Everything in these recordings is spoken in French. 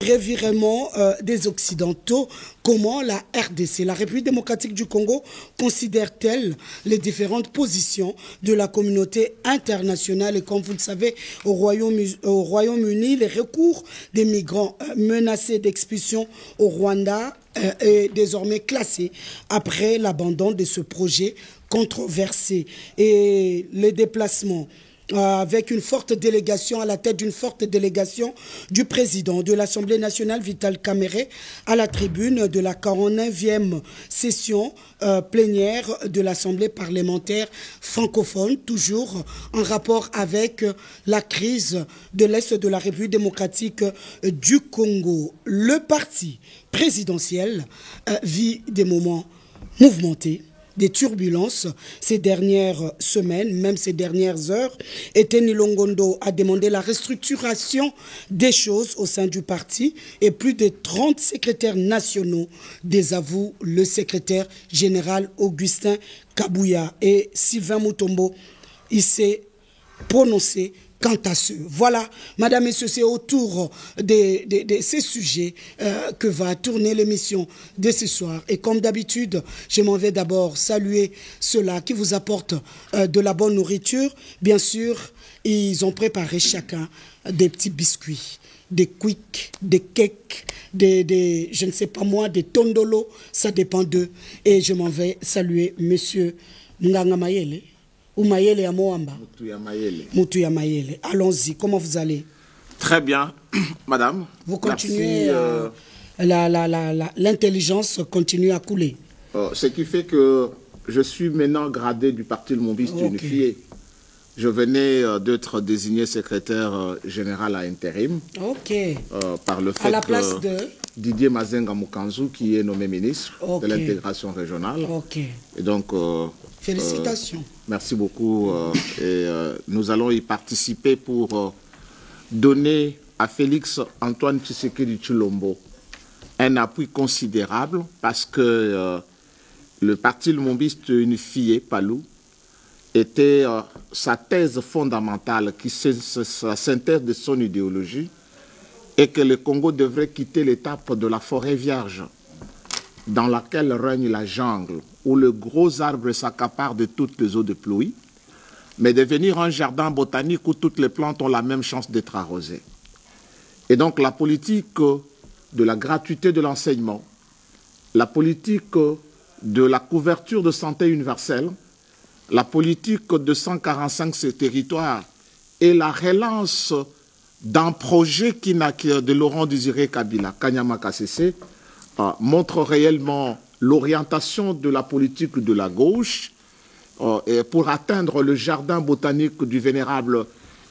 Revirement des Occidentaux, comment la RDC, la République démocratique du Congo, considère-t-elle les différentes positions de la communauté internationale? Et comme vous le savez, au Royaume-Uni, les recours des migrants menacés d'expulsion au Rwanda est désormais classé après l'abandon de ce projet controversé. Et les déplacements avec une forte délégation, à la tête d'une forte délégation du président de l'Assemblée nationale, Vital Kamerhe, à la tribune de la 49e session plénière de l'Assemblée parlementaire francophone, toujours en rapport avec la crise de l'Est de la République démocratique du Congo. Le parti présidentiel vit des moments mouvementés, des turbulences ces dernières semaines, même ces dernières heures. Eteni Longondo a demandé la restructuration des choses au sein du parti et plus de 30 secrétaires nationaux désavouent le secrétaire général Augustin Kabouya. Et Sylvain Mutombo, il s'est prononcé quant à ce. Voilà, madame et messieurs, c'est autour de ces sujets que va tourner l'émission de ce soir. Et comme d'habitude, je m'en vais d'abord saluer ceux-là qui vous apportent de la bonne nourriture. Bien sûr, ils ont préparé chacun des petits biscuits, des quick, des cakes, je ne sais pas moi, des tondolo, ça dépend d'eux. Et je m'en vais saluer monsieur Nganga Mayele. Ou Mayele à Moamba. Moutuya Mayele. Allons-y, comment vous allez? Très bien, madame. Vous continuez, l'intelligence continue à couler. Ce qui fait que je suis maintenant gradé du parti Lumumbiste unifié. Je venais d'être désigné secrétaire général à intérim. Par le fait à la place de Didier Mazenga Mukanzu, qui est nommé ministre de l'intégration régionale. Et donc, félicitations. Merci beaucoup. Nous allons y participer pour donner à Félix Antoine Tshisekedi Tshilombo un appui considérable parce que le parti Lumumbiste unifié, PALU, était sa thèse fondamentale qui sa synthèse de son idéologie et que le Congo devrait quitter l'étape de la forêt vierge dans laquelle règne la jungle, où le gros arbre s'accapare de toutes les eaux de pluie, mais devenir un jardin botanique où toutes les plantes ont la même chance d'être arrosées. Et donc la politique de la gratuité de l'enseignement, la politique de la couverture de santé universelle, la politique de 145 territoires et la relance d'un projet de Laurent Désiré Kabila, Kanyama Kasese, montre réellement l'orientation de la politique de la gauche pour atteindre le jardin botanique du vénérable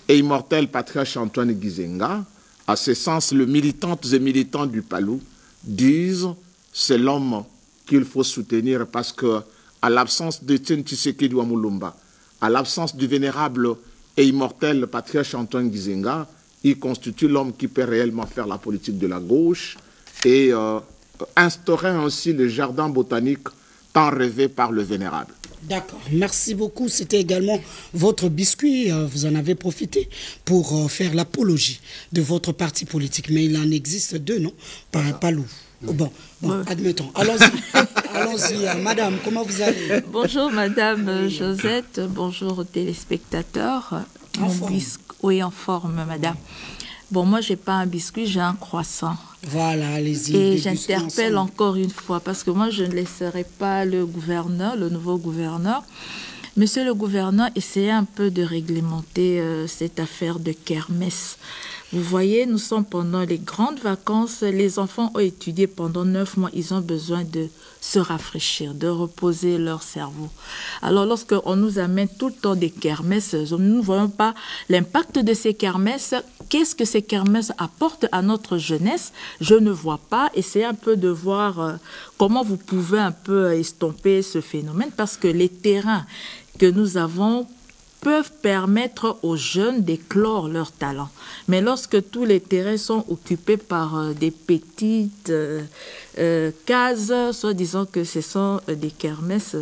et immortel patriarche Antoine Gizenga. À ce sens, les militantes et militants du PALU disent c'est l'homme qu'il faut soutenir parce que à l'absence de Etienne Tshisekedi Wamulumba, à l'absence du vénérable et immortel patriarche Antoine Gizenga, il constitue l'homme qui peut réellement faire la politique de la gauche et instaurer ainsi le jardin botanique tant rêvé par le vénérable. D'accord, merci beaucoup. C'était également votre biscuit. Vous en avez profité pour faire l'apologie de votre parti politique. Mais il en existe deux, non? Palou. Bon, admettons. Allons-y. Allons-y, madame, comment vous allez? Bonjour, madame Josette. Bonjour aux téléspectateurs. Oui, en forme, madame. Bon, moi, je n'ai pas un biscuit, j'ai un croissant. Voilà, allez-y. Et j'interpelle encore une fois, parce que moi, je ne laisserai pas le gouverneur, le nouveau gouverneur. Monsieur le gouverneur, essayez un peu de réglementer cette affaire de kermesse. Vous voyez, nous sommes pendant les grandes vacances. Les enfants ont étudié pendant 9 mois. Ils ont besoin de se rafraîchir, de reposer leur cerveau. Alors, lorsqu'on nous amène tout le temps des kermesses, nous ne voyons pas l'impact de ces kermesses. Qu'est-ce que ces kermesses apportent à notre jeunesse? Je ne vois pas. Essayez un peu de voir comment vous pouvez un peu estomper ce phénomène parce que les terrains que nous avons, peuvent permettre aux jeunes d'éclore leurs talents. Mais lorsque tous les terrains sont occupés par des petites cases, soit disant que ce sont des kermesses.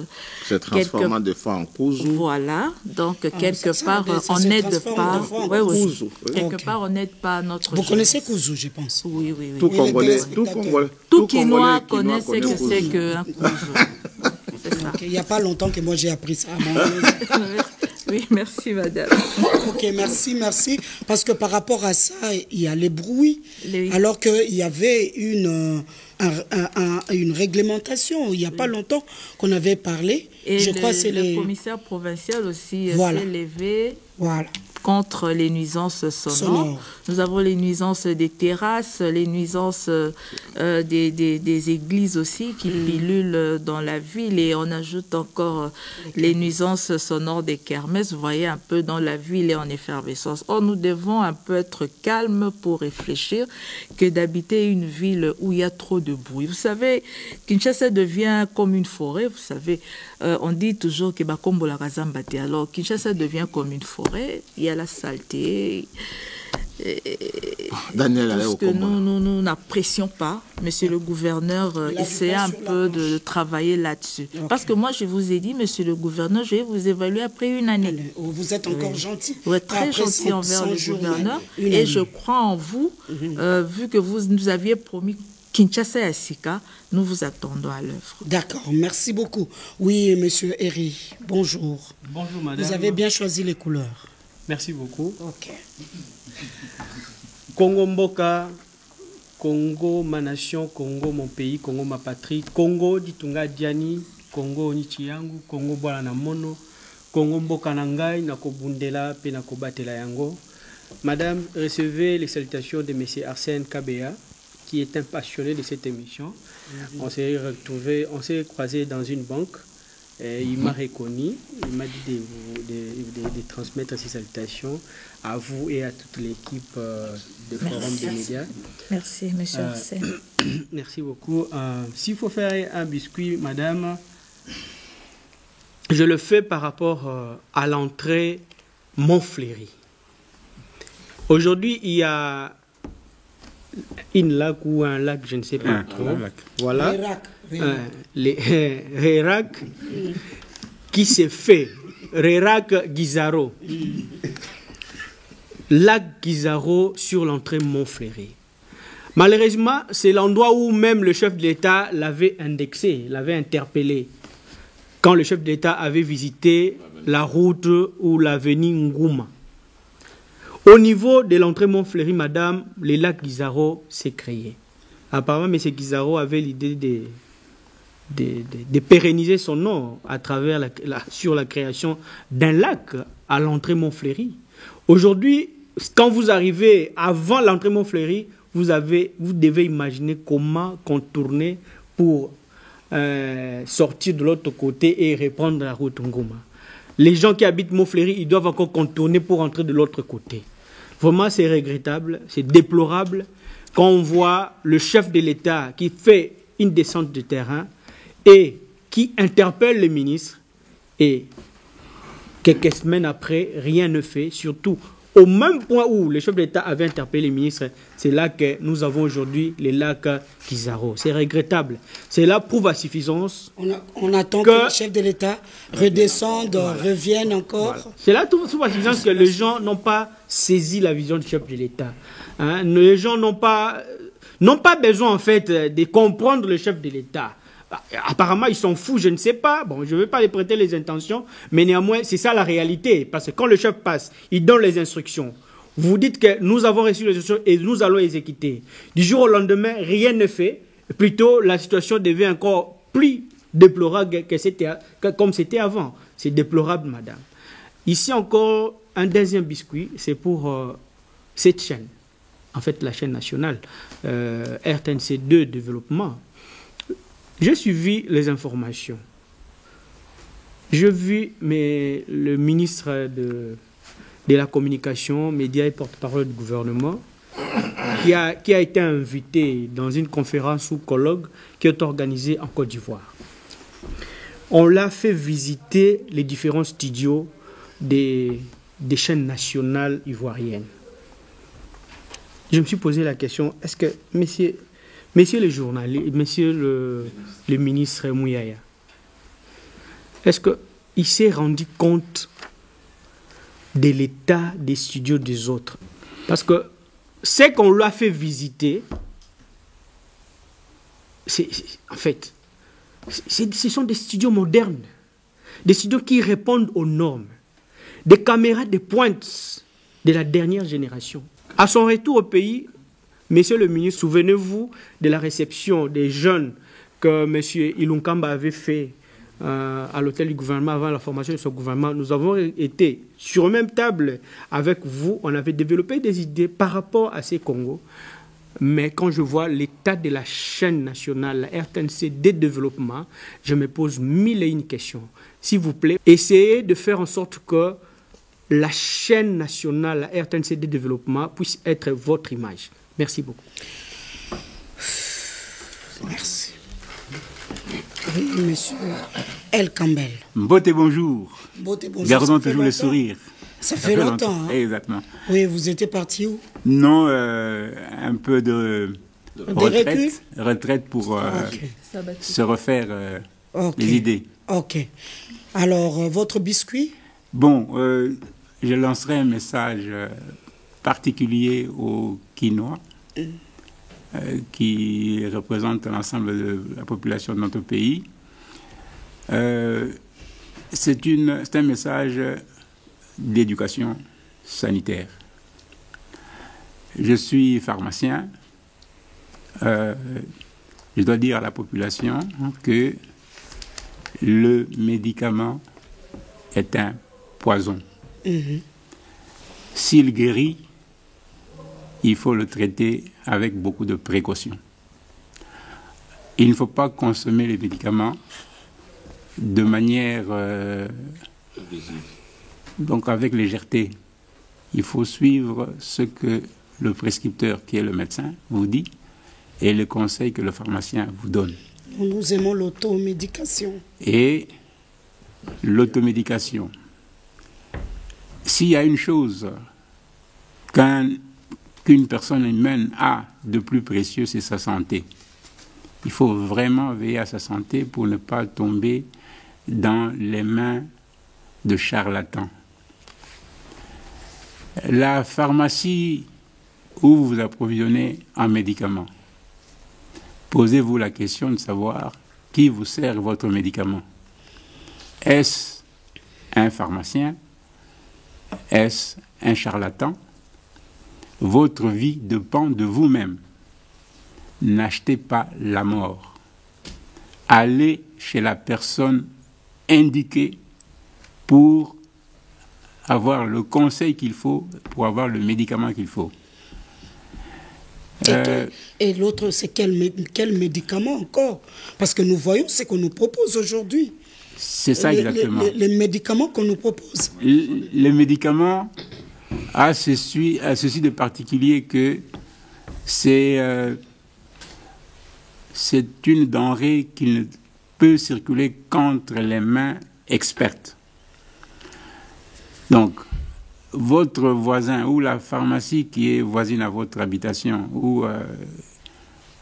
Se transformant des fois en cousou. Voilà, donc quelque part, on n'aide pas. Oui, oui. Quelque part, on n'aide pas notre Vous connaissez cousou, je pense. Oui, oui, oui. Tout Quinois connaît ce que c'est qu'un cousou. C'est ça. Il n'y a pas longtemps que moi j'ai appris ça. Oui, merci madame. Ok, merci. Parce que par rapport à ça, il y a les bruits, alors qu'il y avait une réglementation. Il n'y a pas longtemps qu'on avait parlé. Et je crois que c'est le commissaire provincial aussi s'est levé. Voilà. Contre les nuisances sonores. Nous avons les nuisances des terrasses, les nuisances des églises aussi qui pilulent dans la ville, et on ajoute encore les nuisances sonores des kermesses. Vous voyez, un peu dans la ville et en effervescence. Or, nous devons un peu être calmes pour réfléchir que d'habiter une ville où il y a trop de bruit. Vous savez, Kinshasa devient comme une forêt. Vous savez, on dit toujours que Bakombo la Kazambate. Alors, Kinshasa devient comme une forêt. Il y a la saleté. Daniel, parce que nous n'apprécions pas. Monsieur le gouverneur, essayez un peu de travailler là-dessus. Okay. Parce que moi, je vous ai dit, monsieur le gouverneur, je vais vous évaluer après une année. Vous êtes encore gentil. Vous êtes très gentil envers le gouverneur. Et je crois en vous, vu que vous nous aviez promis Kinshasa et Asika, nous vous attendons à l'œuvre. D'accord, merci beaucoup. Oui, monsieur Eri, bonjour. Bonjour, madame. Vous avez bien choisi les couleurs. Merci beaucoup. Ok. Congo Mboka, Congo ma nation, Congo mon pays, Congo ma patrie, Congo Ditunga Diani, Congo Onichiyangu, Congo Bwala na Mono, Congo Mboka Nangai, Nakobundela, pe Nakobatela Yango. Madame, recevez les salutations de M. Arsène Kabea, qui est un passionné de cette émission. On s'est retrouvés, on s'est croisés dans une banque. Il m'a reconnu, il m'a dit de transmettre ses salutations à vous et à toute l'équipe de Forum des médias. Merci, monsieur Arsène. Merci beaucoup. S'il faut faire un biscuit, madame, je le fais par rapport à l'entrée Montfléry. Aujourd'hui, il y a une lac ou un lac, je ne sais pas trop. Voilà. Les Rérac qui s'est fait. Rérac Guizaro. Lac Guizaro sur l'entrée Montfléry. Malheureusement, c'est l'endroit où même le chef de l'État l'avait indexé, l'avait interpellé. Quand le chef de l'État avait visité la route ou l'avenue Ngouma. Au niveau de l'entrée Montfléry, madame, le lac Guizaro s'est créé. Apparemment, M. Guizaro avait l'idée de pérenniser son nom à travers sur la création d'un lac à l'entrée Montfléry. Aujourd'hui, quand vous arrivez avant l'entrée Montfléry, vous devez imaginer comment contourner pour sortir de l'autre côté et reprendre la route Ngouma. Les gens qui habitent Montfléry, ils doivent encore contourner pour entrer de l'autre côté. Vraiment, c'est regrettable, c'est déplorable quand on voit le chef de l'État qui fait une descente de terrain et qui interpelle le ministre et quelques semaines après, rien ne fait, surtout au même point où le chef de l'État avait interpellé le ministre, c'est là que nous avons aujourd'hui les lacs Guizaro. C'est regrettable. C'est là prouve à suffisance. On attend que le chef de l'État redescende, revienne encore. Voilà. C'est là prouve à suffisance que les gens n'ont pas saisi la vision du chef de l'État. Hein? Les gens n'ont pas besoin en fait de comprendre le chef de l'État. Apparemment, ils sont fous, je ne sais pas. Bon, je ne vais pas les prêter les intentions, mais néanmoins, c'est ça la réalité. Parce que quand le chef passe, il donne les instructions. Vous dites que nous avons reçu les instructions et nous allons exécuter. Du jour au lendemain, rien ne fait. Plutôt, la situation devient encore plus déplorable comme c'était avant. C'est déplorable, madame. Ici encore, un deuxième biscuit, c'est pour cette chaîne. En fait, la chaîne nationale, RTNC2 Développement. J'ai suivi les informations. J'ai vu le ministre de la communication, médias et porte-parole du gouvernement, qui a été invité dans une conférence ou colloque qui est organisée en Côte d'Ivoire. On l'a fait visiter les différents studios des chaînes nationales ivoiriennes. Je me suis posé la question, est-ce que, messieurs les journalistes, messieurs le ministre Mouyaya, est-ce qu'il s'est rendu compte de l'état des studios des autres? Parce que ce qu'on lui a fait visiter, en fait, ce sont des studios modernes, des studios qui répondent aux normes, des caméras de pointe de la dernière génération. À son retour au pays, monsieur le ministre, souvenez-vous de la réception des jeunes que monsieur Ilunkamba avait fait à l'hôtel du gouvernement avant la formation de ce gouvernement. Nous avons été sur la même table avec vous, on avait développé des idées par rapport à ces Congos. Mais quand je vois l'état de la chaîne nationale, la RTNC des développements, je me pose 1001 questions. S'il vous plaît, essayez de faire en sorte que la chaîne nationale, la RTNC des développements, puisse être votre image. Merci beaucoup. Merci. Oui, monsieur El Campbell. Mbote, bonjour. Mbote, bonjour. Gardons toujours le sourire. Ça fait longtemps. Hein? Exactement. Oui, vous étiez parti où? Non, un peu de retraite pour se refaire les idées. Ok. Alors, votre biscuit? Bon, je lancerai un message particulier aux Quinois qui représentent l'ensemble de la population de notre pays. C'est un message d'éducation sanitaire. Je suis pharmacien. Je dois dire à la population que le médicament est un poison. S'il guérit, il faut le traiter avec beaucoup de précautions. Il ne faut pas consommer les médicaments de manière donc avec légèreté. Il faut suivre ce que le prescripteur, qui est le médecin, vous dit et le conseil que le pharmacien vous donne. Nous aimons l'automédication. Et l'automédication. S'il y a une chose qu'une personne humaine a de plus précieux, c'est sa santé. Il faut vraiment veiller à sa santé pour ne pas tomber dans les mains de charlatans. La pharmacie où vous vous approvisionnez en médicaments, posez-vous la question de savoir qui vous sert votre médicament. Est-ce un pharmacien? Est-ce un charlatan? Votre vie dépend de vous-même. N'achetez pas la mort. Allez chez la personne indiquée pour avoir le conseil qu'il faut, pour avoir le médicament qu'il faut. Et l'autre, c'est quel médicament encore? Parce que nous voyons ce qu'on nous propose aujourd'hui. C'est ça exactement. Les médicaments qu'on nous propose. Les médicaments a ceci de particulier que c'est une denrée qui ne peut circuler qu'entre les mains expertes. Donc, votre voisin ou la pharmacie qui est voisine à votre habitation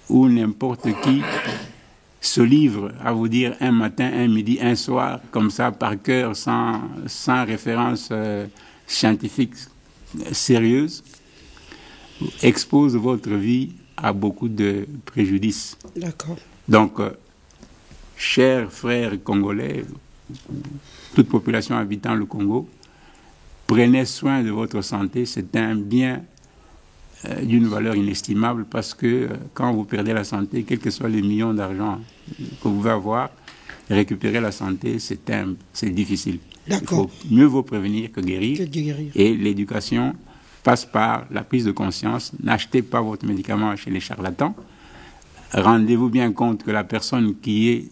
ou n'importe qui se livre à vous dire un matin, un midi, un soir, comme ça, par cœur, sans référence scientifique sérieuse, expose votre vie à beaucoup de préjudices. D'accord. Donc, chers frères congolais, toute population habitant le Congo, prenez soin de votre santé, c'est un bien d'une valeur inestimable parce que quand vous perdez la santé, quels que soient les millions d'argent que vous pouvez avoir, récupérer la santé, c'est difficile. D'accord. Mieux vaut prévenir que guérir. Et l'éducation passe par la prise de conscience. N'achetez pas votre médicament chez les charlatans. Rendez-vous bien compte que la personne qui est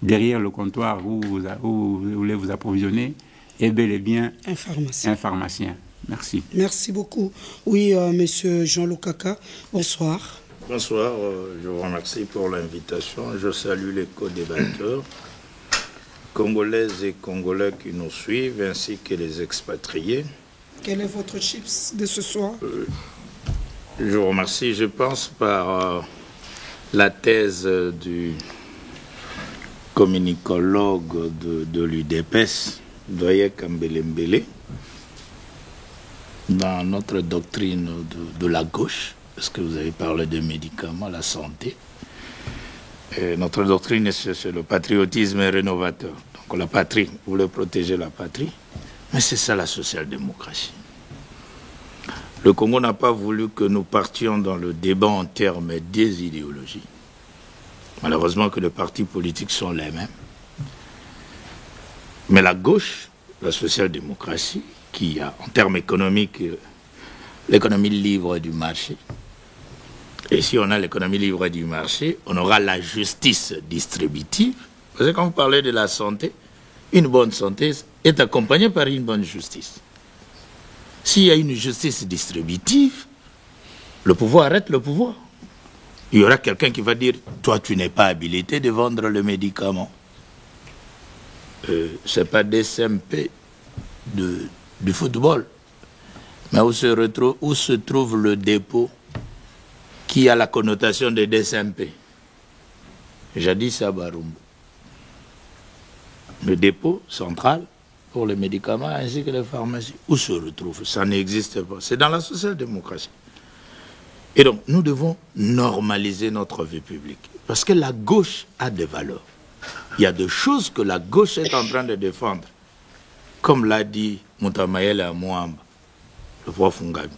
derrière le comptoir où vous voulez vous approvisionner est bel et bien un pharmacien. Merci. Merci beaucoup. Oui, monsieur Jean-Luc Kaka, bonsoir. Bonsoir, je vous remercie pour l'invitation. Je salue les co-débatteurs. Congolaises et Congolais qui nous suivent, ainsi que les expatriés. Quel est votre chips de ce soir? Je vous remercie. Je pense par la thèse du communicologue de l'UDPS, Doye Kambele, dans notre doctrine de la gauche, parce que vous avez parlé de médicaments, la santé. Et notre doctrine, c'est le patriotisme rénovateur. Donc la patrie, vous voulez protéger la patrie, mais c'est ça la social-démocratie. Le Congo n'a pas voulu que nous partions dans le débat en termes des idéologies. Malheureusement que les partis politiques sont les mêmes. Mais la gauche, la social-démocratie, qui a en termes économiques l'économie libre du marché. Et si on a l'économie libre du marché, on aura la justice distributive. Vous savez, quand vous parlez de la santé, une bonne santé est accompagnée par une bonne justice. S'il y a une justice distributive, le pouvoir arrête le pouvoir. Il y aura quelqu'un qui va dire, toi tu n'es pas habilité de vendre le médicament. Ce n'est pas des SMP du football. Mais où se trouve le dépôt qui a la connotation de DSMP? Jadis à Barumbu. Le dépôt central pour les médicaments ainsi que les pharmacies. Où se retrouve? Ça n'existe pas. C'est dans la social-démocratie. Et donc, nous devons normaliser notre vie publique. Parce que la gauche a des valeurs. Il y a des choses que la gauche est en train de défendre. Comme l'a dit Moutamayel à Mouamba, le prof Ngabi.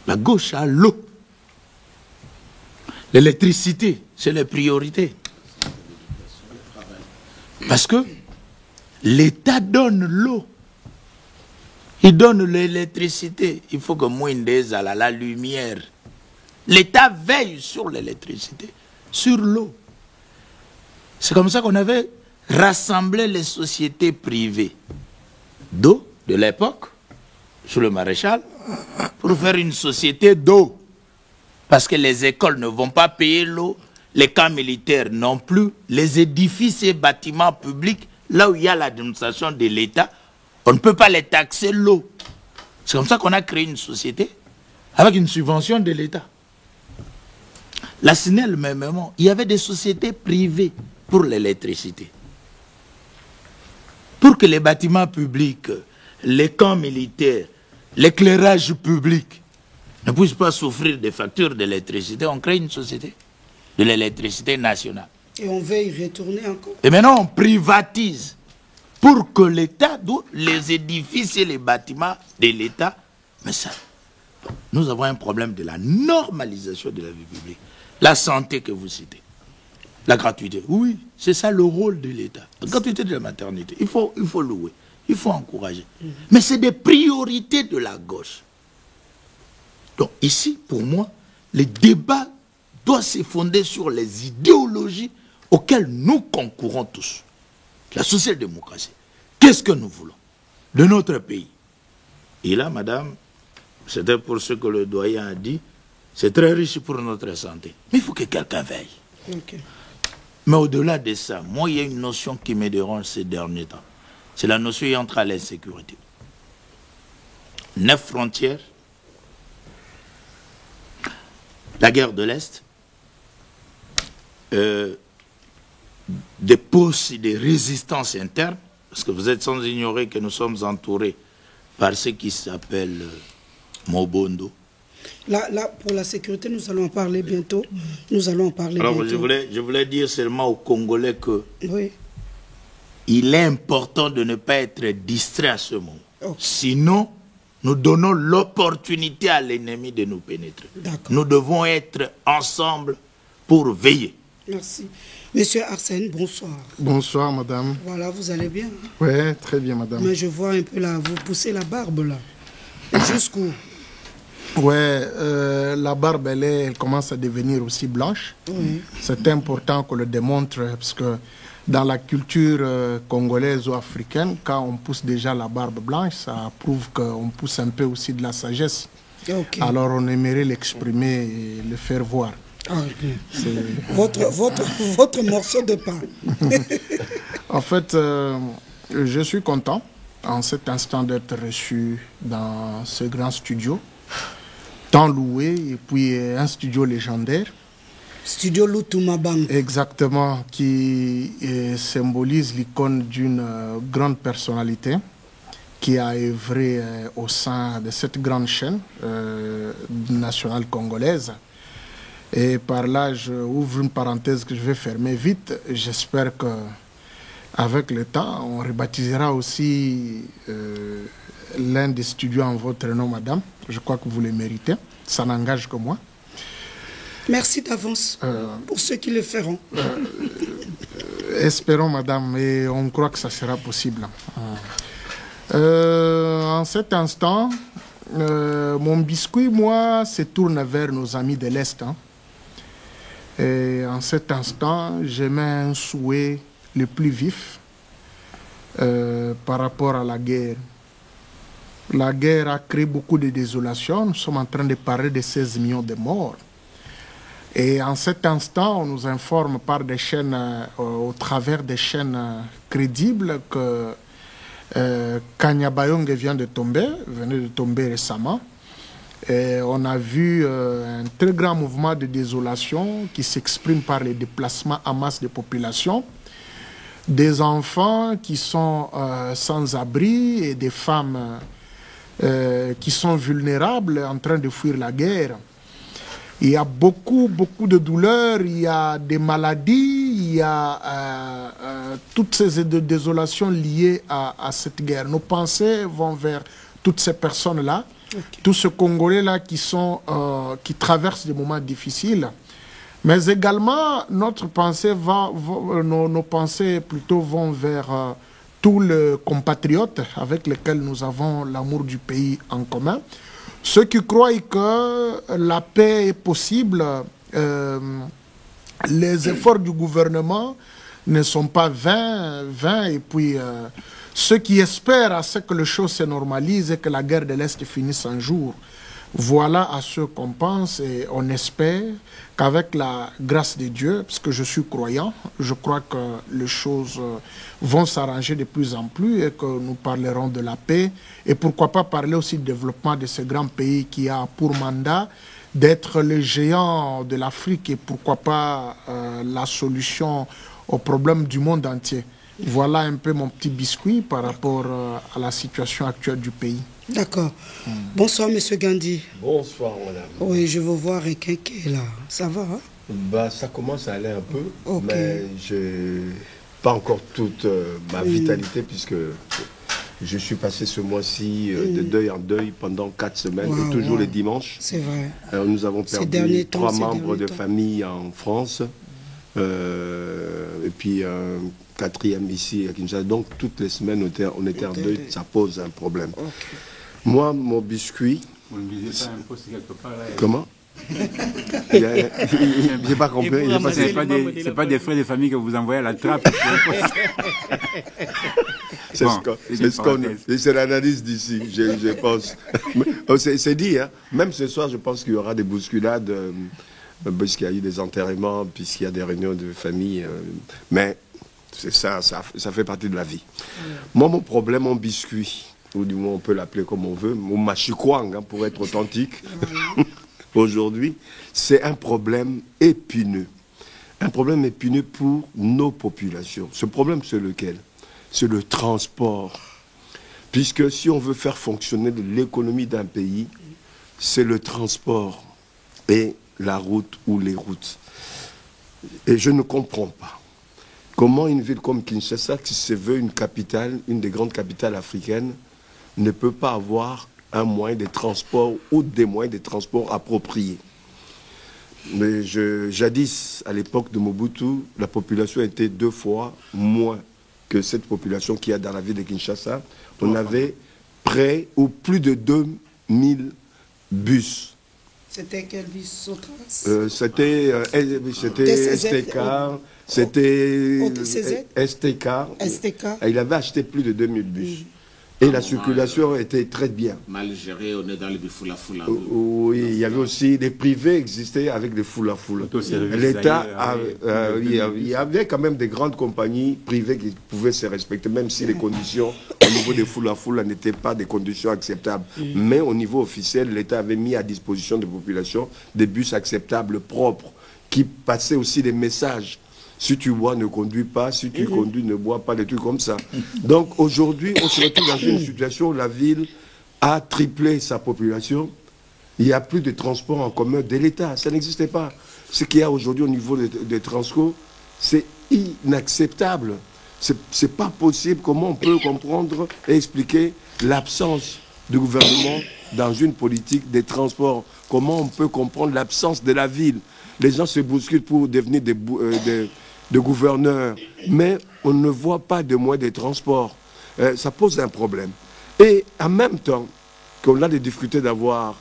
La gauche a l'eau. L'électricité, c'est les priorités. Parce que l'État donne l'eau. Il donne l'électricité. Il faut que Mouindé à la lumière. L'État veille sur l'électricité, sur l'eau. C'est comme ça qu'on avait rassemblé les sociétés privées d'eau de l'époque, sous le maréchal, pour faire une société d'eau. Parce que les écoles ne vont pas payer l'eau, les camps militaires non plus, les édifices et bâtiments publics, là où il y a l'administration de l'État, on ne peut pas les taxer l'eau. C'est comme ça qu'on a créé une société avec une subvention de l'État. La SNEL, même, il y avait des sociétés privées pour l'électricité. Pour que les bâtiments publics, les camps militaires, l'éclairage public ne puissent pas souffrir des factures d'électricité, on crée une société de l'électricité nationale. Et on veut y retourner encore. Et maintenant, on privatise pour que l'État, les édifices et les bâtiments de l'État, mais ça, nous avons un problème de la normalisation de la vie publique. La santé que vous citez, la gratuité, oui, c'est ça le rôle de l'État. La gratuité de la maternité, il faut louer, il faut encourager. Mais c'est des priorités de la gauche. Donc ici, pour moi, les débats doivent se fonder sur les idéologies auxquelles nous concourons tous. La social-démocratie. Qu'est-ce que nous voulons de notre pays? Et là, madame, c'était pour ce que le doyen a dit, c'est très riche pour notre santé. Mais il faut que quelqu'un veille. Okay. Mais au-delà de ça, moi, il y a une notion qui me dérange ces derniers temps. C'est la notion entre l'insécurité. 9 frontières, la guerre de l'Est, des postes et des résistances internes, parce que vous êtes sans ignorer que nous sommes entourés par ce qui s'appelle Mobondo. Là, pour la sécurité, nous allons en parler bientôt. Nous allons en parler Alors, bientôt. je voulais dire seulement aux Congolais que oui. Il est important de ne pas être distrait à ce moment. Okay. Sinon, nous donnons l'opportunité à l'ennemi de nous pénétrer. Nous devons être ensemble pour veiller. Merci. Monsieur Arsène, bonsoir. Bonsoir, madame. Voilà, vous allez bien? Oui, très bien, madame. Mais je vois un peu là, vous poussez la barbe là. Jusqu'où? Ouais, la barbe, elle commence à devenir aussi blanche. Oui. C'est important qu'on le démontre parce que dans la culture congolaise ou africaine, quand on pousse déjà la barbe blanche, ça prouve qu'on pousse un peu aussi de la sagesse. Okay. Alors on aimerait l'exprimer et le faire voir. Ah, votre morceau de pain. En fait, je suis content en cet instant d'être reçu dans ce grand studio, tant loué, et puis un studio légendaire. Studio Lutumabang. Exactement, qui symbolise l'icône d'une grande personnalité qui a œuvré au sein de cette grande chaîne nationale congolaise. Et par là, je ouvre une parenthèse que je vais fermer vite. J'espère que avec le temps, on rebaptisera aussi l'un des studios en votre nom, madame. Je crois que vous le méritez. Ça n'engage que moi. Merci d'avance pour ceux qui le feront. Espérons, madame, et on croit que ça sera possible. En cet instant, mon biscuit, moi, se tourne vers nos amis de l'Est. Hein. Et en cet instant, j'émets un souhait le plus vif par rapport à la guerre. La guerre a créé beaucoup de désolation. Nous sommes en train de parler de 16 millions de morts. Et en cet instant, on nous informe par des chaînes, au travers des chaînes crédibles que Kanyabayonge venait de tomber récemment. Et on a vu un très grand mouvement de désolation qui s'exprime par les déplacements en masse de population, des enfants qui sont sans abri et des femmes qui sont vulnérables en train de fuir la guerre. Il y a beaucoup de douleurs, il y a des maladies, il y a toutes ces désolations liées à cette guerre. Nos pensées vont vers toutes ces personnes-là, tous ces Congolais-là qui traversent des moments difficiles. Mais également, notre pensée nos pensées plutôt vont vers tous les compatriotes avec lesquels nous avons l'amour du pays en commun. Ceux qui croient que la paix est possible, les efforts du gouvernement ne sont pas vains, et puis ceux qui espèrent à ce que les choses se normalisent et que la guerre de l'Est finisse un jour. Voilà à ce qu'on pense et on espère qu'avec la grâce de Dieu, parce que je suis croyant, je crois que les choses vont s'arranger de plus en plus et que nous parlerons de la paix. Et pourquoi pas parler aussi du développement de ce grand pays qui a pour mandat d'être le géant de l'Afrique et pourquoi pas la solution aux problèmes du monde entier. Voilà un peu mon petit biscuit par rapport à la situation actuelle du pays. D'accord. Bonsoir, monsieur Gandhi. Bonsoir, madame. Oui, je veux voir un quinquet là. Ça va, hein? Bah, ça commence à aller un peu, Okay. mais je n'ai pas encore toute ma vitalité puisque je suis passé ce mois-ci de deuil en deuil pendant 4 semaines, et toujours les dimanches. C'est vrai. Nous avons perdu 3 membres de famille en France, et puis un 4e ici à Kinshasa. Donc toutes les semaines, on était en deuil, ça pose un problème. Okay. Moi, mon biscuit... Vous ne visez pas un poste quelque part là? Comment? J'ai pas compris. C'est pas des frais de famille que vous envoyez à la trappe. C'est l'analyse d'ici, je pense. C'est dit, hein. Même ce soir, je pense qu'il y aura des bousculades, puisqu'il y a eu des enterrements, puisqu'il y a des réunions de famille. Mais ça fait partie de la vie. Moi, mon problème, mon biscuit, ou du moins on peut l'appeler comme on veut, mon machikwang, hein, pour être authentique, aujourd'hui, c'est un problème épineux. Un problème épineux pour nos populations. Ce problème, c'est lequel? C'est le transport. Puisque si on veut faire fonctionner l'économie d'un pays, c'est le transport et la route ou les routes. Et je ne comprends pas comment une ville comme Kinshasa, qui se veut une capitale, une des grandes capitales africaines, ne peut pas avoir un moyen de transport ou des moyens de transport appropriés. Mais jadis, à l'époque de Mobutu, la population était 2 fois moins que cette population qu'il y a dans la ville de Kinshasa. On avait près ou plus de 2000 bus. C'était quel bus? Sotras? C'était STK, c'était STK. STK. Il avait acheté plus de 2000 bus. Et la circulation était très bien. Mal géré, on est dans le bifoula-foula. Oui, il y avait aussi des privés existaient avec des foula-foula. L'État, il y avait quand même des grandes compagnies privées qui pouvaient se respecter, même si les conditions au niveau des foula-foula n'étaient pas des conditions acceptables. Mais au niveau officiel, l'État avait mis à disposition des populations des bus acceptables, propres, qui passaient aussi des messages. Si tu bois, ne conduis pas. Si tu conduis, ne bois pas. Des trucs comme ça. Donc aujourd'hui, on se retrouve dans une situation où la ville a triplé sa population. Il n'y a plus de transport en commun de l'État. Ça n'existait pas. Ce qu'il y a aujourd'hui au niveau des Transco, c'est inacceptable. C'est pas possible. Comment on peut comprendre et expliquer l'absence du gouvernement dans une politique des transports? Comment on peut comprendre l'absence de la ville? Les gens se bousculent pour devenir des gouverneurs, mais on ne voit pas de moyens de transport. Ça pose un problème. Et en même temps qu'on a des difficultés d'avoir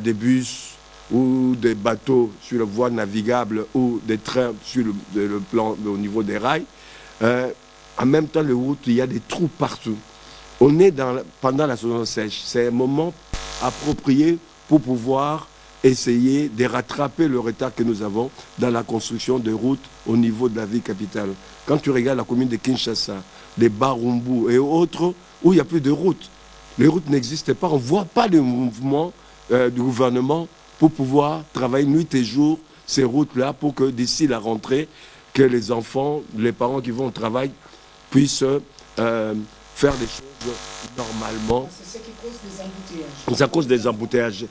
des bus ou des bateaux sur la voie navigable ou des trains sur le plan au niveau des rails, en même temps, les routes, il y a des trous partout. On est pendant la saison sèche. C'est un moment approprié pour pouvoir essayer de rattraper le retard que nous avons dans la construction de routes au niveau de la ville capitale. Quand tu regardes la commune de Kinshasa, les Barumbu et autres, où il n'y a plus de routes, les routes n'existent pas. On ne voit pas le mouvement du gouvernement pour pouvoir travailler nuit et jour ces routes-là pour que d'ici la rentrée, que les enfants, les parents qui vont au travail puissent faire des choses normalement. C'est ce qui cause des embouteillages. Ça cause des embouteillages.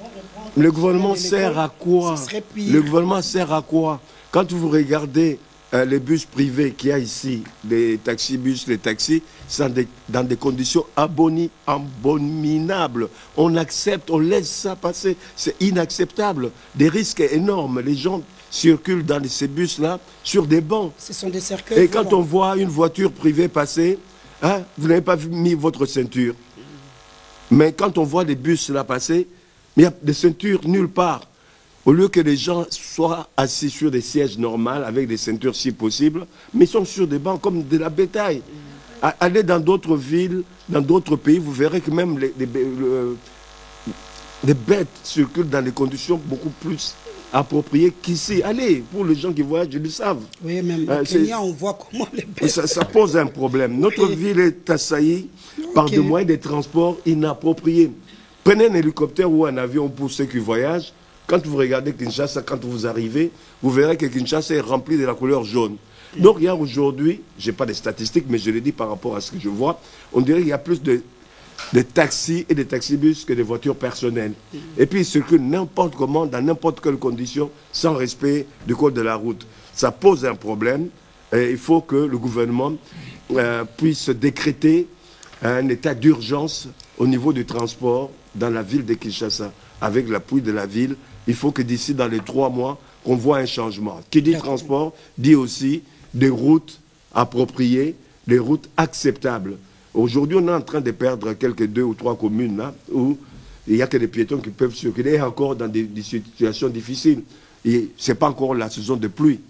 Le gouvernement sert à quoi? Le gouvernement sert à quoi? Quand vous regardez les bus privés qu'il y a ici, les taxibus, les taxis, sont dans des conditions abominables. On accepte, on laisse ça passer. C'est inacceptable. Des risques énormes. Les gens circulent dans ces bus-là sur des bancs. Ce sont des cercueils. Et quand on voit une voiture privée passer, hein, vous n'avez pas mis votre ceinture. Mais quand on voit des bus là passer, il y a des ceintures nulle part. Au lieu que les gens soient assis sur des sièges normaux avec des ceintures si possible, mais ils sont sur des bancs comme de la bétail. Allez dans d'autres villes, dans d'autres pays, vous verrez que même des bêtes circulent dans des conditions beaucoup plus appropriées qu'ici. Allez, pour les gens qui voyagent, ils le savent. Oui, même au Kenya, on voit comment les bêtes... Ça pose un problème. Notre ville est assaillie par des moyens de transport inappropriés. Prenez un hélicoptère ou un avion pour ceux qui voyagent. Quand vous regardez Kinshasa, quand vous arrivez, vous verrez que Kinshasa est rempli de la couleur jaune. Donc il y a aujourd'hui, je n'ai pas de statistiques, mais je le dis par rapport à ce que je vois, on dirait qu'il y a plus de taxis et de taxibus que de voitures personnelles. Et puis ils circulent n'importe comment, dans n'importe quelle condition, sans respect du code de la route. Ça pose un problème. Et il faut que le gouvernement puisse décréter un état d'urgence au niveau du transport dans la ville de Kinshasa. Avec l'appui de la ville, il faut que d'ici dans les 3 mois, qu'on voit un changement. Qui dit transport, dit aussi des routes appropriées, des routes acceptables. Aujourd'hui, on est en train de perdre quelques 2 ou 3 communes là, où il n'y a que des piétons qui peuvent circuler, encore dans des situations difficiles. Et ce n'est pas encore la saison de pluie.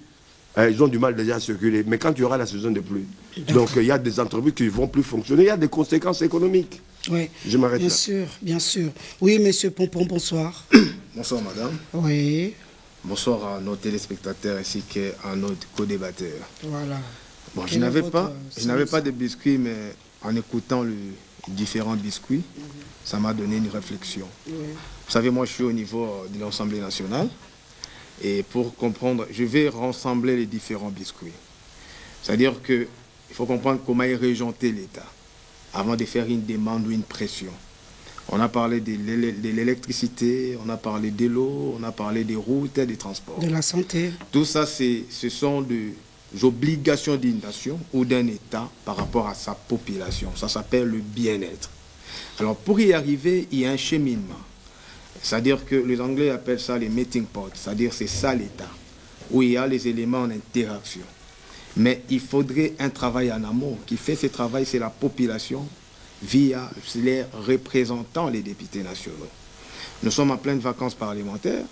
Ils ont du mal déjà à circuler. Mais quand il y aura la saison de pluie, donc il y a des entreprises qui ne vont plus fonctionner, il y a des conséquences économiques. Oui, je m'arrête là. Bien sûr, bien sûr. Oui, monsieur Pompon, bonsoir. Bonsoir, madame. Oui. Bonsoir à nos téléspectateurs ainsi qu'à nos co-débatteurs. Voilà. Bon, je n'avais pas de biscuits, mais en écoutant les différents biscuits, ça m'a donné une réflexion. Vous savez, moi, je suis au niveau de l'Assemblée nationale. Et pour comprendre, je vais rassembler les différents biscuits. C'est-à-dire qu'il faut comprendre comment est régenté l'État avant de faire une demande ou une pression. On a parlé de l'électricité, on a parlé de l'eau, on a parlé des routes et des transports. De la santé. Tout ça, ce sont des obligations d'une nation ou d'un État par rapport à sa population. Ça s'appelle le bien-être. Alors, pour y arriver, il y a un cheminement. C'est-à-dire que les Anglais appellent ça les meeting pots, c'est-à-dire c'est ça l'État, où il y a les éléments en interaction. Mais il faudrait un travail en amont. Qui fait ce travail, c'est la population via les représentants, les députés nationaux. Nous sommes en pleine vacances parlementaires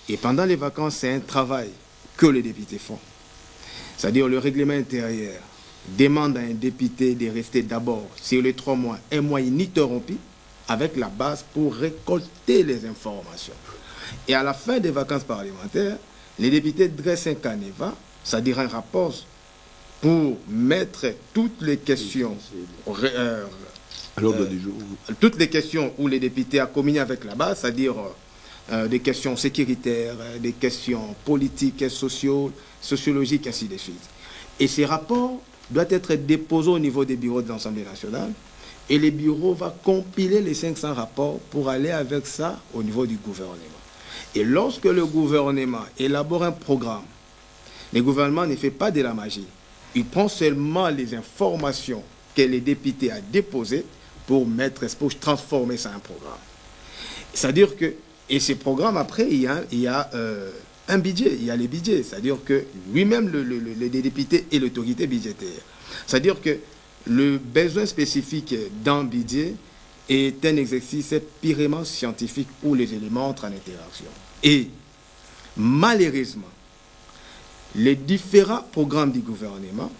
et pendant les vacances, c'est un travail que les députés font. C'est-à-dire le règlement intérieur, demande à un député de rester d'abord sur les 3 mois, un mois ininterrompu, avec la base pour récolter les informations. Et à la fin des vacances parlementaires, les députés dressent un canevas, c'est-à-dire un rapport pour mettre toutes les questions toutes les questions où les députés ont communiqué avec la base, c'est-à-dire des questions sécuritaires, des questions politiques, sociologiques, ainsi de suite. Et ces rapports doivent être déposés au niveau des bureaux de l'Assemblée nationale et les bureaux vont compiler les 500 rapports pour aller avec ça au niveau du gouvernement. Et lorsque le gouvernement élabore un programme, le gouvernement ne fait pas de la magie. Il prend seulement les informations que les députés ont déposées pour transformer ça en programme. C'est-à-dire que, et ces programmes, après, il y a un budget, il y a les budgets. C'est-à-dire que lui-même, les députés et l'autorité budgétaire. C'est-à-dire que le besoin spécifique d'un budget est un exercice purement scientifique où les éléments entrent en interaction. Et malheureusement, les différents programmes du gouvernement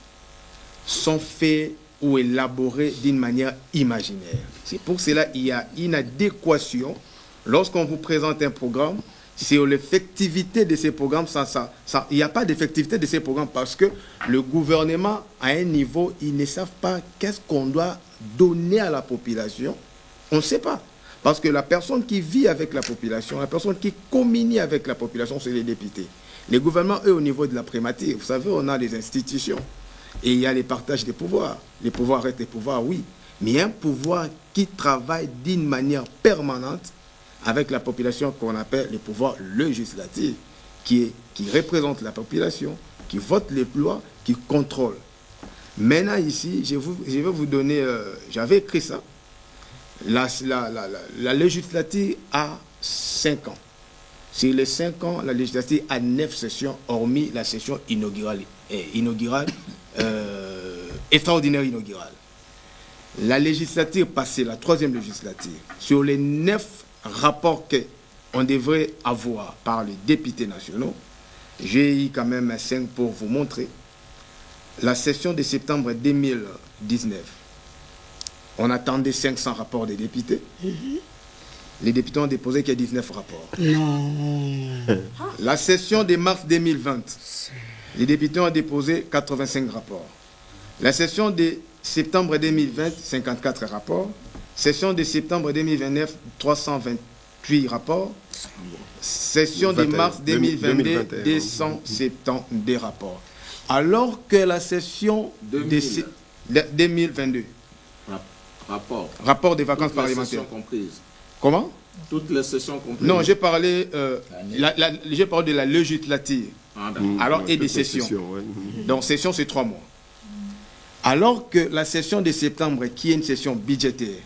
sont faits ou élaborés d'une manière imaginaire. C'est pour cela qu'il y a une adéquation. Lorsqu'on vous présente un programme, sur l'effectivité de ces programmes, il n'y a pas d'effectivité de ces programmes parce que le gouvernement, à un niveau, ils ne savent pas qu'est-ce qu'on doit donner à la population. On ne sait pas. Parce que la personne qui vit avec la population, la personne qui communie avec la population, c'est les députés. Les gouvernements, eux, au niveau de la primature, vous savez, on a les institutions. Et il y a les partages des pouvoirs. Les pouvoirs restent des pouvoirs, oui. Mais il y a un pouvoir qui travaille d'une manière permanente avec la population qu'on appelle le pouvoir législatif, qui représente la population, qui vote les lois, qui contrôle. Maintenant, ici, je vais vous donner... J'avais écrit ça. La législature a 5 ans. Sur les 5 ans, la législature a 9 sessions, hormis la session inaugurale, extraordinaire inaugurale. La législature passée, la 3e législature, sur les 9 rapports qu'on devrait avoir par les députés nationaux, j'ai eu quand même 5 pour vous montrer. La session de septembre 2019, on attendait 500 rapports des députés. Les députés ont déposé qu'il y a 19 rapports. Non. La session de mars 2020, les députés ont déposé 85 rapports. La session de septembre 2020, 54 rapports. Session de septembre 2029, 328 rapports. Session de mars 2022, 272 rapports. Alors que la session de 2022, rapport des vacances parlementaires. Comment? Toutes les sessions comprises. Non, j'ai parlé de la législature. Alors, et des sessions. Donc, session, c'est 3 mois. Alors que la session de septembre, qui est une session budgétaire,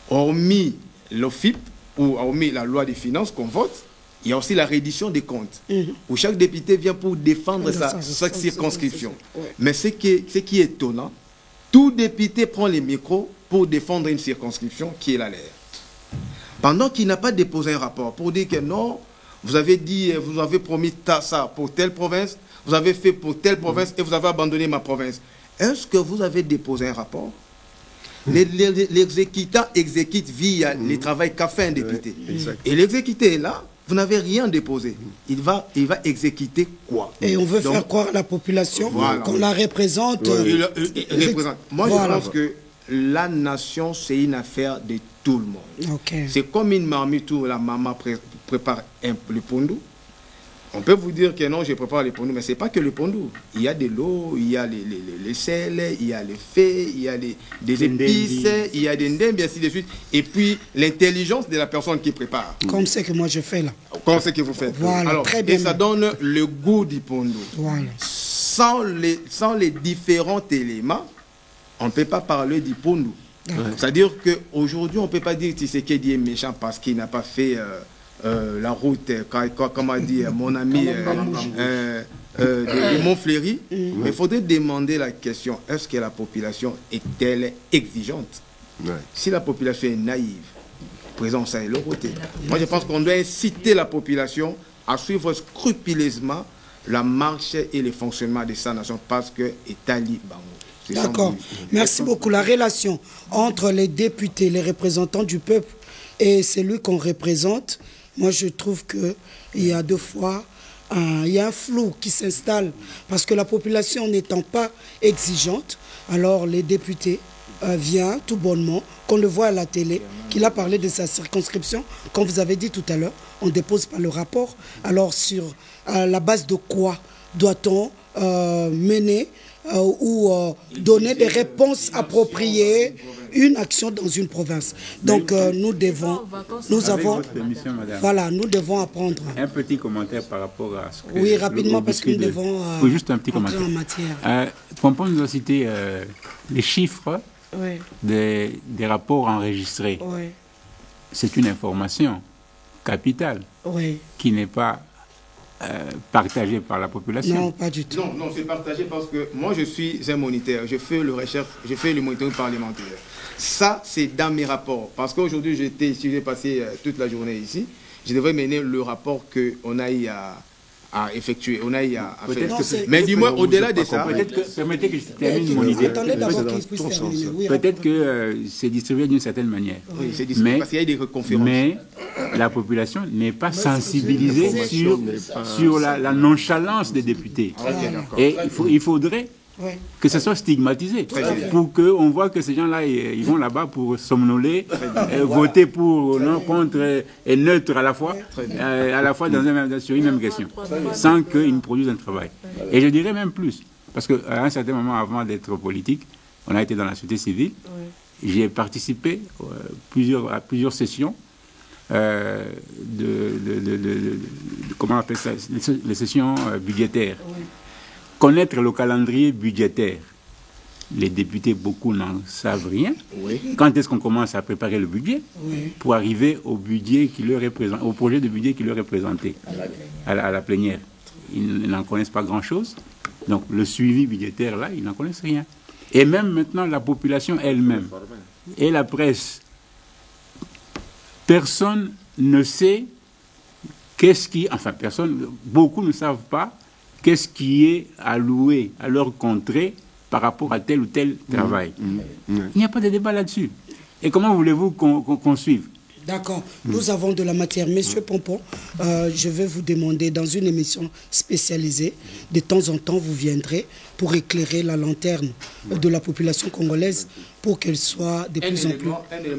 hormis l'OFIP, ou hormis la loi des finances qu'on vote, il y a aussi la reddition des comptes, où chaque député vient pour défendre sa circonscription. Mais ce qui est étonnant, tout député prend les micros pour défendre une circonscription qui est la leur. Pendant qu'il n'a pas déposé un rapport pour dire que non, vous avez dit, vous avez promis ça pour telle province, vous avez fait pour telle province et vous avez abandonné ma province. Est-ce que vous avez déposé un rapport? L'exécutant exécute via le travail qu'a fait un député. Et l'exécuté est là, vous n'avez rien déposé. Il va exécuter quoi? Et on veut faire croire à la population qu'on la représente. Moi, je pense que la nation, c'est une affaire de tout le monde. C'est comme une marmite où la maman prépare le pondou. On peut vous dire que non, je prépare le pondou, mais ce n'est pas que le pondou. Il y a de l'eau, il y a les sels, il y a les fées, il y a des épices, il y a des ndembe, ainsi de suite. Et puis, l'intelligence de la personne qui prépare. Comme c'est que moi je fais là. Comme c'est que vous faites. Voilà, alors, très bien. Et ça donne le goût du pondou. Voilà. Sans les différents éléments, on ne peut pas parler du pondou. C'est-à-dire qu'aujourd'hui, on ne peut pas dire Tshisekedi est méchant parce qu'il n'a pas fait la route, comme a dit mon ami de Montfléry. Mais il faudrait demander la question, est-ce que la population est-elle exigeante? Si la population est naïve, présent, ça est le côté. Moi, je pense qu'on doit inciter la population à suivre scrupuleusement la marche et le fonctionnement de sa nation parce que Etali Bango. D'accord. Merci beaucoup. La relation entre les députés, les représentants du peuple et celui qu'on représente, moi je trouve qu'il y a deux fois, il y a un flou qui s'installe parce que la population n'étant pas exigeante, alors les députés viennent tout bonnement, qu'on le voit à la télé, qu'il a parlé de sa circonscription, comme vous avez dit tout à l'heure, on ne dépose pas le rapport. Alors sur la base de quoi doit-on mener ou donner des réponses appropriées, une action dans une province. Donc nous devons apprendre. Un petit commentaire par rapport à ce que... Oui, rapidement, parce que nous devons juste un petit commentaire. En matière. Pompon nous a cité les chiffres des rapports enregistrés. Oui. C'est une information capitale qui n'est pas partagé par la population. Non, pas du tout. Non, c'est partagé parce que moi, je suis un moniteur. Je fais le monitoring parlementaire. Ça, c'est dans mes rapports. Parce qu'aujourd'hui, j'ai passé toute la journée ici. Je devrais mener le rapport qu'on a eu à effectuer, on a eu à faire. Mais dis-moi, au-delà de ça... Permettez que je termine mon idée. Attendez d'abord qu'il puisse terminer. Oui, peut-être que c'est distribué d'une certaine manière. Oui, c'est distribué parce qu'il y a des conférences. Mais la population n'est pas sensibilisée sur la nonchalance des députés. Et il faudrait que ce soit stigmatisé pour qu'on voit que ces gens-là, ils vont là-bas pour somnoler, voter pour, non, contre et neutre à la fois sur une même question, sans qu'ils ne produisent un travail. Et je dirais même plus, parce qu'à un certain moment, avant d'être politique, on a été dans la société civile, j'ai participé à plusieurs sessions comment on appelle ça, les sessions budgétaires. Connaître le calendrier budgétaire. Les députés, beaucoup n'en savent rien. Quand est-ce qu'on commence à préparer le budget pour arriver au budget qui leur est présenté, au projet de budget qui leur est présenté à la plénière? Ils n'en connaissent pas grand-chose. Donc le suivi budgétaire, là, ils n'en connaissent rien. Et même maintenant, la population elle-même et la presse, personne ne sait beaucoup ne savent pas qu'est-ce qui est alloué à leur contrée par rapport à tel ou tel travail. Il n'y a pas de débat là-dessus. Et comment voulez-vous qu'on suive? D'accord. Nous avons de la matière. Monsieur Pompon, je vais vous demander, dans une émission spécialisée, de temps en temps, vous viendrez pour éclairer la lanterne de la population congolaise pour qu'elle soit de plus en plus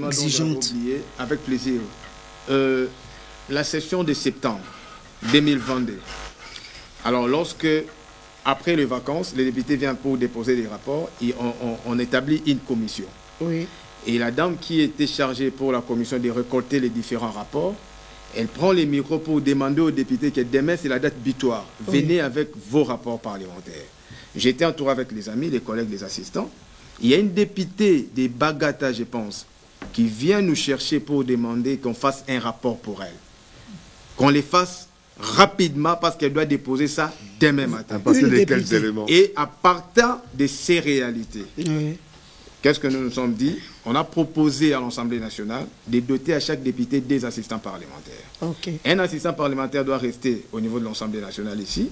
exigeante. Oublié, avec plaisir. La session de septembre 2022. Alors, après les vacances, les députés viennent pour déposer des rapports et on établit une commission. Oui. Et la dame qui était chargée pour la commission de récolter les différents rapports, elle prend les micros pour demander aux députés que demain, c'est la date butoir. Venez avec vos rapports parlementaires. J'étais entouré avec les amis, les collègues, les assistants. Il y a une députée des Bagata, je pense, qui vient nous chercher pour demander qu'on fasse un rapport pour elle. Qu'on les fasse rapidement parce qu'elle doit déposer ça demain matin. À partir de quels éléments? Et à partir de ces réalités. Qu'est-ce que nous nous sommes dit? On a proposé à l'Assemblée nationale de doter à chaque député des assistants parlementaires. Un assistant parlementaire doit rester au niveau de l'Assemblée nationale ici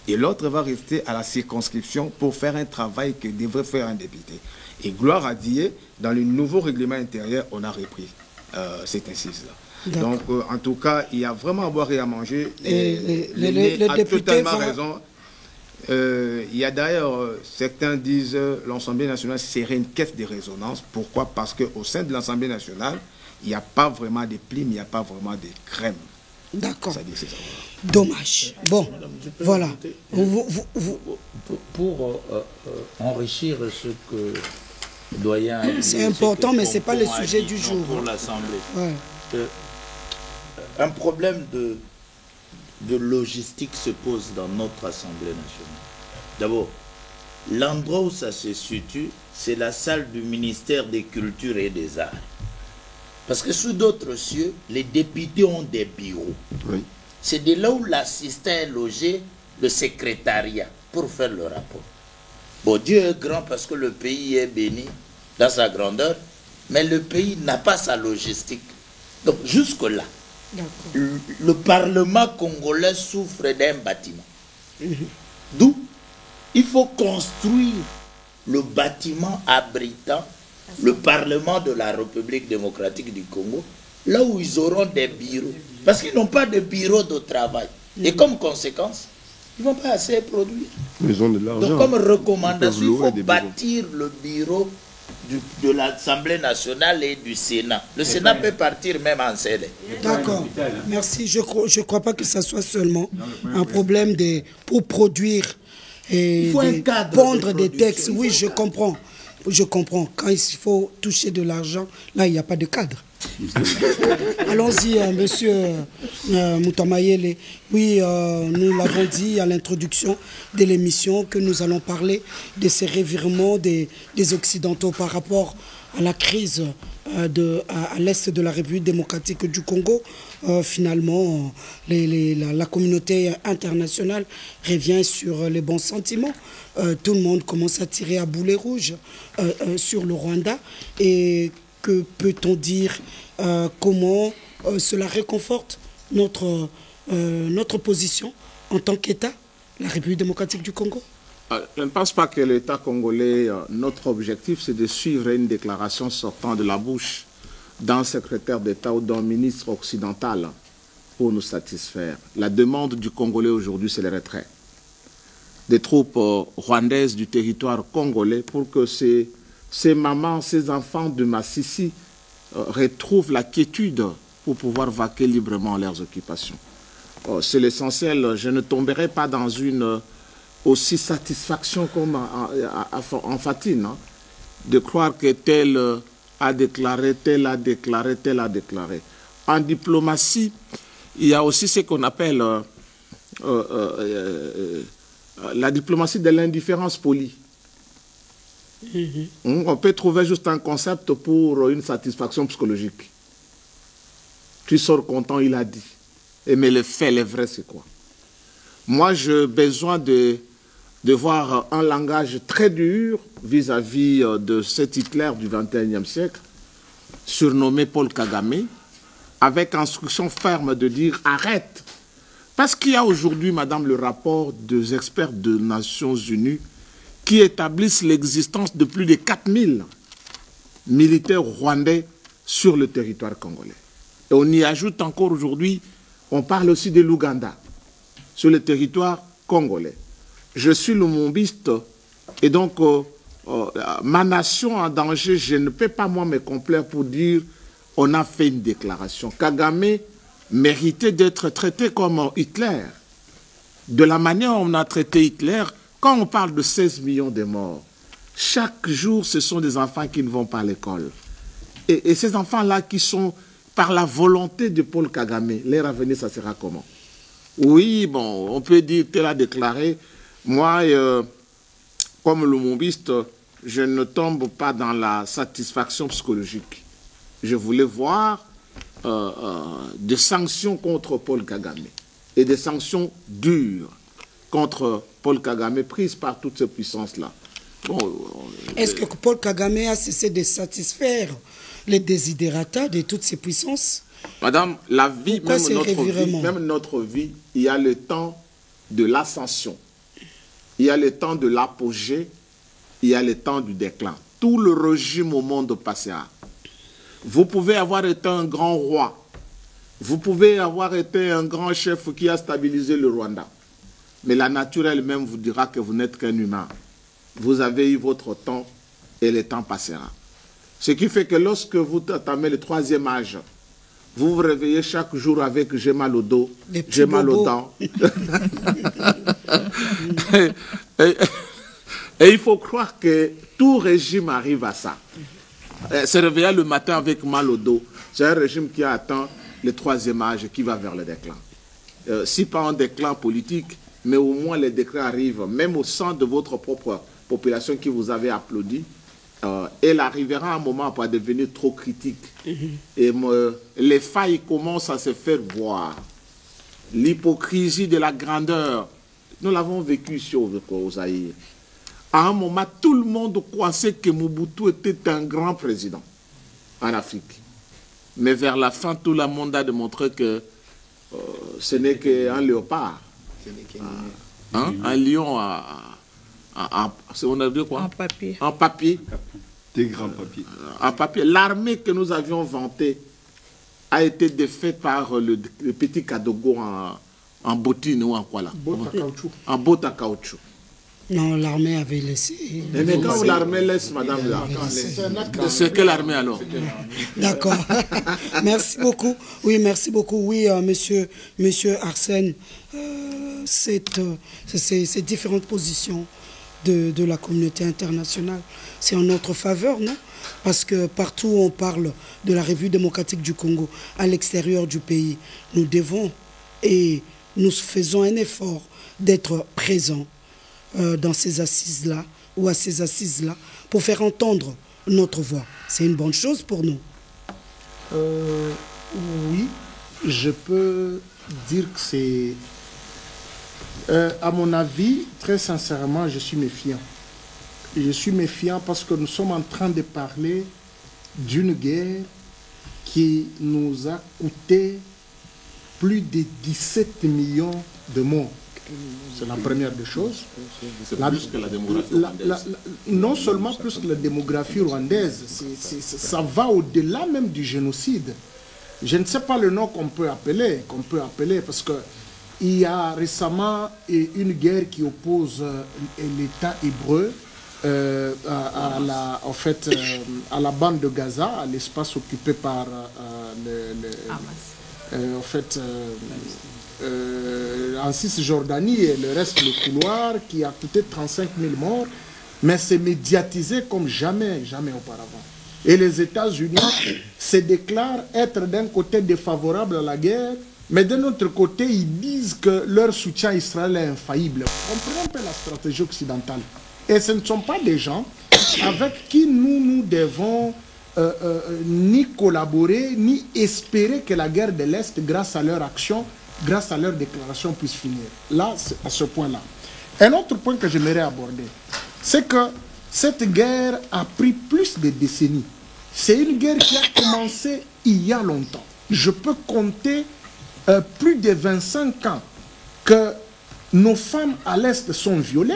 et l'autre va rester à la circonscription pour faire un travail que devrait faire un député. Et gloire à Dieu, dans le nouveau règlement intérieur, on a repris cette incise-là. Donc, en tout cas, il y a vraiment à boire et à manger. Les a députés totalement raison. Il y a d'ailleurs, certains disent l'Assemblée nationale serait une caisse de résonance. Pourquoi? Parce qu'au sein de l'Assemblée nationale, il n'y a pas vraiment de plumes, il n'y a pas vraiment de crème. D'accord. Dommage. Bon, voilà. Pour enrichir ce que doyen a dit, c'est important, mais ce n'est pas le sujet du jour. Pour l'Assemblée. Un problème de logistique se pose dans notre Assemblée nationale. D'abord, l'endroit où ça se situe, c'est la salle du ministère des Cultures et des Arts. Parce que sous d'autres cieux, les députés ont des bureaux. C'est de là où l'assistant est logé, le secrétariat, pour faire le rapport. Bon, Dieu est grand parce que le pays est béni dans sa grandeur, mais le pays n'a pas sa logistique. Donc, jusque-là, le Parlement congolais souffre d'un bâtiment. D'où il faut construire le bâtiment abritant le Parlement de la République démocratique du Congo, là où ils auront des bureaux. Parce qu'ils n'ont pas de bureau de travail. Et comme conséquence, ils ne vont pas assez produire. Ils ont de l'argent. Donc comme recommandation, il faut des bâtir le bureau de l'Assemblée nationale et du Sénat. Le Sénat peut partir même en scellé. D'accord. Merci. Je ne crois pas que ça soit seulement un problème pour produire et Il faut un cadre pondre de des production. textes. Oui, je comprends. Je comprends. Quand il faut toucher de l'argent, là, il n'y a pas de cadre. Allons-y, monsieur Moutamayele. Oui, nous l'avons dit à l'introduction de l'émission que nous allons parler de ces revirements des Occidentaux par rapport à la crise à l'est de la République démocratique du Congo. Finalement, la communauté internationale revient sur les bons sentiments. Tout le monde commence à tirer à boulet rouge sur le Rwanda. Et que peut-on dire, comment cela réconforte notre position en tant qu'État, la République démocratique du Congo? Je ne pense pas que l'État congolais, notre objectif, c'est de suivre une déclaration sortant de la bouche d'un secrétaire d'État ou d'un ministre occidental pour nous satisfaire. La demande du Congolais aujourd'hui, c'est le retrait des troupes rwandaises du territoire congolais pour que ces mamans, ces enfants de Massissi retrouvent la quiétude pour pouvoir vaquer librement leurs occupations. C'est l'essentiel. Je ne tomberai pas dans une aussi satisfaction comme en Fatine, hein, de croire que tel a déclaré, tel a déclaré, tel a déclaré. En diplomatie, il y a aussi ce qu'on appelle la diplomatie de l'indifférence polie. On peut trouver juste un concept pour une satisfaction psychologique. Tu sors content, il a dit. Mais le fait, le vrai, c'est quoi? Moi, j'ai besoin de voir un langage très dur vis-à-vis de cet Hitler du XXIe siècle, surnommé Paul Kagame, avec instruction ferme de dire arrête. Parce qu'il y a aujourd'hui, madame, le rapport des experts des Nations Unies qui établissent l'existence de plus de 4000 militaires rwandais sur le territoire congolais. Et on y ajoute encore aujourd'hui, on parle aussi de l'Ouganda, sur le territoire congolais. Je suis lumumbiste et donc ma nation en danger, je ne peux pas moi me complaire pour dire on a fait une déclaration. Kagame méritait d'être traité comme Hitler. De la manière dont on a traité Hitler, quand on parle de 16 millions de morts, chaque jour ce sont des enfants qui ne vont pas à l'école. Et ces enfants-là qui sont par la volonté de Paul Kagame, leur avenir, ça sera comment? Oui, bon, on peut dire tel a déclaré. Moi, comme lumumbiste, je ne tombe pas dans la satisfaction psychologique. Je voulais voir des sanctions contre Paul Kagame et des sanctions dures contre Paul Kagame prises par toutes ces puissances-là. Bon, est-ce que Paul Kagame a cessé de satisfaire les désidérata de toutes ces puissances? Madame, la vie, même notre vie, il y a le temps de l'ascension. Il y a le temps de l'apogée, il y a le temps du déclin. Tout le régime au monde passera. Vous pouvez avoir été un grand roi. Vous pouvez avoir été un grand chef qui a stabilisé le Rwanda. Mais la nature elle-même vous dira que vous n'êtes qu'un humain. Vous avez eu votre temps et le temps passera. Ce qui fait que lorsque vous entamez le 3e âge, vous vous réveillez chaque jour avec j'ai mal au dos, j'ai mal aux dents. Et il faut croire que tout régime arrive à ça. Se réveiller le matin avec mal au dos, c'est un régime qui a atteint le 3e âge et qui va vers le déclin. Si pas un déclin politique, mais au moins les déclins arrivent, même au sein de votre propre population qui vous avait applaudi. Elle arrivera à un moment à devenir trop critique. Et les failles commencent à se faire voir. L'hypocrisie de la grandeur, nous l'avons vécu ici au Zaïre. À un moment, tout le monde croyait que Mobutu était un grand président en Afrique. Mais vers la fin, tout le monde a démontré que ce n'est qu'un léopard. Hein? Un lion on a dit quoi? En papier. En papier. Des grands papiers. En papier. L'armée que nous avions vantée a été défaite par le petit Kadogo en bottine ou en quoi là? En botte à caoutchouc. Non, l'armée avait laissé. Mais quand l'armée laisse, madame, c'est quelle armée alors? D'accord. Merci beaucoup. Oui, merci beaucoup. Oui, monsieur Arsène, ces différentes positions de la communauté internationale, c'est en notre faveur, non? Parce que partout où on parle de la République démocratique du Congo, à l'extérieur du pays, nous devons et nous faisons un effort d'être présents dans ces assises-là ou à ces assises-là pour faire entendre notre voix. C'est une bonne chose pour nous. Oui, je peux dire que c'est... à mon avis, très sincèrement, je suis méfiant. Je suis méfiant parce que nous sommes en train de parler d'une guerre qui nous a coûté plus de 17 millions de morts. C'est la première des choses. C'est plus que la démographie rwandaise. Non seulement plus que la démographie rwandaise, ça va au-delà même du génocide. Je ne sais pas le nom qu'on peut appeler, parce que il y a récemment une guerre qui oppose l'État hébreu à la bande de Gaza, à l'espace occupé par en Cisjordanie et le reste du couloir, qui a coûté 35 000 morts, mais c'est médiatisé comme jamais auparavant. Et les États-Unis se déclarent être d'un côté défavorables à la guerre, mais d'un autre côté, ils disent que leur soutien à Israël est infaillible. Comprenez un peu la stratégie occidentale. Et ce ne sont pas des gens avec qui nous devons ni collaborer, ni espérer que la guerre de l'Est, grâce à leur action, grâce à leur déclaration, puisse finir. Là, à ce point-là. Un autre point que j'aimerais aborder, c'est que cette guerre a pris plus de décennies. C'est une guerre qui a commencé il y a longtemps. Je peux compter plus de 25 ans que nos femmes à l'Est sont violées,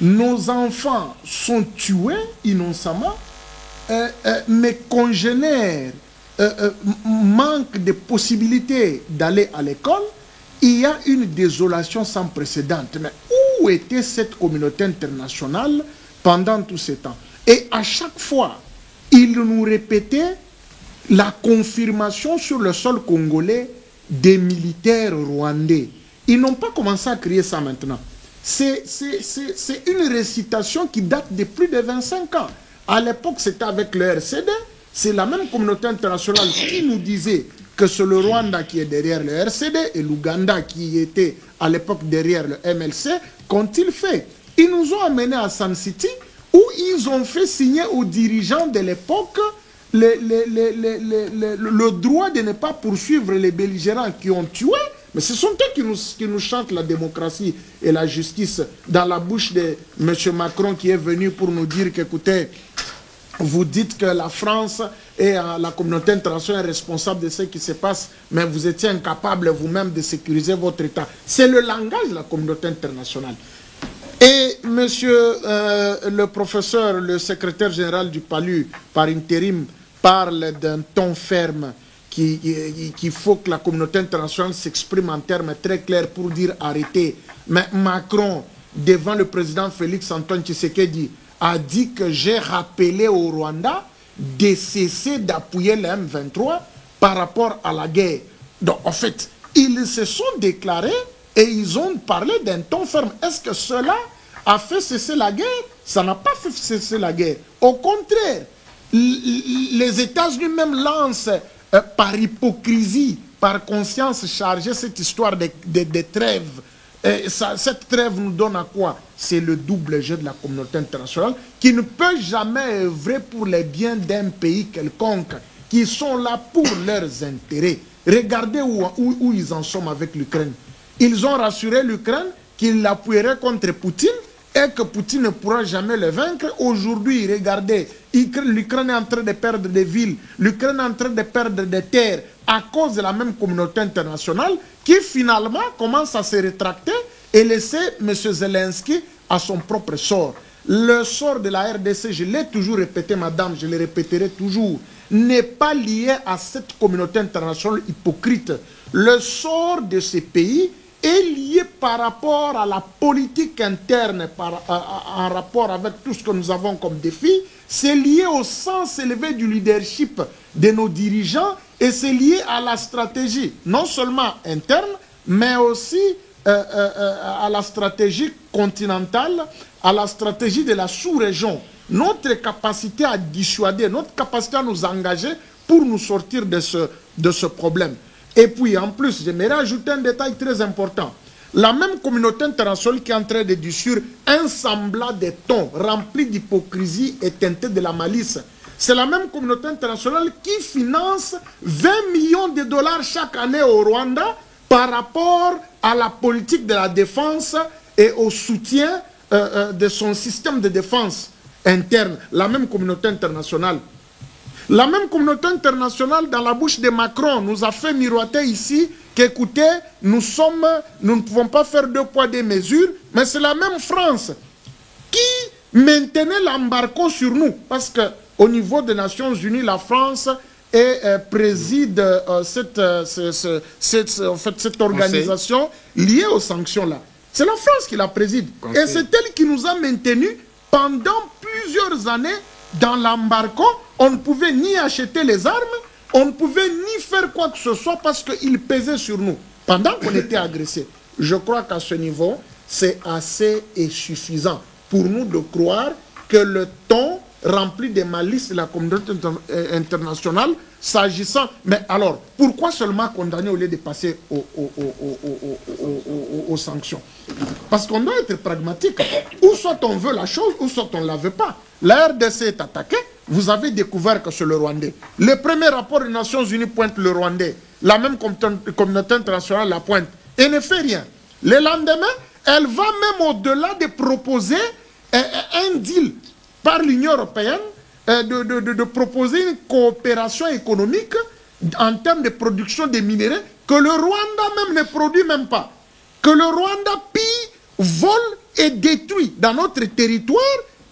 nos enfants sont tués innocemment, mes congénères manquent de possibilités d'aller à l'école. Il y a une désolation sans précédent. Mais où était cette communauté internationale pendant tout ce temps? Et à chaque fois, ils nous répétaient la confirmation sur le sol congolais des militaires rwandais. Ils n'ont pas commencé à crier ça maintenant. C'est une récitation qui date de plus de 25 ans. À l'époque, c'était avec le RCD. C'est la même communauté internationale qui nous disait que c'est le Rwanda qui est derrière le RCD et l'Ouganda qui était à l'époque derrière le MLC. Qu'ont-ils fait? Ils nous ont amenés à Sun City où ils ont fait signer aux dirigeants de l'époque le droit de ne pas poursuivre les belligérants qui ont tué. Mais ce sont eux qui nous chantent la démocratie et la justice dans la bouche de M. Macron qui est venu pour nous dire qu'écoutez, vous dites que la France et la communauté internationale est responsable de ce qui se passe, mais vous étiez incapable vous-même de sécuriser votre État. C'est le langage de la communauté internationale. Et monsieur le professeur, le secrétaire général du PALU, par intérim, parle d'un ton ferme qu'il faut que la communauté internationale s'exprime en termes très clairs pour dire arrêtez. Mais Macron, devant le président Félix Antoine Tshisekedi, a dit que j'ai rappelé au Rwanda de cesser d'appuyer le M23 par rapport à la guerre. Donc, en fait, ils se sont déclarés et ils ont parlé d'un ton ferme. Est-ce que cela a fait cesser la guerre? Ça n'a pas fait cesser la guerre. Au contraire, les États-Unis même lancent par hypocrisie, par conscience chargée, cette histoire de trêve. Et cette trêve nous donne à quoi? C'est le double jeu de la communauté internationale qui ne peut jamais œuvrer pour les biens d'un pays quelconque, qui sont là pour leurs intérêts. Regardez où ils en sont avec l'Ukraine. Ils ont rassuré l'Ukraine qu'ils l'appuieraient contre Poutine et que Poutine ne pourra jamais le vaincre. Aujourd'hui, regardez, l'Ukraine est en train de perdre des villes, l'Ukraine est en train de perdre des terres à cause de la même communauté internationale qui finalement commence à se rétracter et laisser M. Zelensky à son propre sort. Le sort de la RDC, je l'ai toujours répété, madame, je le répéterai toujours, n'est pas lié à cette communauté internationale hypocrite. Le sort de ces pays est lié par rapport à la politique interne, en rapport avec tout ce que nous avons comme défi. C'est lié au sens élevé du leadership de nos dirigeants et c'est lié à la stratégie, non seulement interne, mais aussi à la stratégie continentale, à la stratégie de la sous-région. Notre capacité à dissuader, notre capacité à nous engager pour nous sortir de ce problème. Et puis, en plus, j'aimerais ajouter un détail très important. La même communauté internationale qui est en train de dissuader un semblant de ton rempli d'hypocrisie et teinté de la malice. C'est la même communauté internationale qui finance 20 millions de dollars chaque année au Rwanda par rapport à la politique de la défense et au soutien de son système de défense interne. La même communauté internationale. La même communauté internationale, dans la bouche de Macron, nous a fait miroiter ici qu'écoutez, nous ne pouvons pas faire 2 poids 2 mesures, mais c'est la même France qui maintenait l'embargo sur nous. Parce qu'au niveau des Nations Unies, la France préside cette organisation liée aux sanctions-là. C'est la France qui la préside. Et c'est elle qui nous a maintenus pendant plusieurs années dans l'embargo. On ne pouvait ni acheter les armes, on ne pouvait ni faire quoi que ce soit parce qu'il pesait sur nous pendant qu'on était agressés. Je crois qu'à ce niveau, c'est assez et suffisant pour nous de croire que le ton rempli de malice de la communauté internationale, s'agissant... Mais alors, pourquoi seulement condamner au lieu de passer aux sanctions? Parce qu'on doit être pragmatique. Ou soit on veut la chose, ou soit on ne la veut pas. La RDC est attaquée, vous avez découvert que c'est le Rwandais. Le premier rapport des Nations Unies pointe le Rwandais. La même communauté internationale la pointe. Et ne fait rien. Le lendemain, elle va même au-delà de proposer un deal par l'Union européenne, de proposer une coopération économique en termes de production des minéraux que le Rwanda même ne produit même pas. Que le Rwanda pille, vole et détruit dans notre territoire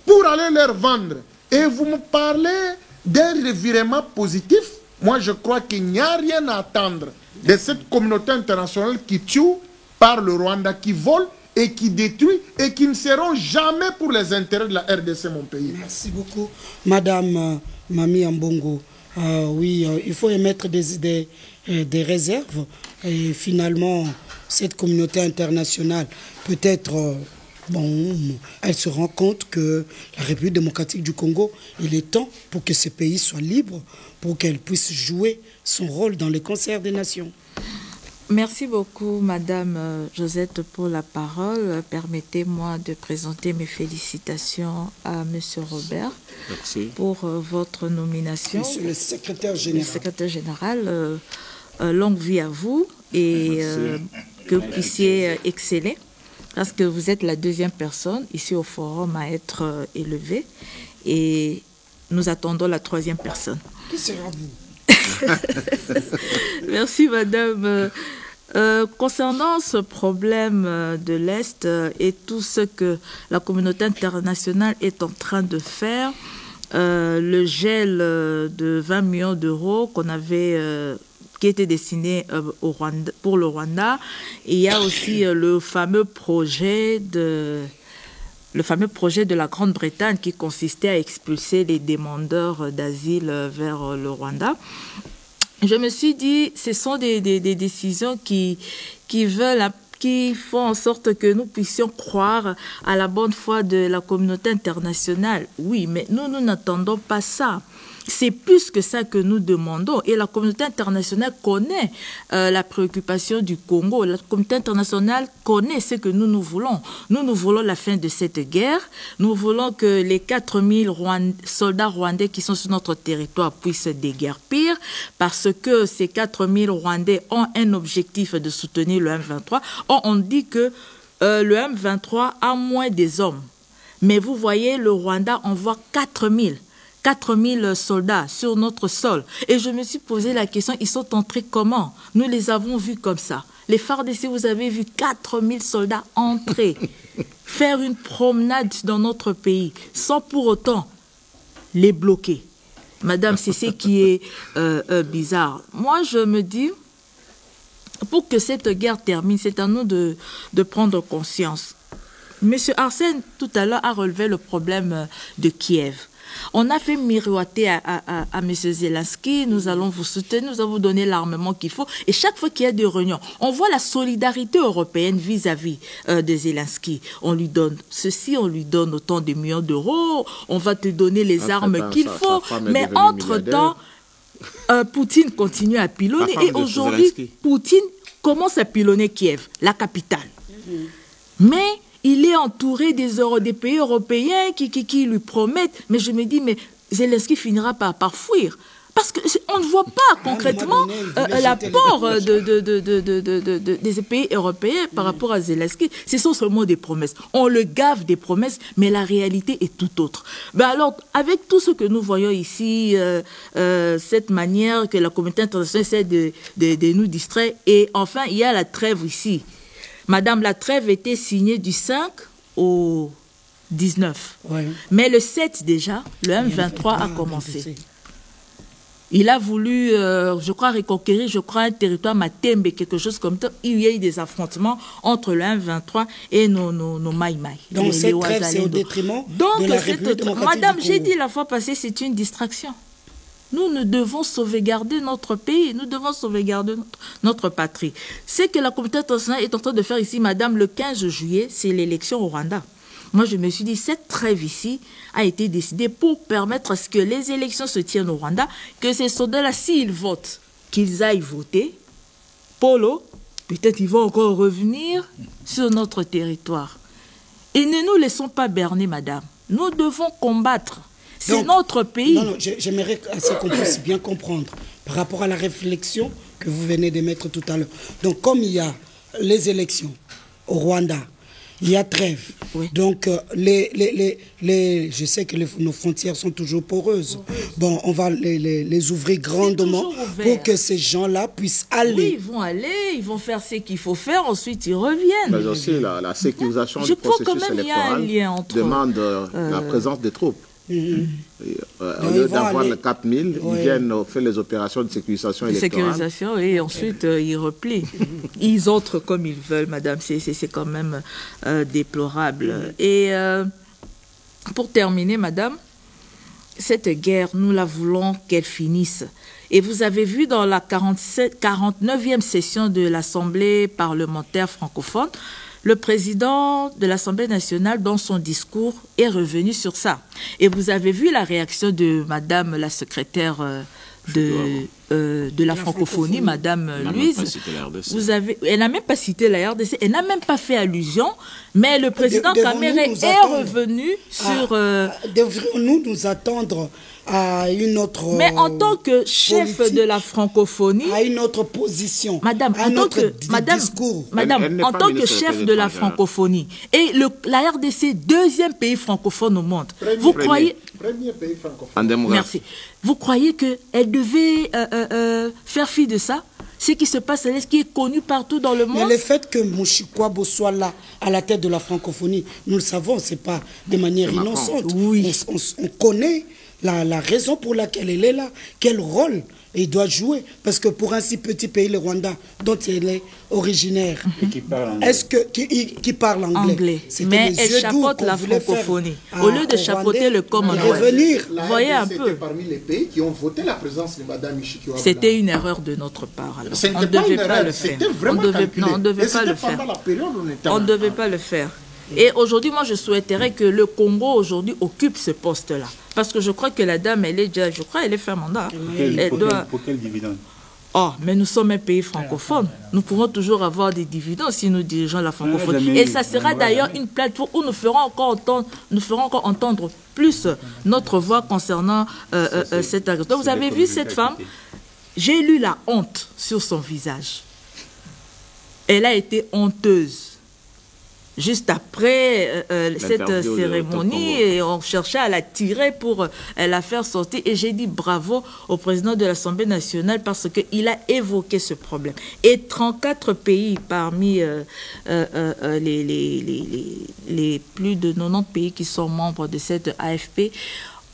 pour aller leur vendre. Et vous me parlez d'un revirement positif. Moi, je crois qu'il n'y a rien à attendre de cette communauté internationale qui tue par le Rwanda, qui vole et qui détruit et qui ne seront jamais pour les intérêts de la RDC, mon pays. Merci beaucoup, Madame Mami Ambongo. Oui, il faut émettre des réserves. Et finalement, cette communauté internationale, peut-être, bon, elle se rend compte que la République démocratique du Congo, il est temps pour que ce pays soit libre, pour qu'elle puisse jouer son rôle dans les concerts des nations. Merci beaucoup, Madame Josette, pour la parole. Permettez-moi de présenter mes félicitations à Monsieur Robert. Merci. Pour votre nomination. Monsieur le secrétaire général. Le secrétaire général, longue vie à vous et que vous puissiez exceller parce que vous êtes la 2e personne ici au forum à être élevée et nous attendons la 3e personne. Qui sera-vous? Merci, Madame. Concernant ce problème de l'Est et tout ce que la communauté internationale est en train de faire, le gel de 20 millions d'euros qu'on avait, qui était destiné au Rwanda, pour le Rwanda, et il y a aussi le fameux projet de la Grande-Bretagne qui consistait à expulser les demandeurs d'asile vers le Rwanda. Je me suis dit, ce sont des décisions qui font en sorte que nous puissions croire à la bonne foi de la communauté internationale. Oui, mais nous n'attendons pas ça. C'est plus que ça que nous demandons. Et la communauté internationale connaît la préoccupation du Congo. La communauté internationale connaît ce que nous voulons. Nous voulons la fin de cette guerre. Nous voulons que les 4000 soldats rwandais qui sont sur notre territoire puissent déguerpir parce que ces 4000 Rwandais ont un objectif de soutenir le M23. Or, on dit que le M23 a moins des hommes. Mais vous voyez, le Rwanda envoie 4000 soldats sur notre sol. Et je me suis posé la question, ils sont entrés comment? Nous les avons vus comme ça. les FARDC, vous avez vu 4000 soldats entrer, faire une promenade dans notre pays, sans pour autant les bloquer. Madame, c'est ce qui est bizarre. Moi, je me dis, pour que cette guerre termine, c'est à nous de prendre conscience. Monsieur Arsène, tout à l'heure, a relevé le problème de Kiev. On a fait miroiter à M. Zelensky, nous allons vous soutenir, nous allons vous donner l'armement qu'il faut. Et chaque fois qu'il y a des réunions, on voit la solidarité européenne vis-à-vis de Zelensky. On lui donne ceci, on lui donne autant de millions d'euros, on va te donner les armes qu'il faut. Mais entre-temps, Poutine continue à pilonner. Et aujourd'hui, Poutine commence à pilonner Kiev, la capitale. Mais il est entouré des pays européens qui lui promettent. Mais je me dis, mais Zelensky finira par fuir. Parce qu'on ne voit pas concrètement l'apport des pays européens par rapport à Zelensky. Ce sont seulement des promesses. On le gave des promesses, mais la réalité est tout autre. Ben alors, avec tout ce que nous voyons ici, cette manière que la communauté internationale essaie de nous distraire, et enfin, il y a la trêve ici. Madame, la trêve était signée du 5 au 19. Ouais. Mais le 7 déjà, le M23 a commencé. Il a voulu, je crois, reconquérir, un territoire Matembe, quelque chose comme ça. Il y a eu des affrontements entre le M23 et nos Maïmaï. Donc cette trêve, c'est au détriment de la République démocratique Madame, du Congo. J'ai dit la fois passée, c'est une distraction. Nous devons sauvegarder notre pays, nous devons sauvegarder notre patrie. Ce que la communauté internationale est en train de faire ici, madame, le 15 juillet, c'est l'élection au Rwanda. Moi, je me suis dit, cette trêve ici a été décidée pour permettre à ce que les élections se tiennent au Rwanda, que ces soldats-là, s'ils votent, qu'ils aillent voter. Polo, peut-être ils vont encore revenir sur notre territoire. Et ne nous laissons pas berner, madame. Nous devons combattre. C'est notre pays. Non, j'aimerais qu'on puisse bien comprendre par rapport à la réflexion que vous venez de mettre tout à l'heure. Donc, comme il y a les élections au Rwanda, il y a trêve. Oui. Donc, je sais que nos frontières sont toujours poreuses. Bon, on va les ouvrir grandement pour que ces gens-là puissent aller. Oui, ils vont aller, ils vont faire ce qu'il faut faire, ensuite ils reviennent. Mais aussi, la sécurisation du processus électoral demande la présence des troupes. Au lieu d'avoir les 4000, ils viennent faire les opérations de sécurisation électorale. Sécurisation, et ensuite ils replient. Ils entrent comme ils veulent, madame. C'est quand même déplorable. Et pour terminer, madame, cette guerre, nous la voulons qu'elle finisse. Et vous avez vu dans la 49e session de l'Assemblée parlementaire francophone, le président de l'Assemblée nationale, dans son discours, est revenu sur ça. Et vous avez vu la réaction de madame la secrétaire de la francophonie, madame Louise. Elle n'a même pas cité la RDC, elle n'a même pas fait allusion, mais le président Kamere est revenu sur... Devrions-nous nous attendre à une autre mais en tant que chef de la francophonie, à une autre position, madame, en tant que discours, madame, en tant que chef de la francophonie et la RDC, deuxième pays francophone au monde, vous croyez premier pays francophone. Merci. Vous croyez que elle devait faire fi de ça? Ce qui se passe à l'Est, qui est connu partout dans le monde. Mais le fait que Mouchikwabo soit là, à la tête de la francophonie, nous le savons, ce n'est pas de manière innocente. Oui. On connaît la raison pour laquelle elle est là, quel rôle il doit jouer. Parce que pour un si petit pays, le Rwanda, dont il est originaire, qui parle anglais. Mais elle chapeaute la francophonie. Au lieu de chapeauter le Commonwealth. Vous voyez un peu. Parmi les pays qui ont voté la présence de Mme Michiki. C'était une erreur de notre part. Alors. On ne devait pas le faire. On ne devait pas le faire. On ne devait pas le faire. Et aujourd'hui, moi, je souhaiterais que le Congo, aujourd'hui, occupe ce poste-là. Parce que je crois que la dame, elle est déjà, elle est fait un mandat. Pour quel dividende? Oh, mais nous sommes un pays francophone. Nous pouvons toujours avoir des dividendes si nous dirigeons la francophonie. Et ça sera d'ailleurs une plateforme où nous ferons encore entendre plus notre voix concernant cette agriculture. Vous avez vu cette femme? J'ai lu la honte sur son visage. Elle a été honteuse. juste après cette L'interview de cérémonie, Tonton. et on cherchait à la tirer pour la faire sortir. Et j'ai dit bravo au président de l'Assemblée nationale parce qu'il a évoqué ce problème. Et 34 pays parmi les plus de 90 pays qui sont membres de cette AFP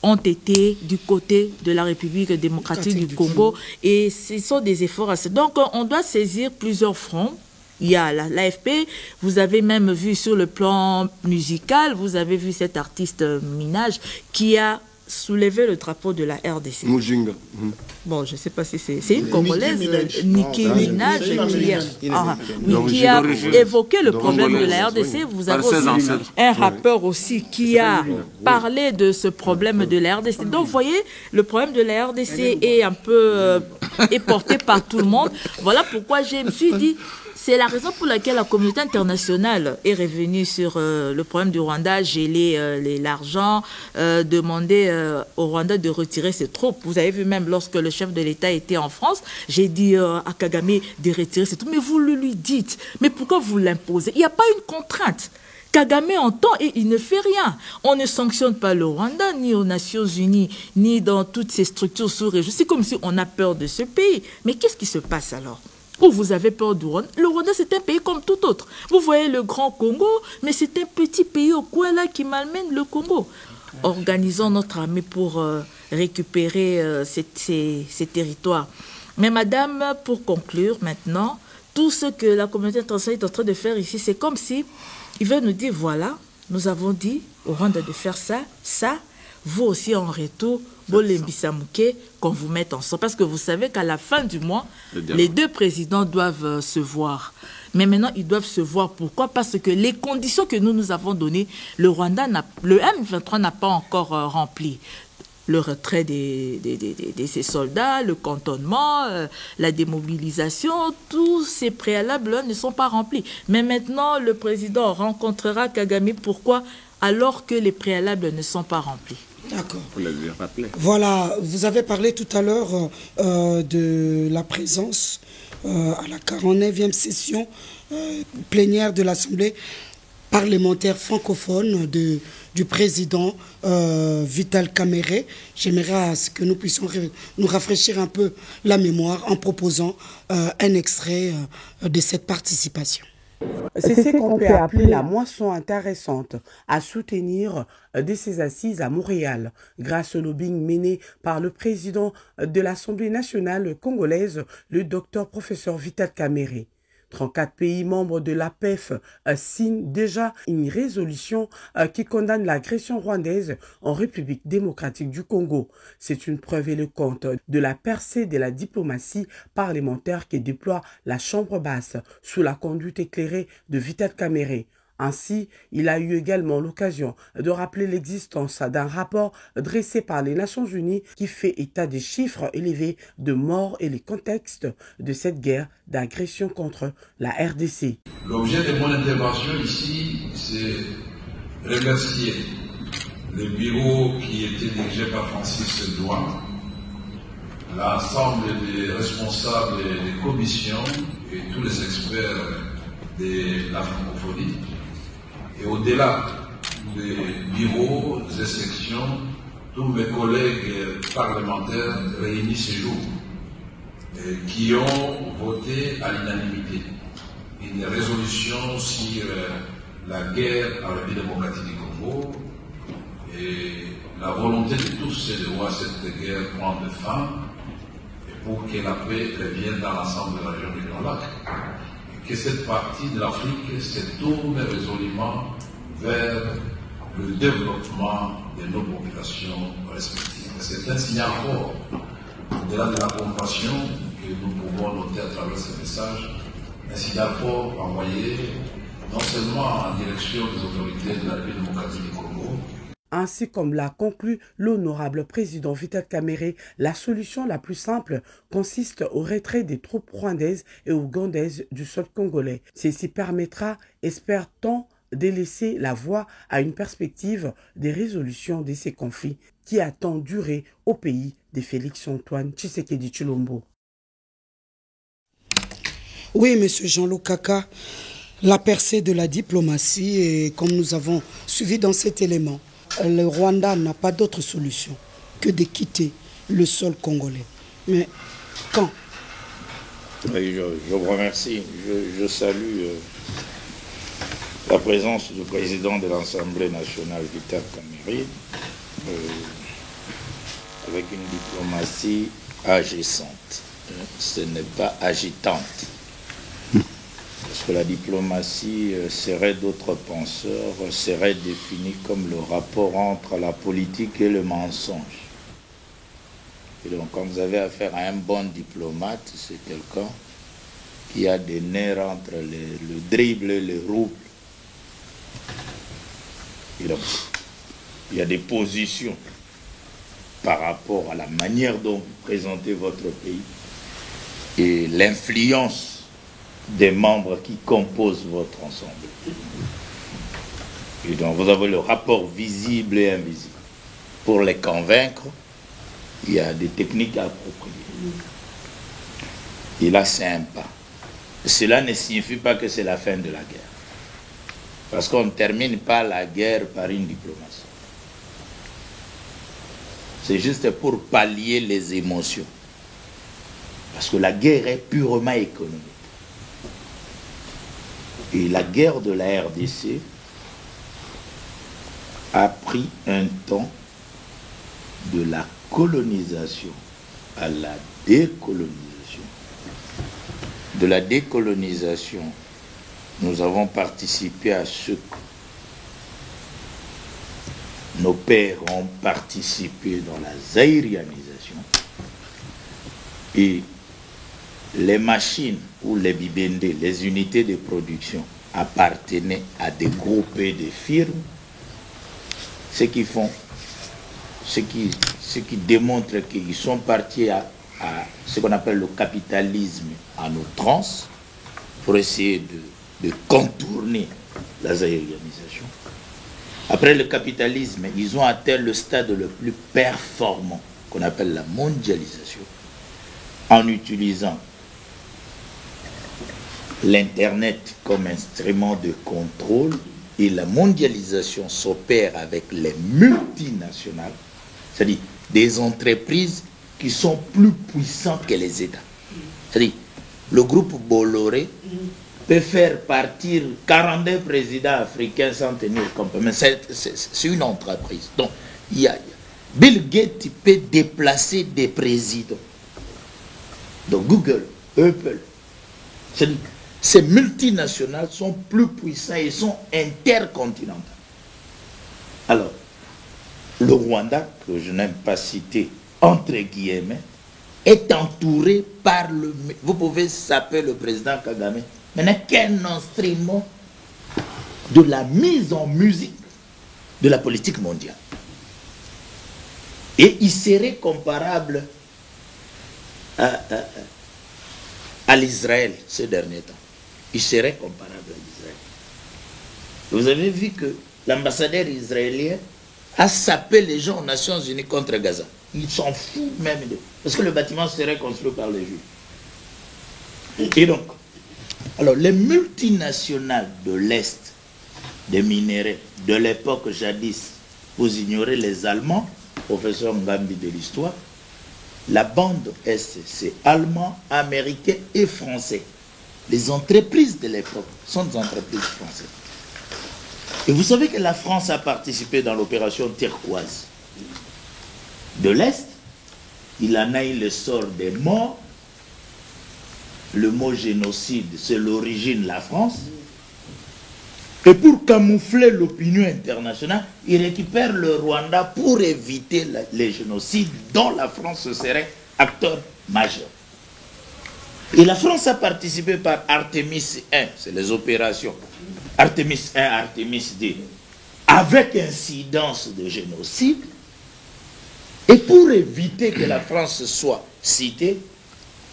ont été du côté de la République démocratique du Congo. Et ce sont des efforts assez... Donc, on doit saisir plusieurs fronts. Il y a l'AFP, vous avez même vu sur le plan musical, vous avez vu cet artiste Minaj qui a soulevé le drapeau de la RDC. Mujinga. Bon, je ne sais pas si c'est une Congolaise, Nicki Ah, Minaj, qui a d'origine- évoqué le problème de congolaise, la RDC. Vous avez Par ses aussi ancêtres. un rappeur aussi qui a parlé de ce problème de la RDC. Donc, vous voyez, le problème de la RDC est un peu est porté par tout le monde. Voilà pourquoi je me suis dit... C'est la raison pour laquelle la communauté internationale est revenue sur le problème du Rwanda, geler l'argent, demander au Rwanda de retirer ses troupes. Vous avez vu même lorsque le chef de l'État était en France, j'ai dit à Kagame de retirer ses troupes. Mais vous le lui dites. Mais pourquoi vous l'imposez? Il n'y a pas une contrainte. Kagame entend et il ne fait rien. On ne sanctionne pas le Rwanda, ni aux Nations Unies, ni dans toutes ces structures sous-régionales. C'est comme si on a peur de ce pays. Mais qu'est-ce qui se passe alors? Ou vous avez peur du Rwanda? Le Rwanda, c'est un pays comme tout autre. Vous voyez le grand Congo, mais c'est un petit pays au coin là qui malmène le Congo. Organisons notre armée pour récupérer ces territoires. Mais madame, pour conclure maintenant, tout ce que la communauté internationale est en train de faire ici, c'est comme si il veut nous dire, voilà, nous avons dit au Rwanda de faire ça, ça, vous aussi en retour, qu'on vous mette ensemble. Parce que vous savez qu'à la fin du mois, les deux présidents doivent se voir. Mais maintenant, ils doivent se voir. Pourquoi? Parce que les conditions que nous avons données, le M23 n'a pas encore rempli. Le retrait de ces soldats, le cantonnement, la démobilisation, tous ces préalables ne sont pas remplis. Mais maintenant, le président rencontrera Kagame. Pourquoi? Alors que les préalables ne sont pas remplis. D'accord. Vous l'avez rappelé. Voilà, vous avez parlé tout à l'heure de la présence à la 49e session plénière de l'Assemblée parlementaire francophone du président Vital Kamerhe. J'aimerais à ce que nous puissions nous rafraîchir un peu la mémoire en proposant un extrait de cette participation. C'est ce qu'on peut appeler la moisson intéressante à soutenir de ces assises à Montréal, grâce au lobbying mené par le président de l'Assemblée nationale congolaise, le docteur professeur Vital Kamerhe. 34 pays membres de l'APEF signent déjà une résolution qui condamne l'agression rwandaise en République démocratique du Congo. C'est une preuve éloquente de la percée de la diplomatie parlementaire que déploie la Chambre basse sous la conduite éclairée de Vital Kamerhe. Ainsi, il a eu également l'occasion de rappeler l'existence d'un rapport dressé par les Nations Unies qui fait état des chiffres élevés de morts et les contextes de cette guerre d'agression contre la RDC. L'objet de mon intervention ici, c'est remercier le bureau qui était dirigé par Francis Douane, l'ensemble des responsables des commissions et tous les experts de la francophonie. Et au-delà des bureaux, des sections, tous mes collègues parlementaires réunis ce jour, qui ont voté à l'unanimité une résolution sur la guerre en République démocratique du Congo et la volonté de tous, c'est de voir cette guerre prendre fin et pour que la paix revienne dans l'ensemble de la région du Grand Lac. Que cette partie de l'Afrique se tourne résolument vers le développement de nos populations respectives. C'est un signal fort, au-delà de la compassion que nous pouvons noter à travers ce message, un signal fort envoyé non seulement en direction des autorités de la République démocratique du Congo. Ainsi comme l'a conclu l'honorable président Vital Kamerhe, la solution la plus simple consiste au retrait des troupes rwandaises et ougandaises du sol congolais. Ceci permettra, espère-t-on, de laisser la voie à une perspective des résolutions de ces conflits qui a tant duré au pays de Félix-Antoine Tshisekedi Tshilombo. Oui, monsieur Jean-Luc Kaka. La percée de la diplomatie, et comme nous avons suivi dans cet élément, le Rwanda n'a pas d'autre solution que de quitter le sol congolais. Mais quand? Oui, je vous remercie. Je salue la présence du président de l'Assemblée nationale, Vital Kamerhe, avec une diplomatie agissante. Ce n'est pas agitante. Parce que la diplomatie, serait d'autres penseurs, serait définie comme le rapport entre la politique et le mensonge. Et donc, quand vous avez affaire à un bon diplomate, c'est quelqu'un qui a des nerfs entre le dribble et le rouble. Et donc, il y a des positions par rapport à la manière dont vous présentez votre pays et l'influence des membres qui composent votre ensemble. Et donc, vous avez le rapport visible et invisible. Pour les convaincre, il y a des techniques appropriées. Et là, c'est un pas. Cela ne signifie pas que c'est la fin de la guerre. Parce qu'on ne termine pas la guerre par une diplomatie. C'est juste pour pallier les émotions. Parce que la guerre est purement économique. Et la guerre de la RDC a pris un temps de la colonisation à la décolonisation. De la décolonisation, nous avons participé à ce que nos pères ont participé dans la zaïrianisation. Et les machines ou les bibendés, les unités de production appartenaient à des groupes et des firmes, ce qui démontre qu'ils sont partis à ce qu'on appelle le capitalisme en outrance pour essayer de contourner la zaïrianisation. Après le capitalisme, ils ont atteint le stade le plus performant qu'on appelle la mondialisation en utilisant l'Internet comme instrument de contrôle, et la mondialisation s'opère avec les multinationales, c'est-à-dire des entreprises qui sont plus puissantes que les États. C'est-à-dire, le groupe Bolloré peut faire partir 42 présidents africains sans tenir compte, mais c'est une entreprise. Donc, Bill Gates peut déplacer des présidents. Donc, Google, Apple, c'est-à-dire, ces multinationales sont plus puissantes et sont intercontinentales. Alors, le Rwanda, que je n'aime pas citer, entre guillemets, est entouré par le... Vous pouvez s'appeler le président Kagame, mais n'est qu'un instrument de la mise en musique de la politique mondiale. Et il serait comparable à l'Israël ces derniers temps. Il serait comparable à l'Israël. Vous avez vu que l'ambassadeur israélien a sapé les gens aux Nations Unies contre Gaza. Il s'en fout même de... Parce que le bâtiment serait construit par les Juifs. Et donc, alors les multinationales de l'Est, des minéraux, de l'époque jadis, vous ignorez les Allemands, professeur Ngambi de l'histoire, la bande Est, c'est allemand, américain et français. Les entreprises de l'époque sont des entreprises françaises. Et vous savez que la France a participé dans l'opération turquoise. De l'Est, il en a eu le sort des morts. Le mot génocide, c'est l'origine, la France. Et pour camoufler l'opinion internationale, il récupère le Rwanda pour éviter les génocides dont la France serait acteur majeur. Et la France a participé par Artemis 1, c'est les opérations. Artemis 1, Artemis 2, avec incidence de génocide. Et pour éviter que la France soit citée,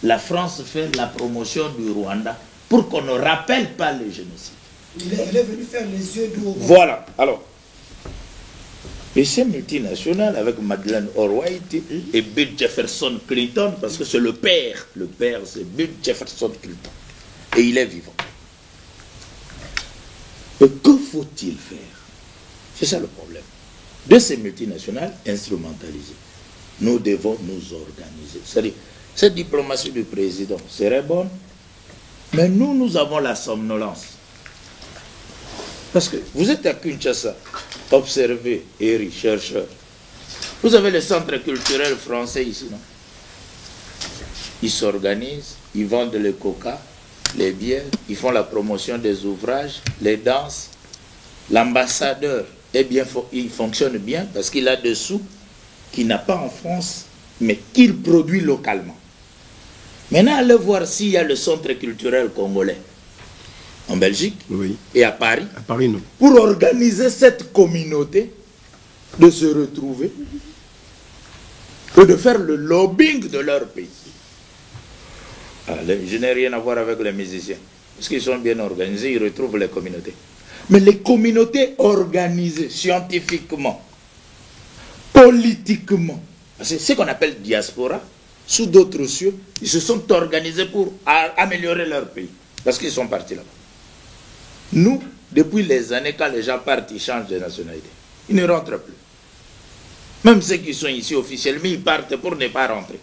la France fait la promotion du Rwanda pour qu'on ne rappelle pas le génocide. Il est venu faire les yeux d'eau. Voilà, alors. Et c'est multinational avec Madeleine Albright et Bill Jefferson Clinton, parce que c'est le père. Le père, c'est Bill Jefferson Clinton. Et il est vivant. Que faut-il faire? C'est ça le problème. De ces multinationales instrumentalisées, nous devons nous organiser. C'est-à-dire, cette diplomatie du président serait bonne, mais nous avons la somnolence. Parce que vous êtes à Kinshasa, observez, Eri, chercheur. Vous avez le centre culturel français ici, non? Ils s'organisent, ils vendent le coca, les bières, ils font la promotion des ouvrages, les danses. L'ambassadeur, il fonctionne bien parce qu'il a des sous qu'il n'a pas en France, mais qu'il produit localement. Maintenant, allez voir s'il y a le centre culturel congolais en Belgique et à Paris, non. Pour organiser cette communauté, de se retrouver et de faire le lobbying de leur pays. Je n'ai rien à voir avec les musiciens, parce qu'ils sont bien organisés, ils retrouvent les communautés. Mais les communautés organisées scientifiquement, politiquement, c'est ce qu'on appelle diaspora, sous d'autres cieux, ils se sont organisés pour améliorer leur pays, parce qu'ils sont partis là-bas. Nous, depuis les années, quand les gens partent, ils changent de nationalité. Ils ne rentrent plus. Même ceux qui sont ici officiellement, ils partent pour ne pas rentrer.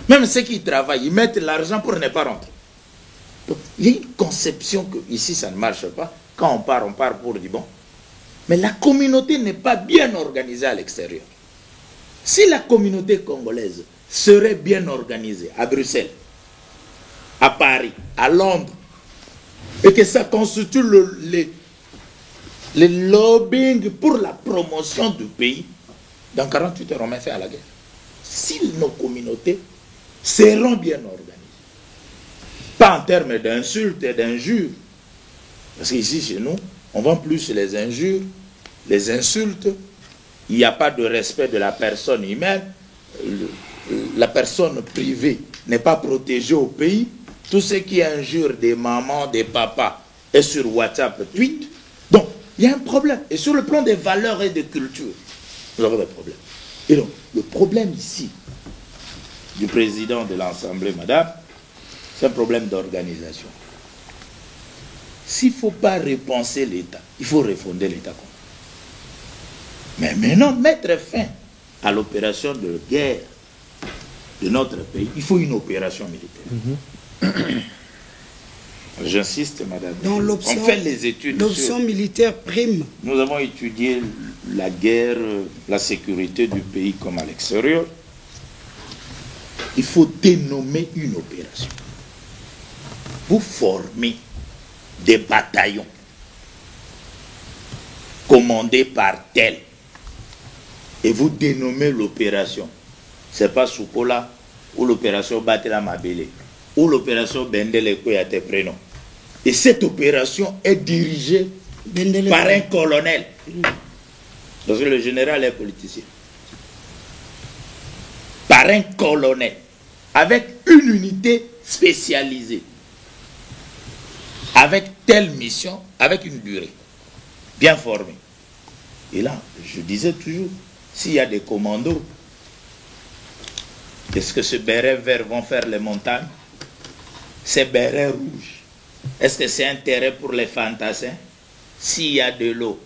Même ceux qui travaillent, ils mettent l'argent pour ne pas rentrer. Donc, il y a une conception que ici, ça ne marche pas. Quand on part pour du bon. Mais la communauté n'est pas bien organisée à l'extérieur. Si la communauté congolaise serait bien organisée à Bruxelles, à Paris, à Londres, et que ça constitue le lobbying pour la promotion du pays, dans 48 heures, on met fait à la guerre. Si nos communautés seront bien organisées, pas en termes d'insultes et d'injures, parce qu'ici, chez nous, on vend plus les injures, les insultes, il n'y a pas de respect de la personne humaine, la personne privée n'est pas protégée au pays, tout ce qui injure des mamans, des papas, est sur WhatsApp, tweet. Donc, il y a un problème. Et sur le plan des valeurs et de culture, nous avons des problèmes. Et donc, le problème ici, du président de l'Assemblée, madame, c'est un problème d'organisation. S'il ne faut pas repenser l'État, il faut refonder l'État. Mais maintenant, mettre fin à l'opération de guerre de notre pays, il faut une opération militaire. J'insiste, madame. Dans on fait les études. L'option militaire prime. Nous avons étudié la guerre, la sécurité du pays comme à l'extérieur. Il faut dénommer une opération. Vous formez des bataillons commandés par tel et vous dénommez l'opération. Ce n'est pas Soukola ou l'opération Batela Mabele ou l'opération Bendele Koyate Prénom. Et cette opération est dirigée par un colonel. Parce que le général est politicien. Par un colonel. Avec une unité spécialisée. Avec telle mission, avec une durée. Bien formée. Et là, je disais toujours, s'il y a des commandos, est-ce que ces bérets verts vont faire les montagnes? Ces bérets rouges, est-ce que c'est un terrain pour les fantassins? S'il y a de l'eau,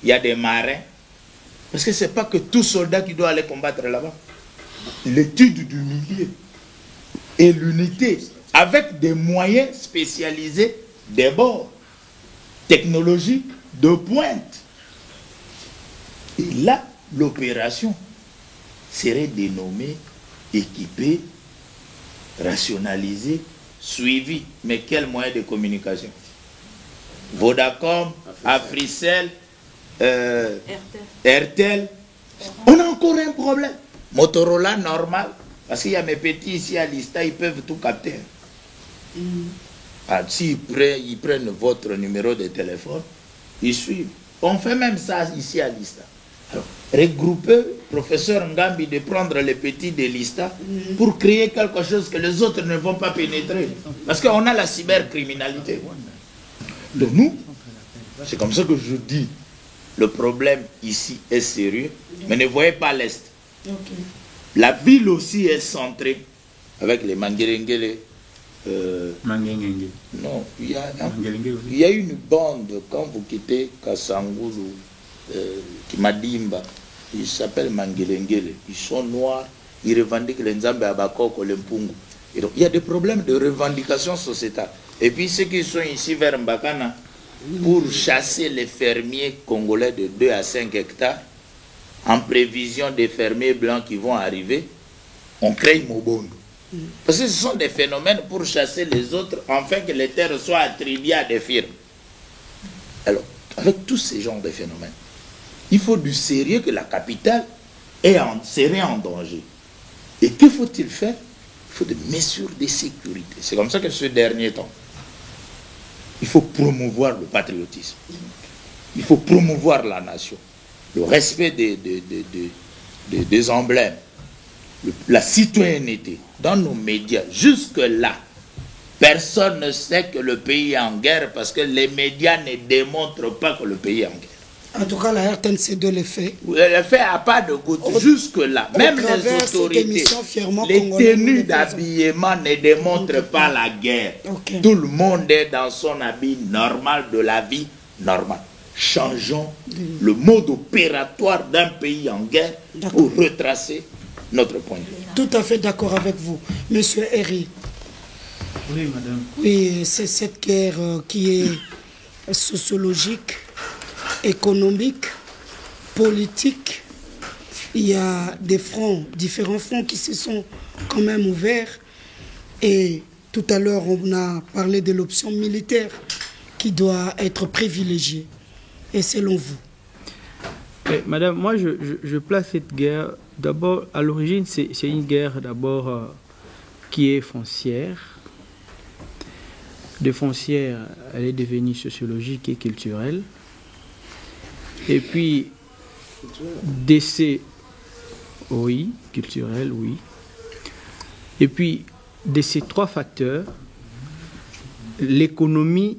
il y a des marins. Parce que ce n'est pas que tout soldat qui doit aller combattre là-bas. L'étude du milieu et l'unité, avec des moyens spécialisés des bords, technologie de pointe. Et là, l'opération serait dénommée, équipée, rationalisée, suivie. Mais quel moyen de communication? Vodacom, Africell, Airtel. On a encore un problème. Motorola, normal. Parce qu'il y a mes petits ici à Lista, ils peuvent tout capter. Ah, s'ils prennent votre numéro de téléphone, ils suivent. On fait même ça ici à Lista. Alors, regrouper, professeur Ngambi, de prendre les petits de Lista pour créer quelque chose que les autres ne vont pas pénétrer. Parce qu'on a la cybercriminalité. Donc nous, c'est comme ça que je dis, le problème ici est sérieux, mais ne voyez pas l'Est. La ville aussi est centrée avec les Manguerengele, Non, il y a une bande, quand vous quittez Kasangulu, Kimadimba, ils s'appellent Mangelengele. Ils sont noirs, ils revendiquent les Nzambe Abakoko, les Mpungu. Et donc, il y a des problèmes de revendication sociétale. Et puis ceux qui sont ici vers Mbakana, pour chasser les fermiers congolais de 2 à 5 hectares, en prévision des fermiers blancs qui vont arriver, on crée Mobondo. Parce que ce sont des phénomènes pour chasser les autres, afin que les terres soient attribuées à des firmes. Alors, avec tous ces genres de phénomènes, il faut du sérieux que la capitale serait en danger. Et que faut-il faire? Il faut des mesures de sécurité. C'est comme ça que ce dernier temps, il faut promouvoir le patriotisme. Il faut promouvoir la nation. Le respect des emblèmes. La citoyenneté dans nos médias. Jusque-là, personne ne sait que le pays est en guerre parce que les médias ne démontrent pas que le pays est en guerre. En tout cas, la RTNC2 le fait. Le fait n'a pas de goût. Jusque-là, même les autorités, les tenues d'habillement ne démontrent pas la guerre. Tout le monde est dans son habit normal de la vie normale. Changeons le mode opératoire d'un pays en guerre pour retracer notre point de vue. Tout à fait d'accord avec vous. Monsieur Herry. Oui, madame. Oui, c'est cette guerre qui est sociologique, économique, politique. Il y a des fronts, différents fronts qui se sont quand même ouverts. Et tout à l'heure, on a parlé de l'option militaire qui doit être privilégiée. Et selon vous? Madame, moi je place cette guerre, d'abord, à l'origine, c'est une guerre d'abord qui est foncière. De foncière, elle est devenue sociologique et culturelle. Et puis, d'essai, oui, culturel, oui. Et puis, de ces 3 facteurs, l'économie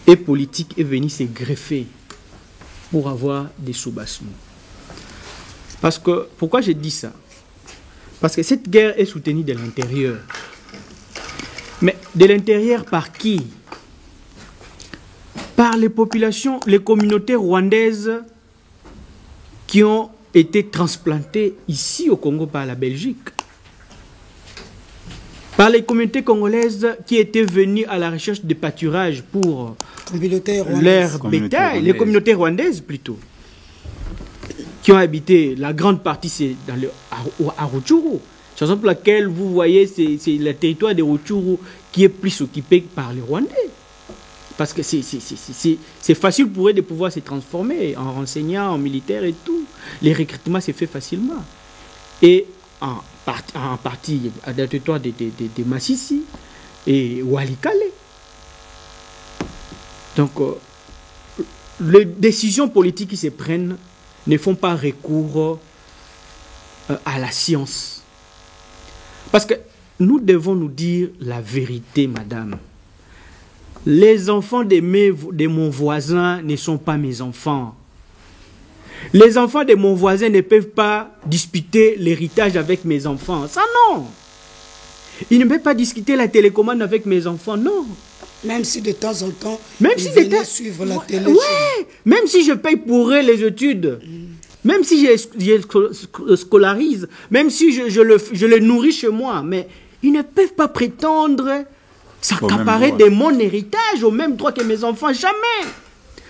et politique est venue se greffer pour avoir des soubassements. Parce que, pourquoi je dis ça? Parce que cette guerre est soutenue de l'intérieur. Mais de l'intérieur par qui? Par les populations, les communautés rwandaises qui ont été transplantées ici au Congo par la Belgique. Par les communautés congolaises qui étaient venues à la recherche de pâturage pour leur bétail, les communautés rwandaises plutôt, qui ont habité, la grande partie c'est à Rutshuru. C'est pour laquelle vous voyez, c'est le territoire de Rutshuru qui est plus occupé par les Rwandais. Parce que c'est facile pour eux de pouvoir se transformer en renseignants, en militaires et tout. Les recrutements se fait facilement. Et en partie dans le territoire de Massissi et Walikale. Donc, les décisions politiques qui se prennent ne font pas recours à la science. Parce que nous devons nous dire la vérité, madame. Les enfants de mon voisin ne sont pas mes enfants. Les enfants de mon voisin ne peuvent pas disputer l'héritage avec mes enfants. Ça, non. Ils ne peuvent pas discuter la télécommande avec mes enfants, non. Même si de temps en temps, ils venaient suivre la télé. Ouais. Même si je paye pour eux les études, même si je scolarise, même si je les nourris chez moi, mais ils ne peuvent pas prétendre s'accaparer de mon héritage au même droit que mes enfants. Jamais.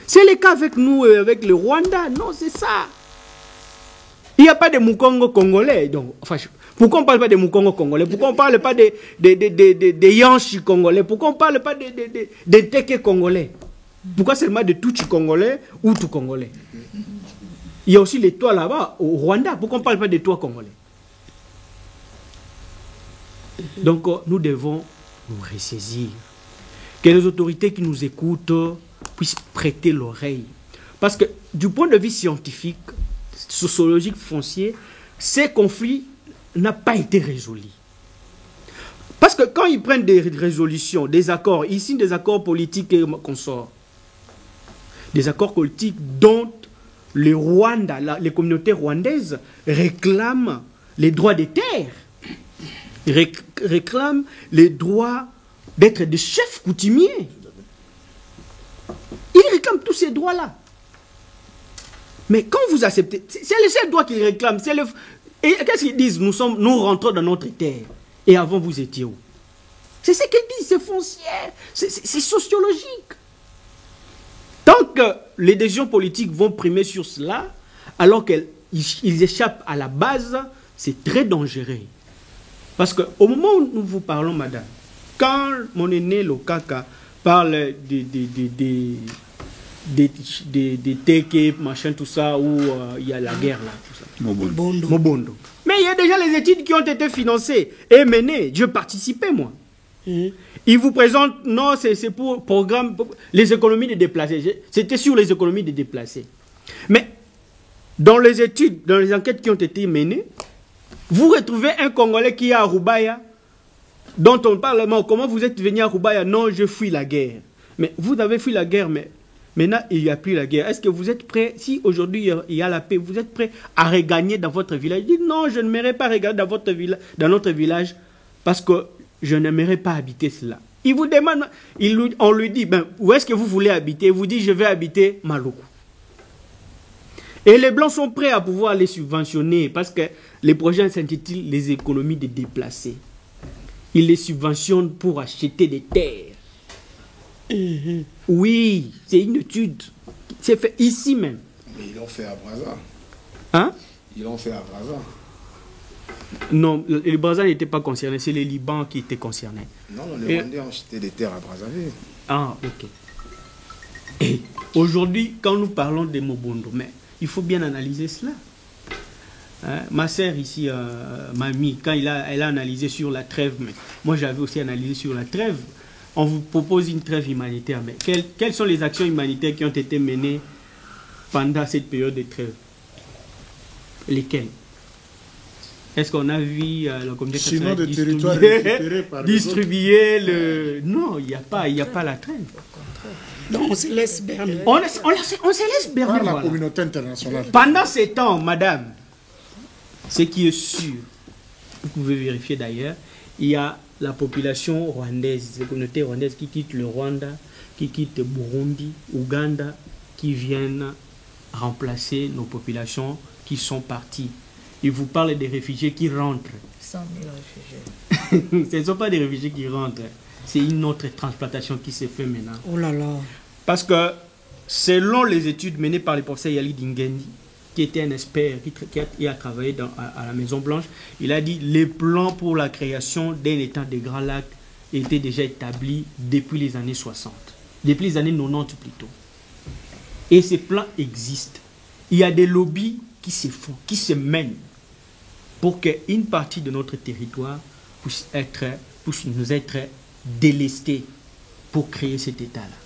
C'est le cas avec nous, avec le Rwanda. Non, c'est ça. Il n'y a pas de Mukongo congolais. Donc, enfin, pourquoi on ne parle pas de Mukongo congolais? Pourquoi on ne parle pas de Yanchi congolais? Pourquoi on ne parle pas de Teke congolais? Pourquoi seulement de Tutsi congolais ou tout congolais? Il y a aussi les toits là-bas, au Rwanda. Pourquoi on ne parle pas des toits congolais? Donc, nous devons nous ressaisir. Que les autorités qui nous écoutent puissent prêter l'oreille. Parce que du point de vue scientifique, sociologique, foncier, ces conflits n'ont pas été résolus. Parce que quand ils prennent des résolutions, des accords, ici des accords politiques et consorts, des accords politiques dont le Rwanda, les communautés rwandaises réclament les droits des terres, réclament les droits d'être des chefs coutumiers. Ils réclament tous ces droits-là. Mais quand vous acceptez, c'est les seuls droits qu'ils réclament. Et qu'est-ce qu'ils disent? Nous rentrons dans notre terre. Et avant, vous étiez où? C'est ce qu'ils disent, c'est foncier, c'est sociologique. Tant que les décisions politiques vont primer sur cela, alors qu'ils échappent à la base, c'est très dangereux. Parce qu'au moment où nous vous parlons, madame, quand mon aîné Lokaka parle des TK, machin, tout ça, où il y a la guerre là, tout ça. Mobondo. Mais il y a déjà les études qui ont été financées et menées. Je participais, moi. Ils vous présentent, non, c'est pour programme, les économies des déplacés. C'était sur les économies des déplacés. Mais dans les études, dans les enquêtes qui ont été menées, vous retrouvez un Congolais qui est à Roubaïa, dont on parle, comment vous êtes venu à Roubaïa? Non, je fuis la guerre. Mais vous avez fui la guerre, mais maintenant, il n'y a plus la guerre. Est-ce que vous êtes prêt, si aujourd'hui il y a la paix, vous êtes prêt à regagner dans votre village? Il dit non, je ne m'aimerais pas regagner dans notre village parce que je n'aimerais pas habiter cela. Il vous demande, on lui dit, ben, où est-ce que vous voulez habiter? Il vous dit, je vais habiter Maluku. Et les Blancs sont prêts à pouvoir les subventionner parce que les projets s'intitulent les économies des déplacés. Ils les subventionnent pour acheter des terres. Oui, c'est une étude. C'est fait ici même. Mais ils l'ont fait à Brazza. Hein? Ils l'ont fait à Brazza. Non, les Brazza n'étaient pas concernés, c'est les Libans qui étaient concernés. Non, les Rwandais ont acheté des terres à Brazzaville. Ah, ok. Et aujourd'hui, quand nous parlons des Mobondo, mais il faut bien analyser cela. Hein? Ma sœur ici, Mamie, quand elle a analysé sur la trêve, mais moi j'avais aussi analysé sur la trêve, on vous propose une trêve humanitaire. Mais quelles sont les actions humanitaires qui ont été menées pendant cette période de trêve? Lesquelles? Est-ce qu'on a vu la communauté sinon des territoires récupérés par distribuer le... Non, il n'y a pas la trêve. Donc on se laisse berner. On se laisse berner. Par la communauté internationale. Pendant ces temps, madame, ce qui est sûr, vous pouvez vérifier d'ailleurs, il y a la population rwandaise, la communauté rwandaise qui quitte le Rwanda, qui quitte Burundi, Ouganda, qui viennent remplacer nos populations qui sont parties. Il vous parle des réfugiés qui rentrent. 100 000 réfugiés. Ce ne sont pas des réfugiés qui rentrent. C'est une autre transplantation qui se fait maintenant. Oh là là. Parce que selon les études menées par le professeur Yali Dingendi, qui était un expert qui a travaillé à la Maison Blanche, il a dit les plans pour la création d'un État des Grands Lacs étaient déjà établis depuis les années 60. Depuis les années 90 plutôt. Et ces plans existent. Il y a des lobbies qui se font, qui se mènent pour qu'une partie de notre territoire puisse nous être délestée pour créer cet État-là.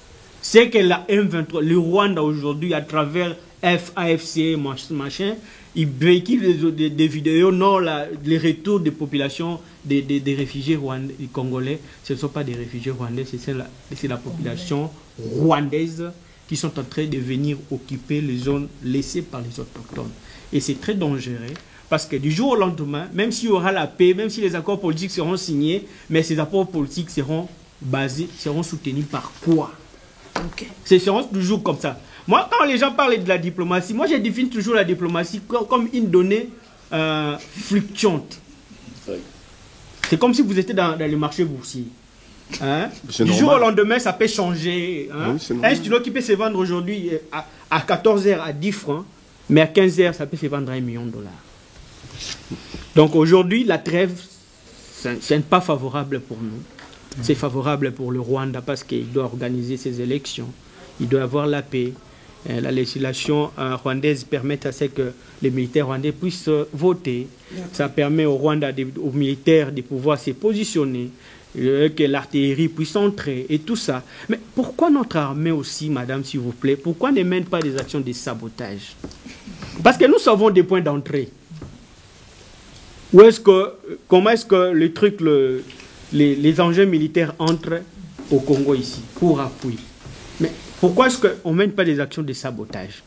C'est que la M23, le Rwanda aujourd'hui, à travers AFC, machin, il véhicule des vidéos, non, les retours des populations, des réfugiés rwandais, des Congolais, ce ne sont pas des réfugiés rwandais, c'est la population rwandaise qui sont en train de venir occuper les zones laissées par les autochtones. Et c'est très dangereux. Parce que du jour au lendemain, même s'il y aura la paix, même si les accords politiques seront signés, mais ces accords politiques seront soutenus par quoi? Ce seront toujours comme ça. Moi, quand les gens parlent de la diplomatie, moi je définis toujours la diplomatie comme une donnée fluctuante. C'est comme si vous étiez dans le marché boursier. Hein? Du jour au lendemain, ça peut changer. Hein? Oui, un stylo qui peut se vendre aujourd'hui à 14h à 10 francs, mais à 15h, ça peut se vendre à $1 million. Donc aujourd'hui, la trêve, ce n'est pas favorable pour nous. C'est favorable pour le Rwanda parce qu'il doit organiser ses élections. Il doit avoir la paix. La législation rwandaise permet à ce que les militaires rwandais puissent voter. Ça permet au Rwanda, aux militaires de pouvoir se positionner, que l'artillerie puisse entrer et tout ça. Mais pourquoi notre armée aussi, madame, s'il vous plaît, pourquoi ne mène pas des actions de sabotage? Parce que nous savons des points d'entrée. Comment est-ce que les engins militaires entrent au Congo ici, pour appui? Mais pourquoi est-ce qu'on ne mène pas des actions de sabotage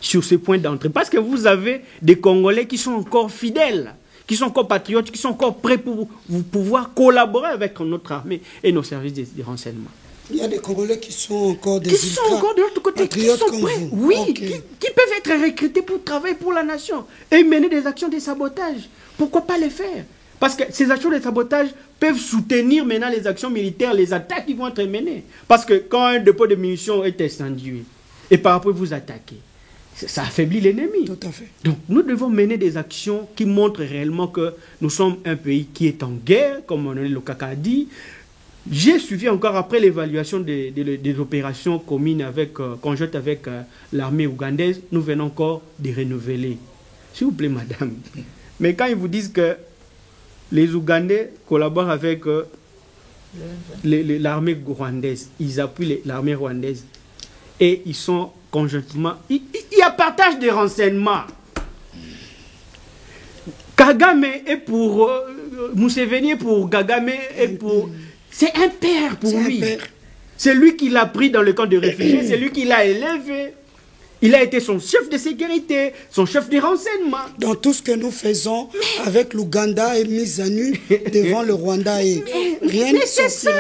sur ces points d'entrée? Parce que vous avez des Congolais qui sont encore fidèles, qui sont encore patriotes, qui sont encore prêts pour pouvoir collaborer avec notre armée et nos services de renseignement. Il y a des Congolais qui sont encore des qui sont encore de l'autre côté, qui sont prêts, oui, okay. qui peuvent être recrutés pour travailler pour la nation et mener des actions de sabotage. Pourquoi pas les faire? Parce que ces actions de sabotage peuvent soutenir maintenant les actions militaires, les attaques qui vont être menées. Parce que quand un dépôt de munitions est incendié et par après vous attaquez, ça affaiblit l'ennemi. Tout à fait. Donc nous devons mener des actions qui montrent réellement que nous sommes un pays qui est en guerre, comme le Kaka a dit. J'ai suivi encore après l'évaluation des opérations communes conjointes avec l'armée ougandaise. Nous venons encore de renouveler. S'il vous plaît, madame. Mais quand ils vous disent que les Ougandais collaborent avec l'armée rwandaise, ils appuient l'armée rwandaise et ils sont conjointement... Il y a partage des renseignements. Kagame est pour... Museveni est pour Kagame est pour... C'est un père pour lui. C'est lui qui l'a pris dans le camp de réfugiés, c'est lui qui l'a élevé. Il a été son chef de sécurité, son chef de renseignement. Dans tout ce que nous faisons avec l'Ouganda est mis à nu devant le Rwanda et rien ne c'est ça.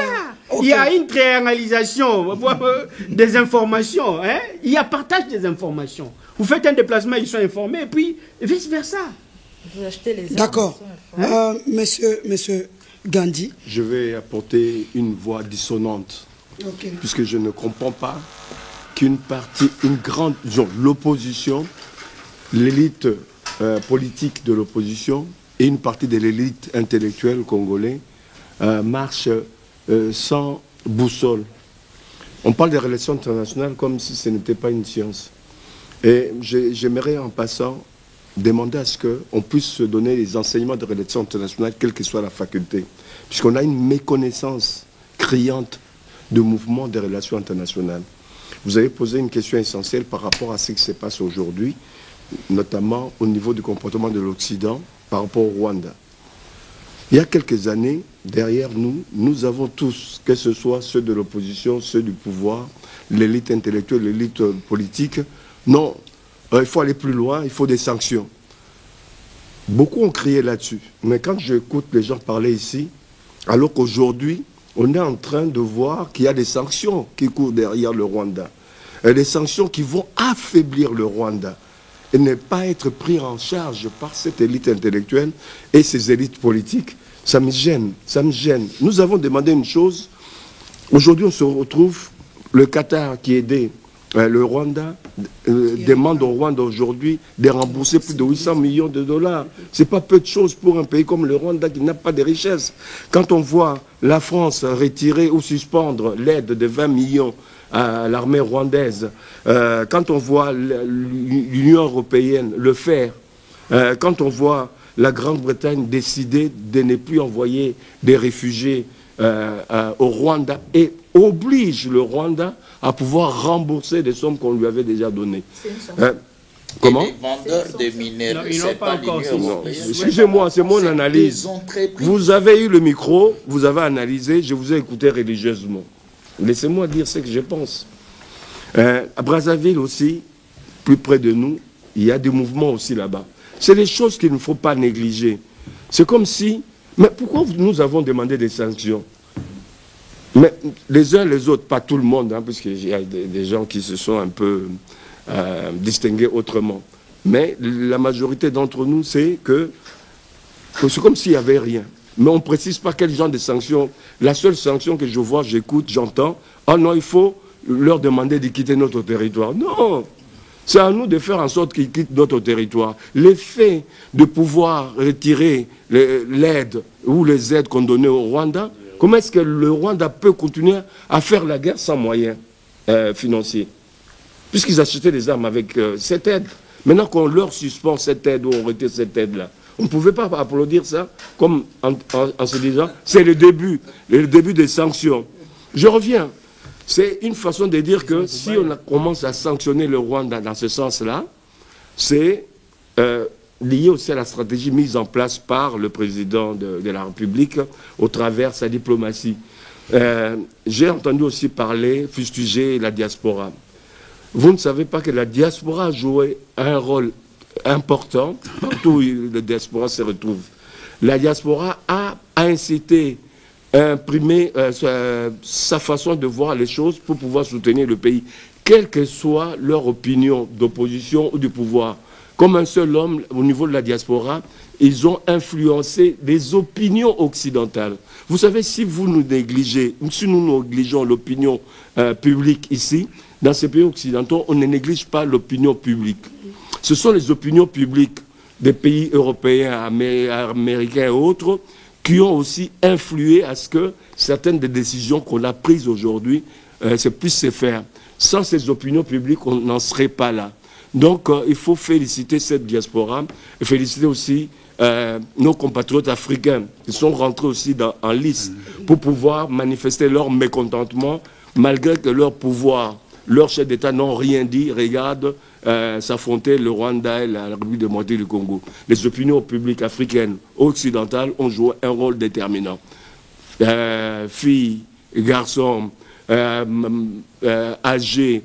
Okay. Il y a une triangulation des informations. Hein? Il y a partage des informations. Vous faites un déplacement, ils sont informés, et puis vice-versa. Vous achetez les armes. D'accord. Monsieur Gandhi. Je vais apporter une voix dissonante, puisque je ne comprends pas qu'une partie, l'opposition, l'élite politique de l'opposition et une partie de l'élite intellectuelle congolaise marchent sans boussole. On parle des relations internationales comme si ce n'était pas une science. Et j'aimerais en passant demander à ce qu'on puisse se donner les enseignements de relations internationales, quelle que soit la faculté, puisqu'on a une méconnaissance criante du mouvement des relations internationales. Vous avez posé une question essentielle par rapport à ce qui se passe aujourd'hui, notamment au niveau du comportement de l'Occident par rapport au Rwanda. Il y a quelques années, derrière nous, nous avons tous, que ce soit ceux de l'opposition, ceux du pouvoir, l'élite intellectuelle, l'élite politique, non, il faut aller plus loin, il faut des sanctions. Beaucoup ont crié là-dessus, mais quand j'écoute les gens parler ici, alors qu'aujourd'hui, on est en train de voir qu'il y a des sanctions qui courent derrière le Rwanda. Et des sanctions qui vont affaiblir le Rwanda et ne pas être pris en charge par cette élite intellectuelle et ces élites politiques. Ça me gêne, ça me gêne. Nous avons demandé une chose. Aujourd'hui, on se retrouve, le Qatar qui aidait le Rwanda demande au Rwanda aujourd'hui de rembourser plus de 800 millions de dollars. Ce n'est pas peu de choses pour un pays comme le Rwanda qui n'a pas de richesse. Quand on voit la France retirer ou suspendre l'aide de 20 millions à l'armée rwandaise, quand on voit l'Union européenne le faire, quand on voit la Grande-Bretagne décider de ne plus envoyer des réfugiés au Rwanda et oblige le Rwanda à pouvoir rembourser des sommes qu'on lui avait déjà données. Comment? Les vendeurs de minerais, c'est pas l'Union européenne. Excusez-moi, c'est mon analyse. Vous avez eu le micro, vous avez analysé, je vous ai écouté religieusement. Laissez-moi dire ce que je pense. À Brazzaville aussi, plus près de nous, il y a des mouvements aussi là-bas. C'est des choses qu'il ne faut pas négliger. C'est comme si... Mais pourquoi nous avons demandé des sanctions? Mais les uns les autres, pas tout le monde, hein, parce qu'il y a des gens qui se sont un peu distingués autrement. Mais la majorité d'entre nous, c'est que c'est comme s'il n'y avait rien. Mais on ne précise pas quel genre de sanctions. La seule sanction que je vois, j'écoute, j'entends, ah non, il faut leur demander de quitter notre territoire. Non! C'est à nous de faire en sorte qu'ils quittent notre territoire. L'effet de pouvoir retirer l'aide ou les aides qu'on donnait au Rwanda, comment est-ce que le Rwanda peut continuer à faire la guerre sans moyens financiers? Puisqu'ils achetaient des armes avec cette aide. Maintenant qu'on leur suspend cette aide ou on retire cette aide-là, on ne pouvait pas applaudir ça comme en se disant c'est le début des sanctions. Je reviens. C'est une façon de dire que si on commence à sanctionner le Rwanda dans ce sens-là, c'est lié aussi à la stratégie mise en place par le président de la République au travers de sa diplomatie. J'ai entendu aussi parler, fustiger la diaspora. Vous ne savez pas que la diaspora a joué un rôle important, partout où le diaspora se retrouve. La diaspora a incité, imprimé sa façon de voir les choses pour pouvoir soutenir le pays, quelle que soit leur opinion d'opposition ou du pouvoir. Comme un seul homme, au niveau de la diaspora, ils ont influencé les opinions occidentales. Vous savez, si vous nous négligez, si nous négligeons l'opinion publique ici, dans ces pays occidentaux, on ne néglige pas l'opinion publique. Ce sont les opinions publiques des pays européens, américains et autres qui ont aussi influé à ce que certaines des décisions qu'on a prises aujourd'hui puissent se faire. Sans ces opinions publiques, on n'en serait pas là. Donc, il faut féliciter cette diaspora et féliciter aussi nos compatriotes africains qui sont rentrés aussi en lice pour pouvoir manifester leur mécontentement malgré que leur pouvoir, leurs chefs d'État n'ont rien dit. Regarde, s'affronter le Rwanda et la République démocratique du Congo. Les opinions publiques africaines occidentales ont joué un rôle déterminant. Filles, garçons, âgés,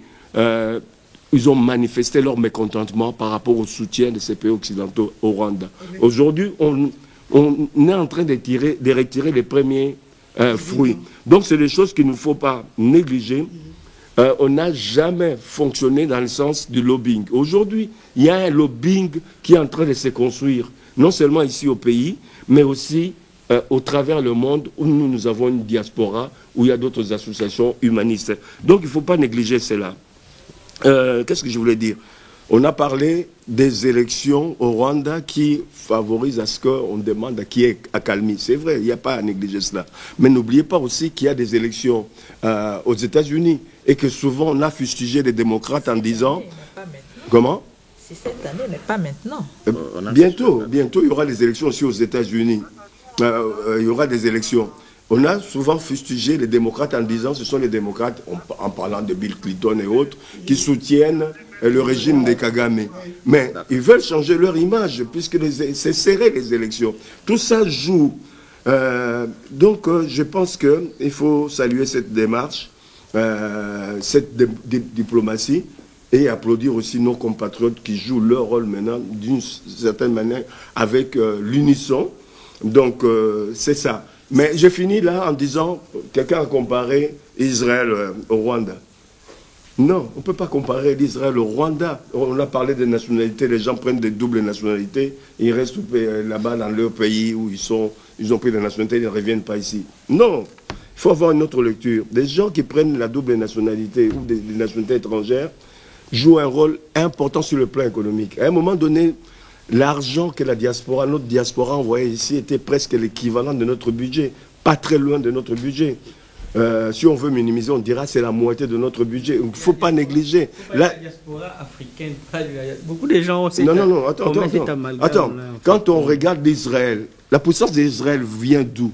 ils ont manifesté leur mécontentement par rapport au soutien de ces pays occidentaux au Rwanda. Aujourd'hui, on est en train de retirer les premiers fruits. Donc, c'est des choses qu'il ne faut pas négliger. On n'a jamais fonctionné dans le sens du lobbying. Aujourd'hui, il y a un lobbying qui est en train de se construire, non seulement ici au pays, mais aussi au travers le monde où nous avons une diaspora, où il y a d'autres associations humanistes. Donc, il ne faut pas négliger cela. Qu'est-ce que je voulais dire? On a parlé des élections au Rwanda qui favorisent à ce qu'on demande à qui est accalmie. C'est vrai, il n'y a pas à négliger cela. Mais n'oubliez pas aussi qu'il y a des élections aux États-Unis et que souvent on a fustigé les démocrates en disant... Comment? C'est cette année, mais pas maintenant. Bientôt, il y aura des élections aussi aux États-Unis. Il y aura des élections. On a souvent fustigé les démocrates en disant que ce sont les démocrates, en parlant de Bill Clinton et autres, qui soutiennent le régime des Kagame. Mais ils veulent changer leur image, puisque c'est serré les élections. Tout ça joue. Donc je pense qu'il faut saluer cette démarche, cette diplomatie, et applaudir aussi nos compatriotes qui jouent leur rôle maintenant d'une certaine manière avec l'unisson. Donc c'est ça. Mais je finis là en disant, quelqu'un a comparé Israël au Rwanda. Non, on ne peut pas comparer l'Israël au Rwanda. On a parlé de nationalité, les gens prennent des doubles nationalités, ils restent là-bas dans leur pays où ils ont pris la nationalité, ils ne reviennent pas ici. Non, il faut avoir une autre lecture. Des gens qui prennent la double nationalité ou des nationalités étrangères jouent un rôle important sur le plan économique. À un moment donné, l'argent que la diaspora, notre diaspora envoyait ici était presque l'équivalent de notre budget, pas très loin de notre budget. Si on veut minimiser, on dira que c'est la moitié de notre budget. Il ne faut pas négliger. La diaspora africaine, beaucoup de gens ont Non, attends. Quand on regarde l'Israël, la puissance d'Israël vient d'où?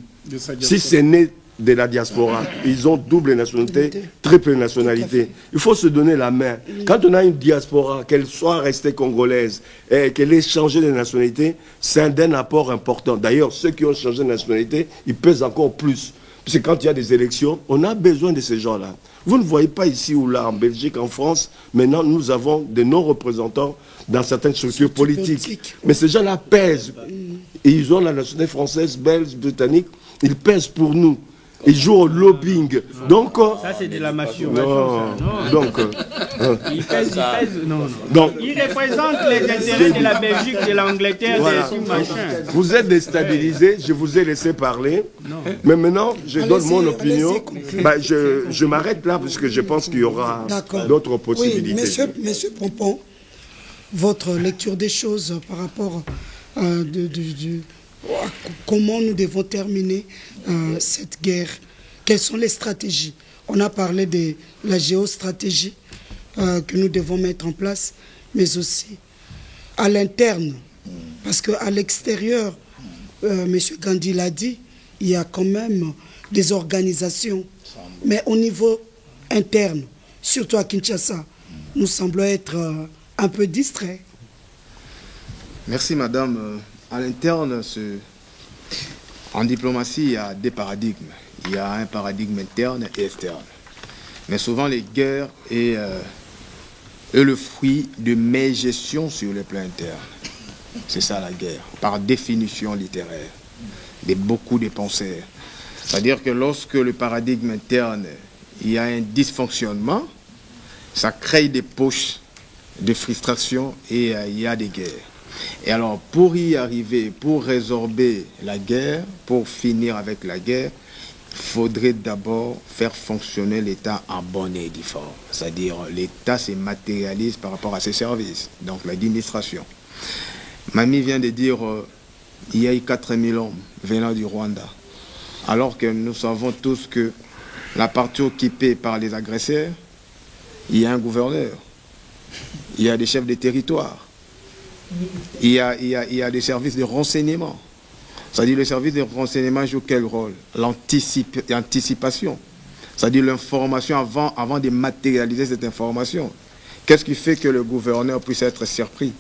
Si c'est né de la diaspora, ils ont double nationalité, triple nationalité. Il faut se donner la main. Quand on a une diaspora, qu'elle soit restée congolaise et qu'elle ait changé de nationalité, c'est un apport important. D'ailleurs, ceux qui ont changé de nationalité, ils pèsent encore plus. Parce que quand il y a des élections, on a besoin de ces gens-là. Vous ne voyez pas ici ou là, en Belgique, en France, maintenant nous avons de non-représentants dans certaines structures politiques. Mais ces gens-là pèsent. Et ils ont la nationalité française, belge, britannique. Ils pèsent pour nous. Ils jouent au lobbying. Donc, ça, c'est de la masturbation. Donc, ils pèsent. Non. Ils représentent les intérêts de la Belgique, de l'Angleterre, de tout machin. Vous êtes déstabilisés, je vous ai laissé parler. Non. Mais maintenant, je donne mon opinion. Je m'arrête là parce que je pense qu'il y aura d'autres possibilités. Oui, monsieur Pompon, votre lecture des choses par rapport comment nous devons terminer cette guerre? Quelles sont les stratégies? On a parlé de la géostratégie que nous devons mettre en place, mais aussi à l'interne. Parce qu'à l'extérieur, M. Gandhi l'a dit, il y a quand même des organisations. Mais au niveau interne, surtout à Kinshasa, nous semblons être un peu distraits. Merci, madame. À l'interne, en diplomatie, il y a des paradigmes. Il y a un paradigme interne et externe. Mais souvent, les guerres et est le fruit de mégestion sur le plan interne. C'est ça la guerre, par définition littéraire, de beaucoup de penseurs. C'est-à-dire que lorsque le paradigme interne, il y a un dysfonctionnement, ça crée des poches de frustration et il y a des guerres. Et alors, pour y arriver, pour résorber la guerre, pour finir avec la guerre, il faudrait d'abord faire fonctionner l'État en bonne et due forme. C'est-à-dire, l'État se matérialise par rapport à ses services, donc l'administration. Mamie vient de dire il y a eu 4000 hommes venant du Rwanda, alors que nous savons tous que la partie occupée par les agresseurs, il y a un gouverneur, il y a des chefs de territoire, il y a des services de renseignement. C'est-à-dire le service de renseignement joue quel rôle? L'anticipation. C'est-à-dire l'information avant de matérialiser cette information. Qu'est-ce qui fait que le gouverneur puisse être surpris?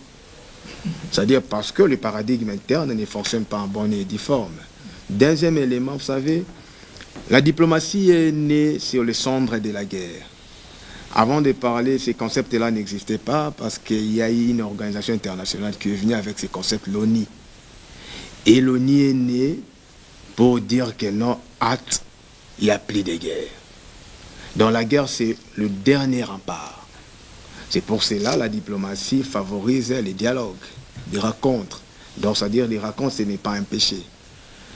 C'est-à-dire parce que le paradigme interne ne fonctionne pas en bonne et due forme. Deuxième élément, vous savez, la diplomatie est née sur les cendres de la guerre. Avant de parler, ces concepts-là n'existaient pas parce qu'il y a eu une organisation internationale qui est venue avec ces concepts, l'ONU. Et l'ONU est née pour dire que non, acte, il n'y a plus de guerre. Dans la guerre, c'est le dernier rempart. C'est pour cela la diplomatie favorise les dialogues, les rencontres. Donc, c'est-à-dire les rencontres, ce n'est pas un péché.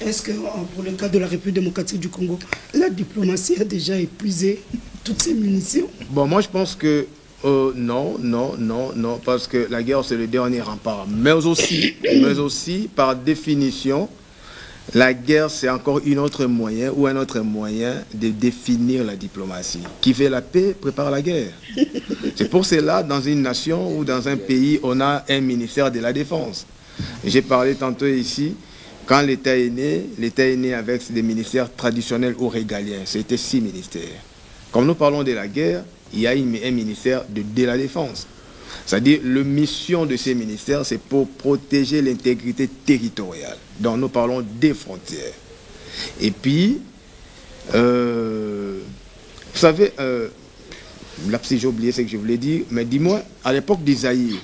Est-ce que pour le cas de la République démocratique du Congo, la diplomatie a déjà épuisé toutes ses munitions? Bon, moi je pense que non, parce que la guerre c'est le dernier rempart. Mais aussi, par définition, la guerre c'est encore un autre moyen de définir la diplomatie. Qui veut la paix prépare la guerre. C'est pour cela, dans une nation ou dans un pays, on a un ministère de la Défense. J'ai parlé tantôt ici, quand l'État est né avec des ministères traditionnels ou régaliens. C'était 6 ministères. Comme nous parlons de la guerre, il y a un ministère de la Défense. C'est-à-dire, la mission de ces ministères, c'est pour protéger l'intégrité territoriale. Donc, nous parlons des frontières. Et puis, vous savez, là, si j'ai oublié ce que je voulais dire, mais dis-moi, à l'époque d'Isaïe,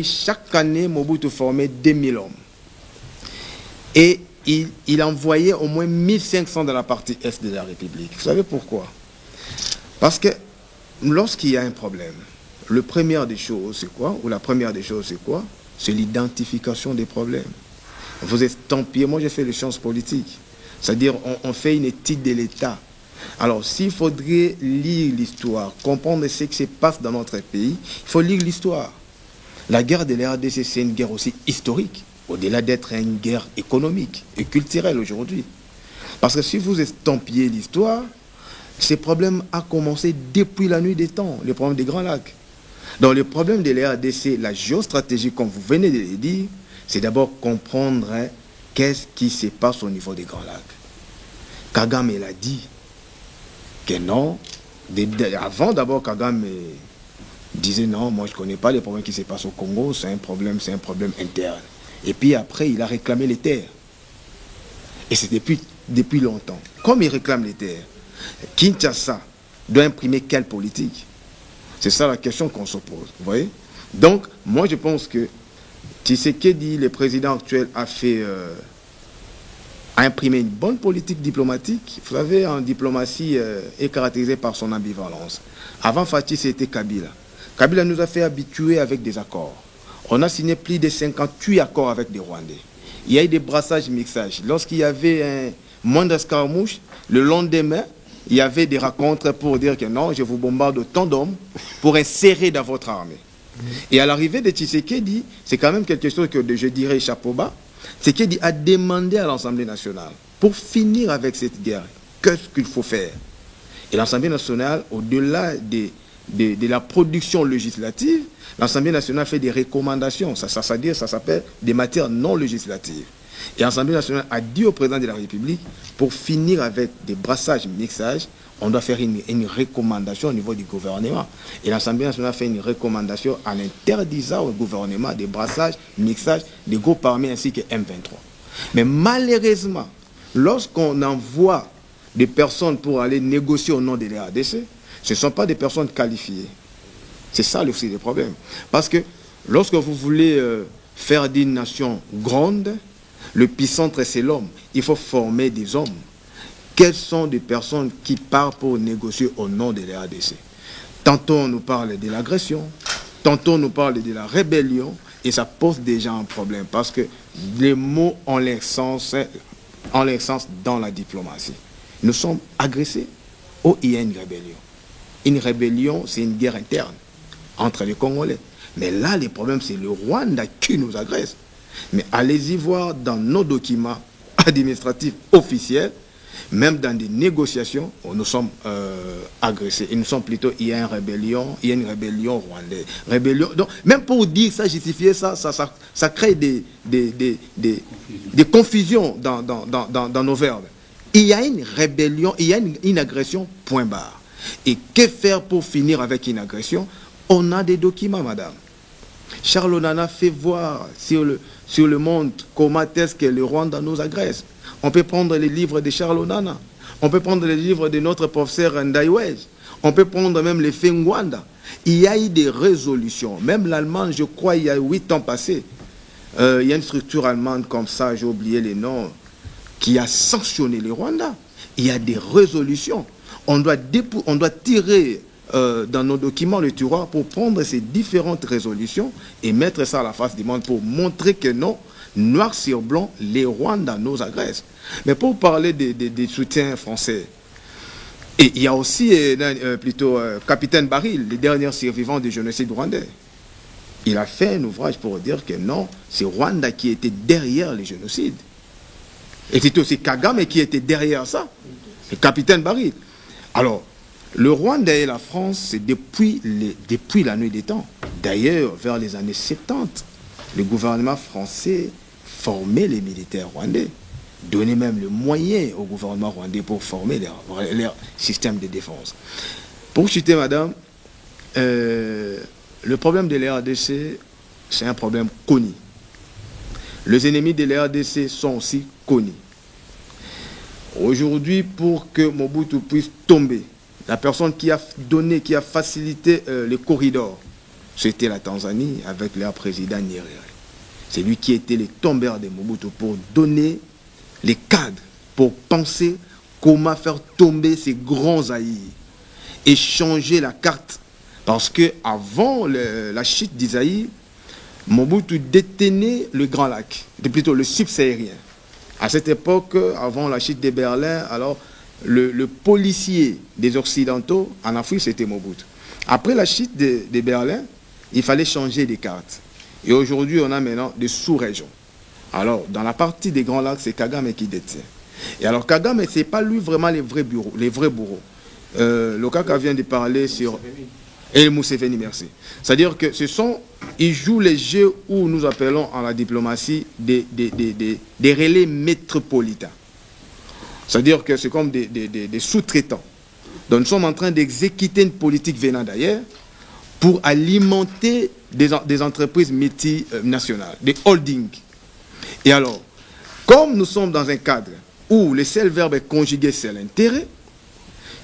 chaque année, Mobutu formait 2000 hommes. Et il envoyait au moins 1500 dans la partie est de la République. Vous savez pourquoi? Parce que lorsqu'il y a un problème, la première des choses, c'est quoi? C'est l'identification des problèmes. Vous estampillez, moi j'ai fait les sciences politiques. C'est-à-dire, on fait une étude de l'État. Alors, s'il faudrait lire l'histoire, comprendre ce qui se passe dans notre pays, il faut lire l'histoire. La guerre de la RDC, c'est une guerre aussi historique, au-delà d'être une guerre économique et culturelle aujourd'hui. Parce que si vous estampillez l'histoire, ces problèmes ont commencé depuis la nuit des temps, le problème des Grands Lacs. Donc le problème de la RDC, la géostratégie, comme vous venez de le dire, c'est d'abord comprendre qu'est-ce qui se passe au niveau des Grands Lacs. Kagame l'a dit que non, avant d'abord Kagame disait non, moi je ne connais pas les problèmes qui se passent au Congo, c'est un problème interne. Et puis après, il a réclamé les terres. Et c'est depuis longtemps. Comme il réclame les terres, Kinshasa doit imprimer quelle politique? C'est ça la question qu'on se pose. Vous voyez? Donc, moi je pense que Tshisekedi, le président actuel, a imprimé une bonne politique diplomatique. Vous savez, en diplomatie est caractérisée par son ambivalence. Avant Fathi, c'était Kabila. Kabila nous a fait habituer avec des accords. On a signé plus de 58 accords avec des Rwandais. Il y a eu des brassages, mixages. Lorsqu'il y avait un moindre escarmouche, le lendemain, il y avait des rencontres pour dire que non, je vous bombarde autant d'hommes pour insérer dans votre armée. Et à l'arrivée de Tshisekedi, c'est quand même quelque chose que je dirais chapeau bas. Tshisekedi a demandé à l'Assemblée nationale, pour finir avec cette guerre, qu'est-ce qu'il faut faire? Et l'Assemblée nationale, au-delà de la production législative, l'Assemblée nationale fait des recommandations. Ça s'appelle des matières non législatives. Et l'Assemblée nationale a dit au président de la République, pour finir avec des brassages, mixages, on doit faire une recommandation au niveau du gouvernement. Et l'Assemblée nationale fait une recommandation en interdisant au gouvernement des brassages, mixages, des groupes armés ainsi que M23. Mais malheureusement, lorsqu'on envoie des personnes pour aller négocier au nom de la RDC, ce ne sont pas des personnes qualifiées. C'est ça aussi le problème. Parce que lorsque vous voulez faire d'une nation grande, l'épicentre c'est l'homme. Il faut former des hommes. Quelles sont des personnes qui partent pour négocier au nom de la RDC? Tantôt on nous parle de l'agression, tantôt on nous parle de la rébellion, et ça pose déjà un problème parce que les mots ont leur sens dans la diplomatie. Nous sommes agressés ou il y a une rébellion. Une rébellion, c'est une guerre interne entre les Congolais. Mais là, le problème, c'est le Rwanda qui nous agresse. Mais allez-y voir dans nos documents administratifs officiels, même dans des négociations, où nous sommes agressés. Et nous sommes plutôt, il y a une rébellion rwandaise. Rébellion. Donc, même pour dire ça, justifier ça, ça crée des confusions dans nos verbes. Il y a une rébellion, il y a une agression, point barre. Et que faire pour finir avec une agression? On a des documents, madame. Charles Onana fait voir sur le monde comment est-ce que le Rwanda nous agresse. On peut prendre les livres de Charles Onana. On peut prendre les livres de notre professeur Ndaiwej. On peut prendre même les Fengwanda. Il y a eu des résolutions. Même l'Allemagne, je crois, il y a 8 ans passés, il y a une structure allemande comme ça, j'ai oublié les noms, qui a sanctionné le Rwanda. Il y a des résolutions. On doit tirer dans nos documents le tiroir pour prendre ces différentes résolutions et mettre ça à la face du monde pour montrer que non, noir sur blanc, les Rwandais nous agressent. Mais pour parler des soutiens français, et il y a aussi Capitaine Baril, le dernier survivant du génocide rwandais. Il a fait un ouvrage pour dire que non, c'est Rwanda qui était derrière le génocide. Et c'est aussi Kagame qui était derrière ça. Le Capitaine Baril. Alors, le Rwanda et la France, c'est depuis la nuit des temps. D'ailleurs, vers les années 70, le gouvernement français formait les militaires rwandais, donnait même le moyen au gouvernement rwandais pour former leur système de défense. Pour chuter, madame, le problème de la RDC, c'est un problème connu. Les ennemis de la RDC sont aussi connus. Aujourd'hui, pour que Mobutu puisse tomber, la personne qui a facilité le corridor, c'était la Tanzanie avec leur président Nyerere. C'est lui qui était le tombeur de Mobutu pour donner les cadres, pour penser comment faire tomber ces grands haïs et changer la carte. Parce que avant la chute d'Isaïe, Mobutu détenait le Grand Lac, plutôt le subsahérien. À cette époque, avant la chute de Berlin, alors le policier des Occidentaux en Afrique, c'était Mobutu. Après la chute de Berlin, il fallait changer des cartes. Et aujourd'hui, on a maintenant des sous-régions. Alors, dans la partie des Grands Lacs, c'est Kagame qui détient. Et alors, Kagame, ce n'est pas lui vraiment les vrais bourreaux. Lokaka vient de parler sur... Et Museveni, merci. C'est-à-dire que ils jouent les jeux où nous appelons en la diplomatie des relais métropolitains. C'est-à-dire que c'est comme des sous-traitants. Donc nous sommes en train d'exécuter une politique venant d'ailleurs pour alimenter des entreprises multinationales, des holdings. Et alors, comme nous sommes dans un cadre où le seul verbe est conjugué, c'est l'intérêt,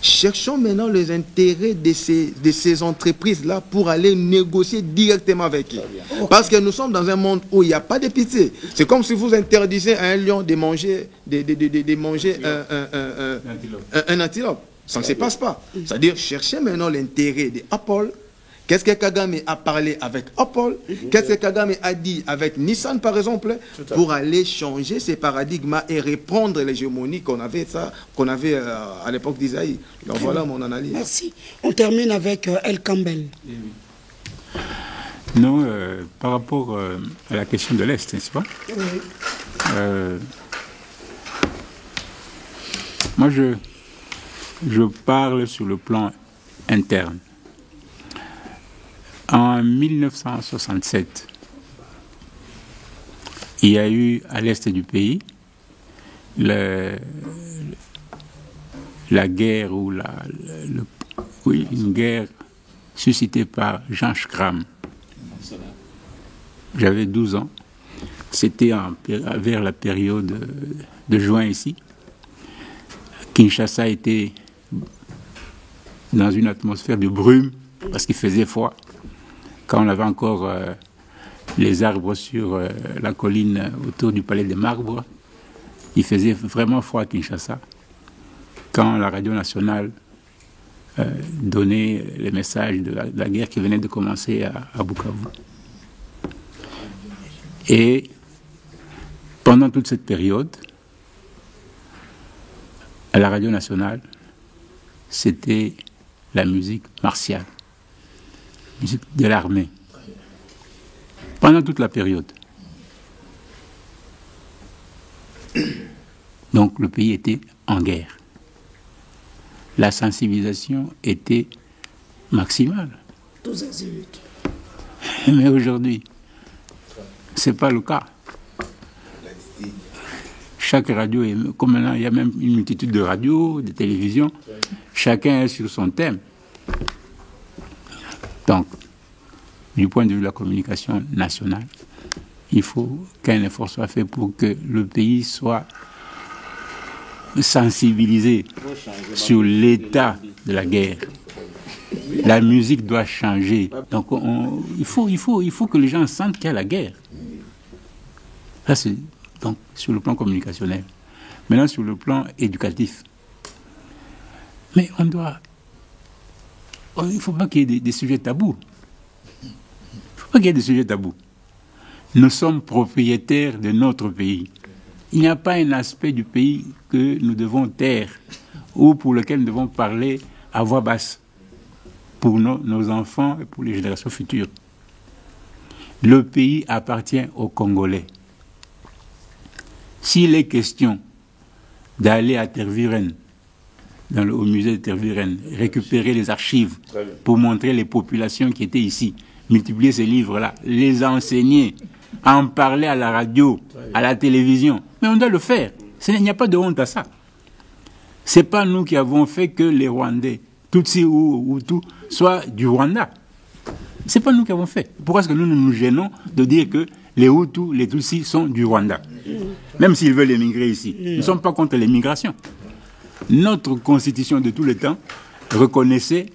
cherchons maintenant les intérêts de ces entreprises-là pour aller négocier directement avec eux. Parce que nous sommes dans un monde où il n'y a pas de pitié. C'est comme si vous interdisez à un lion de manger, un antilope. Ça ne se passe pas. C'est-à-dire, cherchez maintenant l'intérêt de Apple. Qu'est-ce que Kagame a parlé avec Apple? Qu'est-ce que Kagame a dit avec Nissan, par exemple, pour aller changer ces paradigmes et reprendre l'hégémonie qu'on avait à l'époque d'Isaïe. Donc voilà mon analyse. Merci. On termine avec El Campbell. Non, par rapport à la question de l'Est, n'est-ce pas? Oui. Moi, je parle sur le plan interne. En 1967, il y a eu à l'est du pays la guerre ou une guerre suscitée par Jean Schramm. J'avais 12 ans. C'était vers la période de juin ici. Kinshasa était dans une atmosphère de brume, parce qu'il faisait froid. Quand on avait encore les arbres sur la colline autour du palais des Marbres, il faisait vraiment froid à Kinshasa. Quand la radio nationale donnait les messages de la guerre qui venait de commencer à Bukavu. Et pendant toute cette période, à la radio nationale, c'était la musique martiale, musique de l'armée. Pendant toute la période. Donc le pays était en guerre. La sensibilisation était maximale. Mais aujourd'hui, ce n'est pas le cas. Chaque radio, comme maintenant, il y a même une multitude de radios, de télévisions, chacun est sur son thème. Donc, du point de vue de la communication nationale, il faut qu'un effort soit fait pour que le pays soit sensibilisé sur l'état de la guerre. La musique doit changer. Donc, il faut que les gens sentent qu'il y a la guerre. Ça, c'est donc sur le plan communicationnel. Maintenant, sur le plan éducatif. Mais il ne faut pas qu'il y ait des sujets tabous. Il ne faut pas qu'il y ait des sujets tabous. Nous sommes propriétaires de notre pays. Il n'y a pas un aspect du pays que nous devons taire ou pour lequel nous devons parler à voix basse pour nos enfants et pour les générations futures. Le pays appartient aux Congolais. S'il est question d'aller à Tervuren, au musée de Tervuren, récupérer les archives pour montrer les populations qui étaient ici, multiplier ces livres-là, les enseigner, en parler à la radio, à la télévision. Mais on doit le faire. Il n'y a pas de honte à ça. Ce n'est pas nous qui avons fait que les Rwandais, Tutsi ou Hutu, soient du Rwanda. Ce n'est pas nous qui avons fait. Pourquoi est-ce que nous nous gênons de dire que les Hutus, les Tutsis sont du Rwanda? Même s'ils veulent émigrer ici. Nous ne sommes pas contre l'immigration. Notre constitution de tout le temps reconnaissait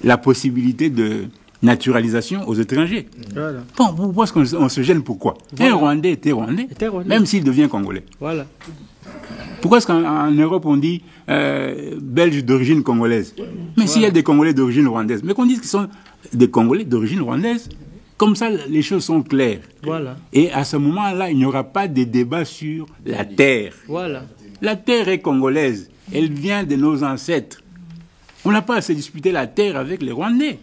la possibilité de naturalisation aux étrangers. Voilà. Bon, pourquoi est-ce qu'on se gêne? Pourquoi? Un Rwandais était Rwandais, même s'il devient Congolais. Voilà. Pourquoi est-ce qu'en Europe on dit Belges d'origine congolaise? Mais s'il y a des Congolais d'origine rwandaise, mais qu'on dise qu'ils sont des Congolais d'origine rwandaise, comme ça les choses sont claires. Voilà. Et à ce moment-là, il n'y aura pas de débat sur la terre. Voilà. La terre est congolaise, elle vient de nos ancêtres. On n'a pas à se disputer la terre avec les Rwandais.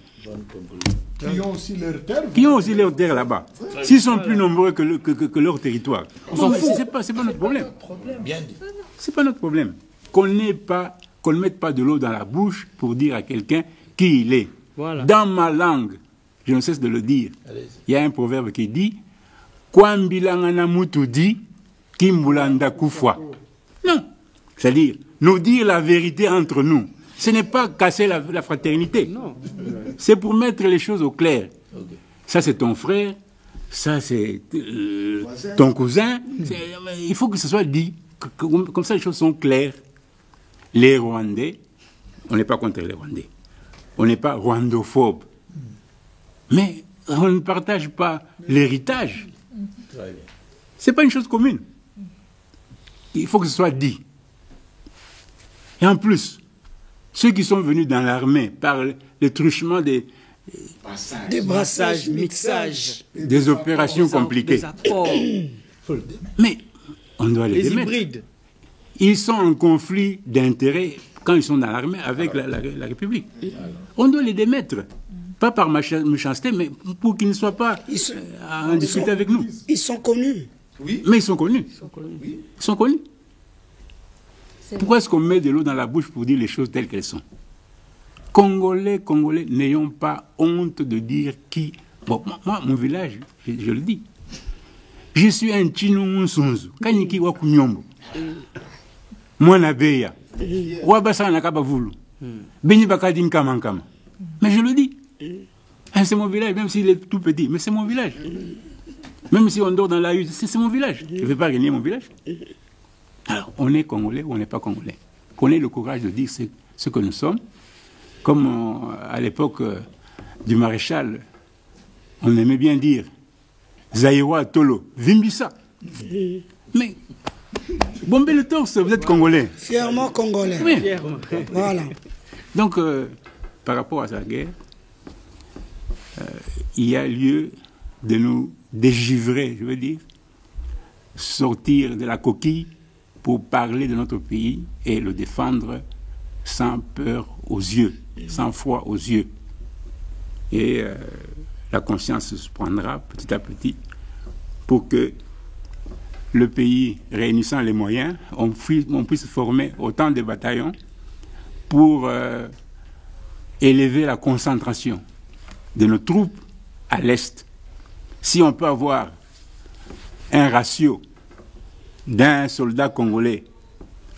Qui ont aussi leur terre. Qui ont aussi leur terre là-bas. S'ils sont plus nombreux que leur territoire. Non, c'est pas notre problème. C'est pas notre problème. Qu'on ne mette pas de l'eau dans la bouche pour dire à quelqu'un qui il est. Voilà. Dans ma langue, je ne cesse de le dire. Il y a un proverbe qui dit Kwambilangana mutu di kimbulanda kufwa. Non. C'est-à-dire, nous dire la vérité entre nous. Ce n'est pas casser la fraternité. Non. C'est pour mettre les choses au clair. Okay. Ça, c'est ton frère. Ça, c'est ton cousin. Il faut que ce soit dit. Comme ça, les choses sont claires. Les Rwandais, on n'est pas contre les Rwandais. On n'est pas rwandophobe. Mais on ne partage pas l'héritage. Ce n'est pas une chose commune. Il faut que ce soit dit. Et en plus, ceux qui sont venus dans l'armée par le truchement des brassages, mixages, des opérations compliquées. Mais on doit les démettre. Hybrides. Ils sont en conflit d'intérêts quand ils sont dans l'armée avec la République. On doit les démettre. Pas par méchanceté, mais pour qu'ils ne soient pas en discuter avec nous. Ils sont connus. Oui. Mais ils sont connus. Ils sont connus. Pourquoi est-ce qu'on met de l'eau dans la bouche pour dire les choses telles qu'elles sont? Congolais, n'ayons pas honte de dire qui... Bon, moi, mon village, je le dis. Je suis un Chino Nsunzu. Kaniki Wakunyombo. Moi, Nabeya. Wabasa Nakabavulu. Beni Bakadin Kamankama. Mais je le dis. C'est mon village, même s'il est tout petit. Mais c'est mon village. Même si on dort dans la rue, c'est mon village. Je ne vais pas régner mon village. Alors, on est Congolais ou on n'est pas Congolais. Qu'on ait le courage de dire ce que nous sommes, Comme à l'époque du maréchal, on aimait bien dire Zaïwa Tolo, Vimbissa. Mais, bombez le torse, vous êtes Congolais. Fièrement Congolais. Oui. Voilà. Donc, par rapport à sa guerre, il y a lieu de nous dégivrer, je veux dire, sortir de la coquille pour parler de notre pays et le défendre sans peur aux yeux, sans foi aux yeux. Et la conscience se prendra petit à petit pour que le pays, réunissant les moyens, on puisse former autant de bataillons pour élever la concentration de nos troupes à l'Est. Si on peut avoir un ratio d'un soldat congolais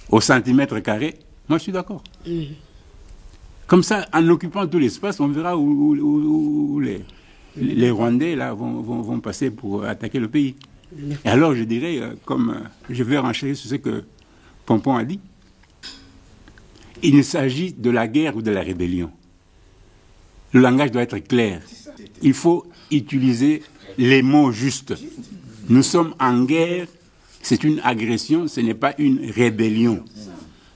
au centimètre carré, moi je suis d'accord. Comme ça, en occupant tout l'espace, on verra où les Rwandais là, vont passer pour attaquer le pays. Et alors je dirais, comme je vais renchérir sur ce que Pompon a dit, il ne s'agit de la guerre ou de la rébellion. Le langage doit être clair. Il faut utiliser les mots justes. Nous sommes en guerre, c'est une agression, ce n'est pas une rébellion.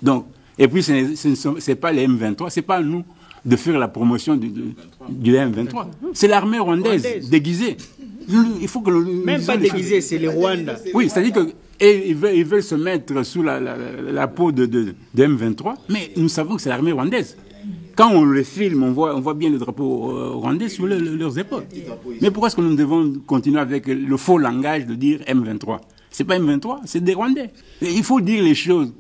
Donc, et puis ce n'est pas les M23, ce n'est pas à nous de faire la promotion du M23. C'est l'armée rwandaise déguisée. Il faut que même pas déguisée, c'est les Rwandais. Oui, c'est-à-dire qu'ils veulent se mettre sous la peau de M23, mais nous savons que c'est l'armée rwandaise. Quand on les filme, on voit bien le drapeau rwandais sur leurs épaules. Mais pourquoi est-ce que nous devons continuer avec le faux langage de dire M23 ? C'est pas M23, c'est des Rwandais. Et il faut dire les choses.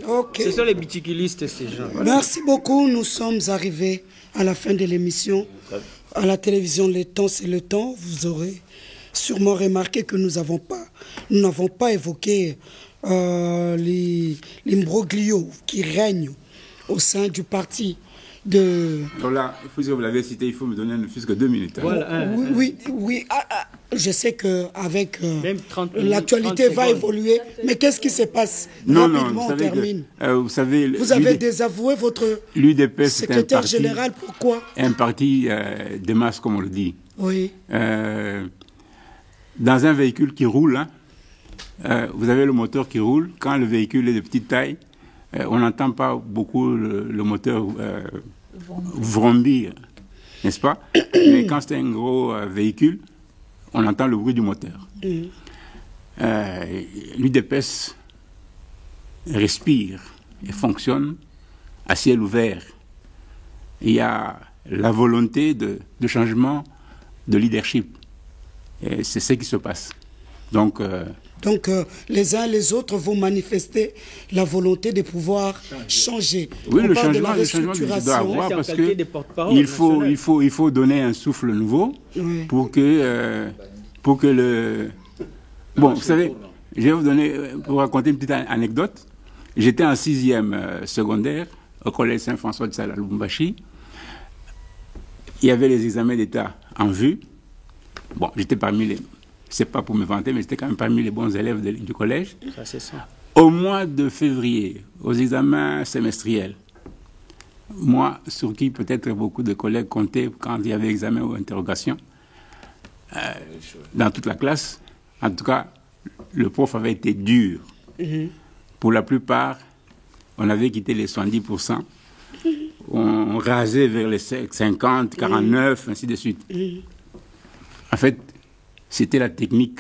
Okay. Ce sont les biticulistes, ces gens. Merci beaucoup. Nous sommes arrivés à la fin de l'émission. À la télévision, le temps, c'est le temps. Vous aurez sûrement remarqué que nous n'avons pas évoqué l'imbroglio qui règne au sein du parti de... Alors là, il faut que vous l'avez cité, il faut me donner ne fût-ce que 2 minutes. Hein. Voilà, oui. Je sais qu'avec l'actualité va évoluer, mais qu'est-ce qui se passe? Rapidement, on termine. Vous savez, vous avez désavoué votre secrétaire général, pourquoi? Un parti de masse, comme on le dit. Oui. Dans un véhicule qui roule, hein, vous avez le moteur qui roule. Quand le véhicule est de petite taille, on n'entend pas beaucoup le moteur vrombir, n'est-ce pas? Mais quand c'est un gros véhicule, on entend le bruit du moteur. L'UDPS respire et fonctionne à ciel ouvert. Il y a la volonté de changement de leadership. Et c'est ce qui se passe. Donc, les uns et les autres vont manifester la volonté de pouvoir changer. Oui, le changement que doit avoir parce qu'il faut donner un souffle nouveau pour que le... Bon, vous savez, je vais vous raconter une petite anecdote. J'étais en 6e secondaire au collège Saint-François de Sala à Lubumbashi. Il y avait les examens d'État en vue. Bon, j'étais parmi les... C'est pas pour me vanter, mais j'étais quand même parmi les bons élèves du collège. Ça, c'est ça. Au mois de février, aux examens semestriels, moi, sur qui peut-être beaucoup de collègues comptaient quand il y avait examen ou interrogation, dans toute la classe, en tout cas, le prof avait été dur. Pour la plupart, on avait quitté les 70%. On rasait vers les 50, 49, ainsi de suite. En fait, c'était la technique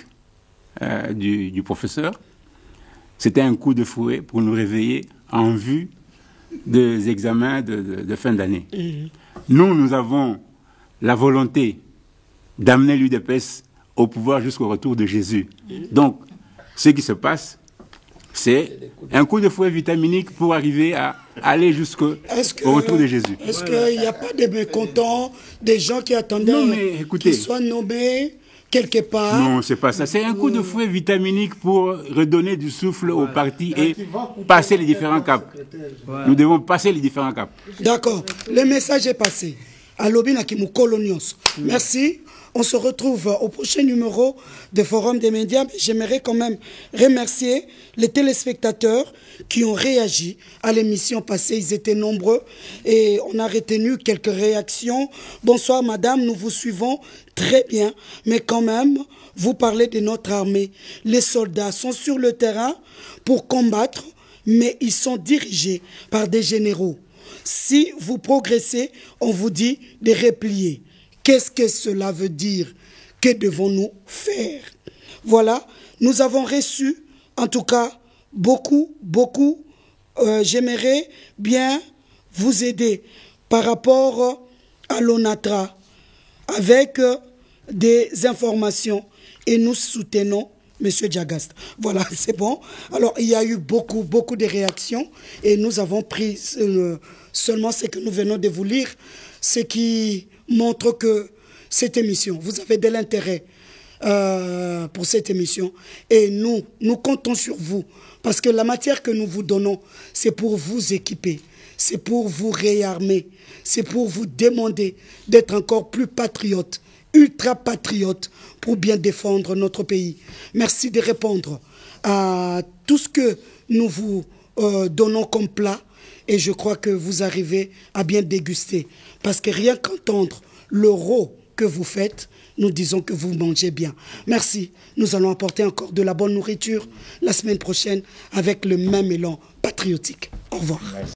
du professeur. C'était un coup de fouet pour nous réveiller en vue des examens de fin d'année. Nous avons la volonté d'amener l'UDPS au pouvoir jusqu'au retour de Jésus. Donc, ce qui se passe, c'est un coup de fouet vitaminique pour arriver à aller jusqu'au retour de Jésus. Est-ce qu'il n'y a pas de mécontents, des gens qui attendaient qu'ils soient nommés quelque part? Non, c'est pas ça. C'est un coup de fouet vitaminique pour redonner du souffle au parti et passer les différents caps. Nous devons passer les différents caps. D'accord. Le message est passé. Alobina Kimoukolonios. Merci. On se retrouve au prochain numéro de Forum des médias. J'aimerais quand même remercier les téléspectateurs qui ont réagi à l'émission passée. Ils étaient nombreux et on a retenu quelques réactions. Bonsoir madame, nous vous suivons très bien. Mais quand même, vous parlez de notre armée. Les soldats sont sur le terrain pour combattre, mais ils sont dirigés par des généraux. Si vous progressez, on vous dit de replier. Qu'est-ce que cela veut dire? Que devons-nous faire? Voilà, nous avons reçu, en tout cas, beaucoup. J'aimerais bien vous aider par rapport à l'ONATRA avec des informations et nous soutenons M. Diagast. Voilà, c'est bon. Alors, il y a eu beaucoup de réactions et nous avons pris seulement ce que nous venons de vous lire, ce qui montre que cette émission, vous avez de l'intérêt pour cette émission et nous comptons sur vous parce que la matière que nous vous donnons, c'est pour vous équiper, c'est pour vous réarmer, c'est pour vous demander d'être encore plus patriote, ultra patriote pour bien défendre notre pays. Merci de répondre à tout ce que nous vous donnons comme plat et je crois que vous arrivez à bien déguster parce que rien qu'entendre l'euro que vous faites, nous disons que vous mangez bien. Merci. Nous allons apporter encore de la bonne nourriture la semaine prochaine avec le même élan patriotique. Au revoir.